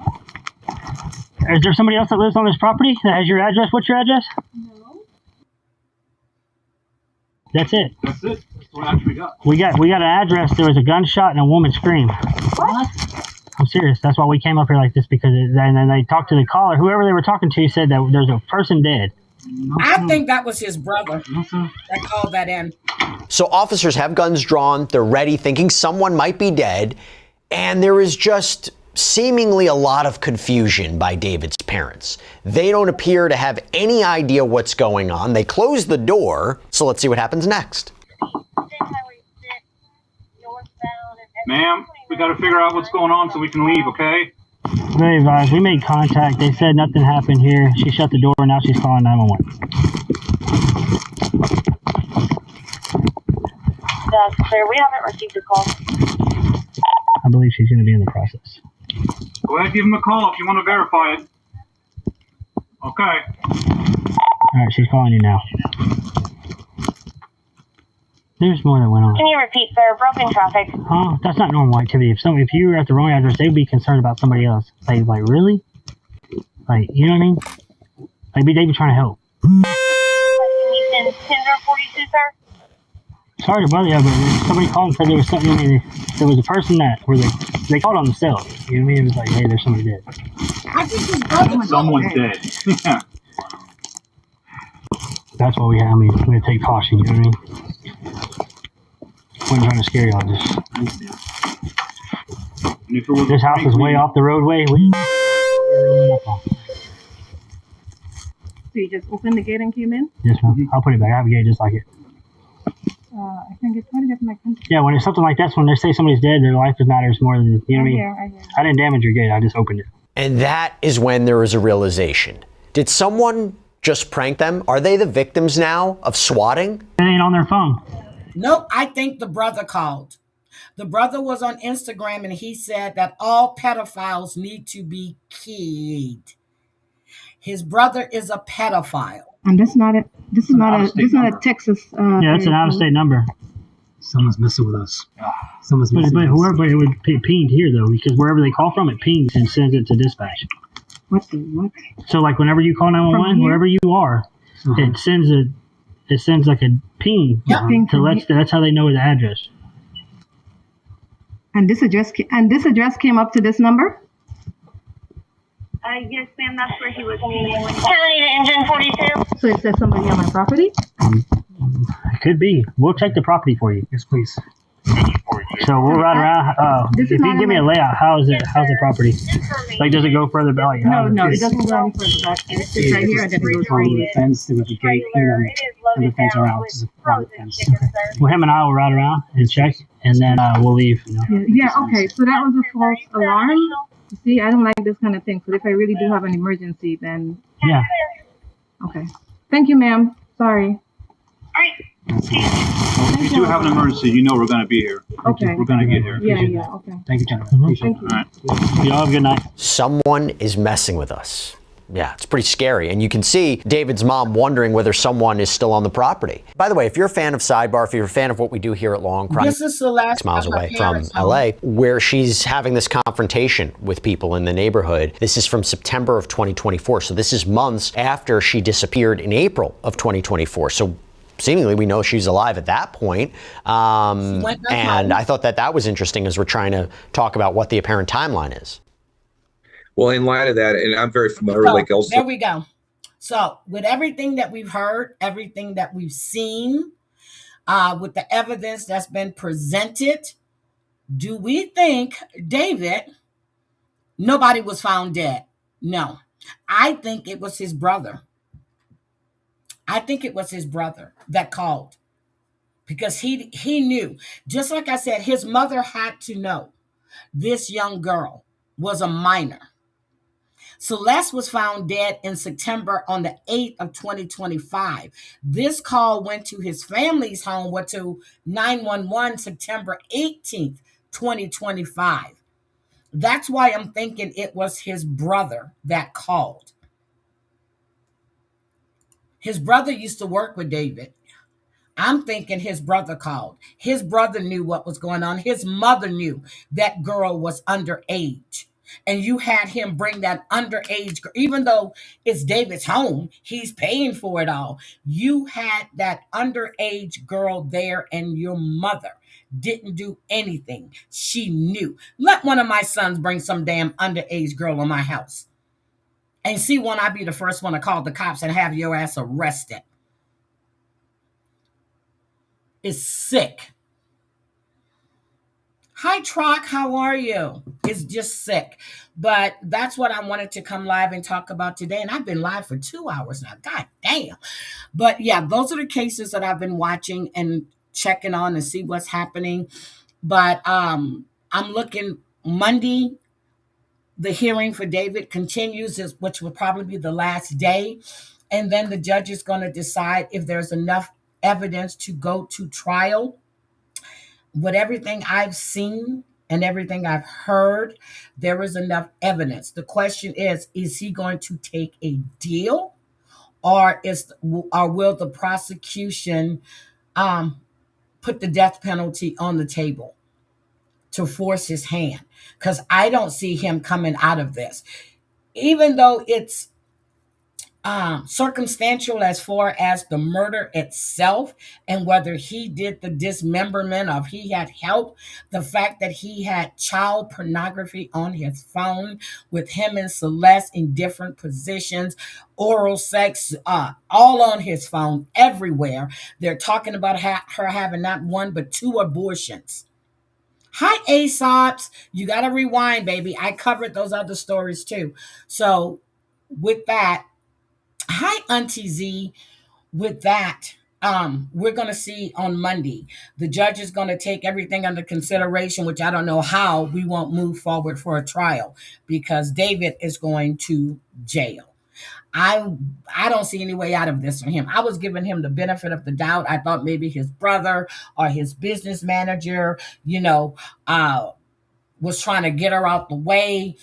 Is there somebody else that lives on this property that has your address? What's your address? No. That's it. That's it. That's what actually got. We got an address. There was a gunshot and a woman screamed. What? I'm serious. That's why we came up here like this, because and then they talked to the caller. Whoever they were talking to said that there's a person dead. I think that was his brother that called that in. So officers have guns drawn, they're ready, thinking someone might be dead, and there is just seemingly a lot of confusion by David's parents. They don't appear to have any idea what's going on. They close the door, so let's see what happens next. Ma'am, we got to figure out what's going on so we can leave, okay? Very advised. We made contact. They said nothing happened here. She shut the door. Now she's calling 911. That's clear. We haven't received a call. I believe she's going to be in the process. Go ahead, give him a call if you want to verify it. Okay. All right, she's calling you now. There's more that went on. Can you repeat, sir? Broken traffic. Huh? That's not normal activity. If you were at the wrong address, they'd be concerned about somebody else. Like really? Like, you know what I mean? Like, they'd be trying to help. Can you send Tinder 42, sir? Sorry to bother you, but somebody called and said there was something. I mean, there was a person that where they called on themselves. You know what I mean? It was like, hey, there's somebody dead. I think his brother. Someone's dead. Yeah. That's what we have. I mean, we gotta take caution. You know what I mean? Wasn't trying to scare y'all. Just And if it was this house is way off the roadway. So you just opened the gate and came in? Yes, ma'am. I'll put it back. I have a gate just like it. I can get 20 of my country. Yeah, when it's something like this, when they say somebody's dead, their life matters more than, you know what I mean? I hear. I didn't damage your gate. I just opened it. And that is when there is a realization. Did someone just prank them? Are they the victims now of swatting? It ain't on their phone. Nope, I think the brother called. The brother was on Instagram and he said that all pedophiles need to be killed. His brother is a pedophile. And this is not a Texas. Yeah, it's an out-of-state number. Someone's messing with us. But whoever, it would be pinged here though, because wherever they call from, it pings and sends it to dispatch. What the what? So like whenever you call 911, wherever you are, it sends like a ping. Ping So that's how they know the address. And this address came up to this number? Yes, ma'am. That's where he was meeting with County to Engine 42. So it says somebody on my property? It could be. We'll check the property for you. Yes, please. So we'll ride around. If you give me a layout, how's the property? Like, does it go further back? Like, No, it doesn't go any further back. It's right here and then it goes right the fence, with the gate, and the fence around. It's a private fence. Well, him and I will ride around and check, and then we'll leave. Yeah, okay. So that was a false alarm. You see, I don't like this kind of thing. So if I really do have an emergency, then... Yeah. Okay. Thank you, ma'am. Sorry. If you do have an emergency, you know we're going to be here. Okay. We're going to get here. Yeah, okay. Thank you, gentlemen. Thank you. All right. Y'all have a good night. Someone is messing with us. Yeah, it's pretty scary. And you can see David's mom wondering whether someone is still on the property. By the way, if you're a fan of Sidebar, if you're a fan of what we do here at Law & Crime, This is Celeste. 6 miles away from LA, where she's having this confrontation with people in the neighborhood. This is from September of 2024. So this is months after she disappeared in April of 2024. So seemingly we know she's alive at that point. And I thought that was interesting as we're trying to talk about what the apparent timeline is. Well, in light of that, and I'm very familiar with also. There we go. So with everything that we've heard, everything that we've seen, with the evidence that's been presented, do we think David, nobody was found dead? No. I think it was his brother. I think it was his brother that called because he knew. Just like I said, his mother had to know this young girl was a minor. Celeste was found dead in September on the 8th of 2025. This call went to his family's home, went to 911 September 18th, 2025. That's why I'm thinking it was his brother that called. His brother used to work with David. I'm thinking his brother called. His brother knew what was going on. His mother knew that girl was underage. And you had him bring that underage girl, even though it's David's home, he's paying for it all. You had that underage girl there and your mother didn't do anything. She knew. Let one of my sons bring some damn underage girl in my house. And see when I be the first one to call the cops and have your ass arrested. is sick. Hi, Trock. How are you? It's just sick. But that's what I wanted to come live and talk about today. And I've been live for 2 hours now. God damn. But yeah, those are the cases that I've been watching and checking on to see what's happening. But I'm looking Monday. The hearing for David continues, which will probably be the last day. And then the judge is going to decide if there's enough evidence to go to trial. With everything I've seen and everything I've heard, there is enough evidence. The question is he going to take a deal, or will the prosecution put the death penalty on the table to force his hand? Because I don't see him coming out of this. Even though it's circumstantial as far as the murder itself and whether he did the dismemberment or if he had help, the fact that he had child pornography on his phone with him and Celeste in different positions, oral sex, all on his phone, everywhere. They're talking about her having not one but 2 abortions. Hi, Aesops. You got to rewind, baby. I covered those other stories too. So with that, hi, Auntie Z. With that, we're going to see on Monday. The judge is going to take everything under consideration, which I don't know how we won't move forward for a trial because David is going to jail. I don't see any way out of this for him. I was giving him the benefit of the doubt. I thought maybe his brother or his business manager, was trying to get her out the way.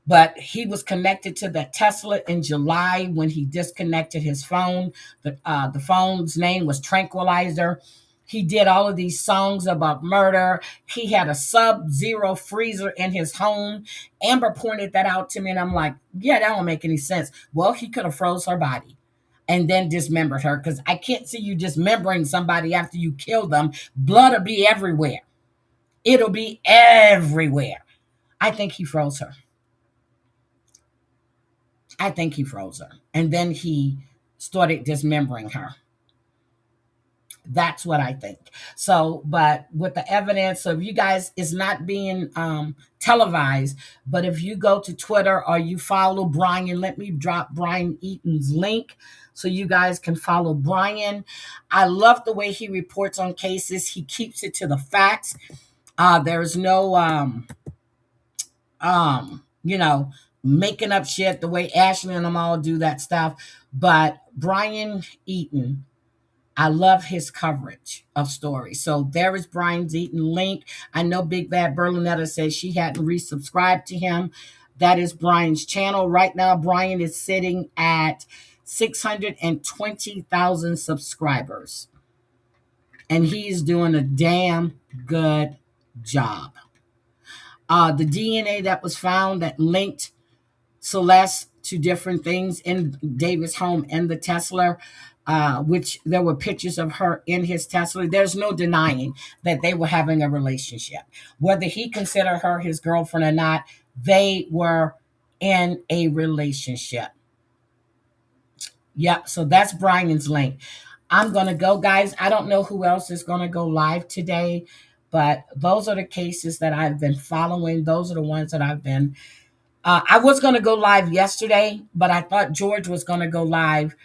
But he was connected to that Tesla in July when he disconnected his phone. The phone's name was Tranquilizer. He did all of these songs about murder. He had a Sub-Zero freezer in his home. Amber pointed that out to me, and I'm like, yeah, that don't make any sense. Well, he could have froze her body and then dismembered her, because I can't see you dismembering somebody after you kill them. Blood will be everywhere. It'll be everywhere. I think he froze her. I think he froze her. And then he started dismembering her. That's what I think. So, but with the evidence of you guys, it's not being televised, but if you go to Twitter or you follow Brian, let me drop Brian Eaton's link so you guys can follow Brian. I love the way he reports on cases. He keeps it to the facts. There's no, making up shit the way Ashley and them all do that stuff. But Brian Eaton, I love his coverage of stories. So there is Brian's Eaton link. I know Big Bad Berlinetta says she hadn't resubscribed to him. That is Brian's channel. Right now, Brian is sitting at 620,000 subscribers. And he's doing a damn good job. The DNA that was found that linked Celeste to different things in David's home and the Tesla, which there were pictures of her in his Tesla. There's no denying that they were having a relationship. Whether he considered her his girlfriend or not, they were in a relationship. Yep, so that's Brian's link. I'm going to go, guys. I don't know who else is going to go live today, but those are the cases that I've been following. Those are the ones that I've been... I was going to go live yesterday, but I thought George was going to go live.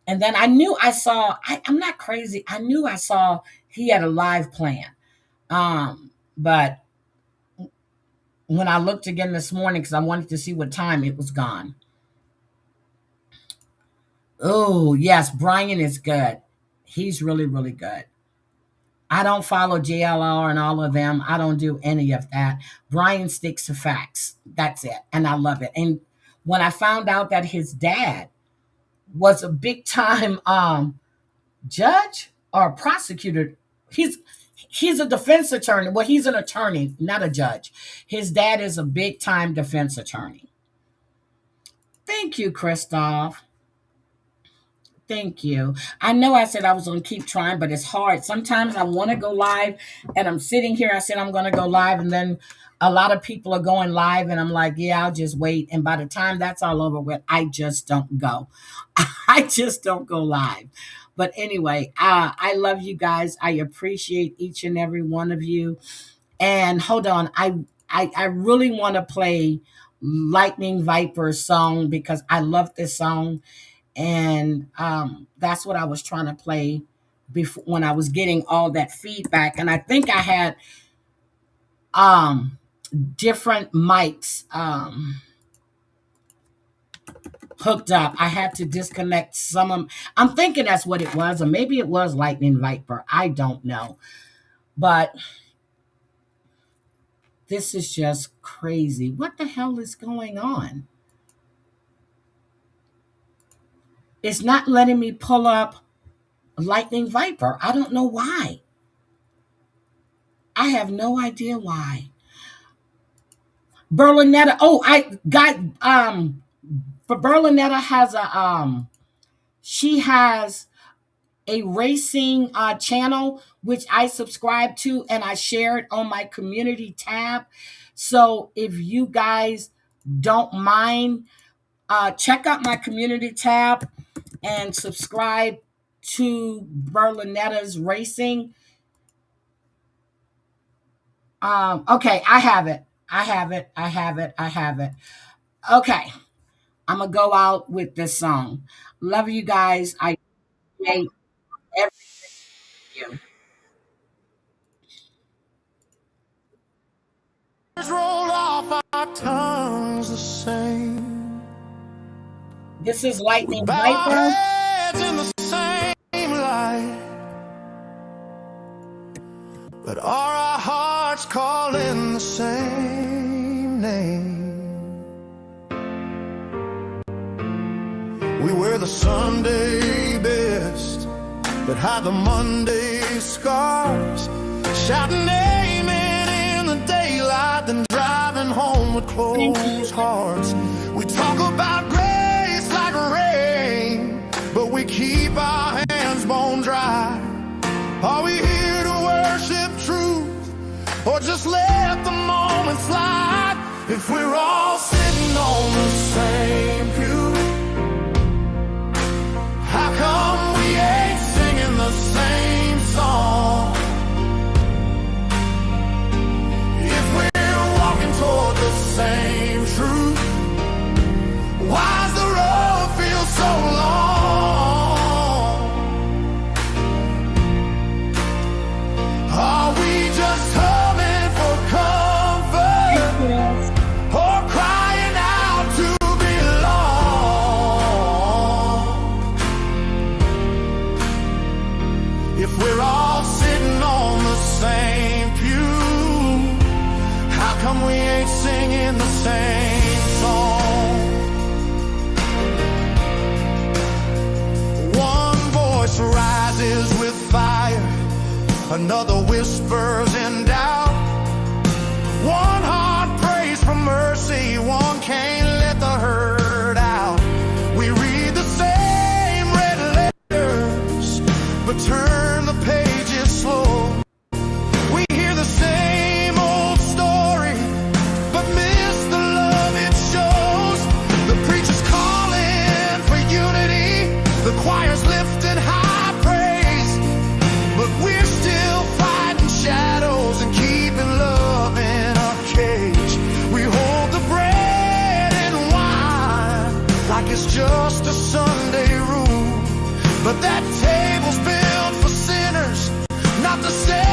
And then I knew I saw, I'm not crazy. I knew I saw he had a live plan. But when I looked again this morning, because I wanted to see what time, it was gone. Oh, yes, Brian is good. He's really, really good. I don't follow JLR and all of them. I don't do any of that. Brian sticks to facts. That's it. And I love it. And when I found out that his dad was a big time judge or prosecutor, he's a defense attorney. Well, he's an attorney, not a judge. His dad is a big time defense attorney. Thank you, Christoph. Thank you. I know I said I was going to keep trying, but it's hard. Sometimes I want to go live and I'm sitting here. I said I'm going to go live, and then a lot of people are going live and I'm like, yeah, I'll just wait. And by the time that's all over with, I just don't go. I just don't go live. But anyway, I love you guys. I appreciate each and every one of you. And hold on, I really want to play Lightning Viper's song because I love this song. And that's what I was trying to play before when I was getting all that feedback. And I think I had different mics hooked up. I had to disconnect some of them. I'm thinking that's what it was, or maybe it was Lightning Viper. I don't know. But this is just crazy. What the hell is going on? It's not letting me pull up Lightning Viper. I don't know why. I have no idea why. Berlinetta. Oh, I got but Berlinetta has a she has a racing channel which I subscribe to and I share it on my community tab. So if you guys don't mind, check out my community tab and subscribe to Berlinetta's racing. Okay, I have it. Okay. I'm going to go out with this song. Love you guys. I hate everything you. Roll off our tongues the same. This is Lightning Bow our Viper. heads in the same light. But are our hearts calling the same name? We wear the Sunday best, but hide the Monday scars. Shouting amen in the daylight, then driving home with closed hearts. We talk about grace like rain, but we keep our hands bone dry. Are we here to worship truth, or just let the moment slide? If we're all sitting on the same pew, how come we ain't singing the same song? If we're walking toward the same truth, why's the road feel so long? Are we just humming for comfort, or crying out to belong? If we're all sitting on the same pew, how come we ain't singing the same song? One voice rises with fire, another whispers in doubt. One heart prays for mercy, one can't let the hurt out. We read the same red letters, but turn the pages slow. We hear the same old story, but miss the love it shows. The preacher's calling for unity, the choir's lifting high praise, but we're still fighting shadows and keeping love in our cage. We hold the bread and wine like it's just a Sunday rule, but that table's built for sinners, not the same.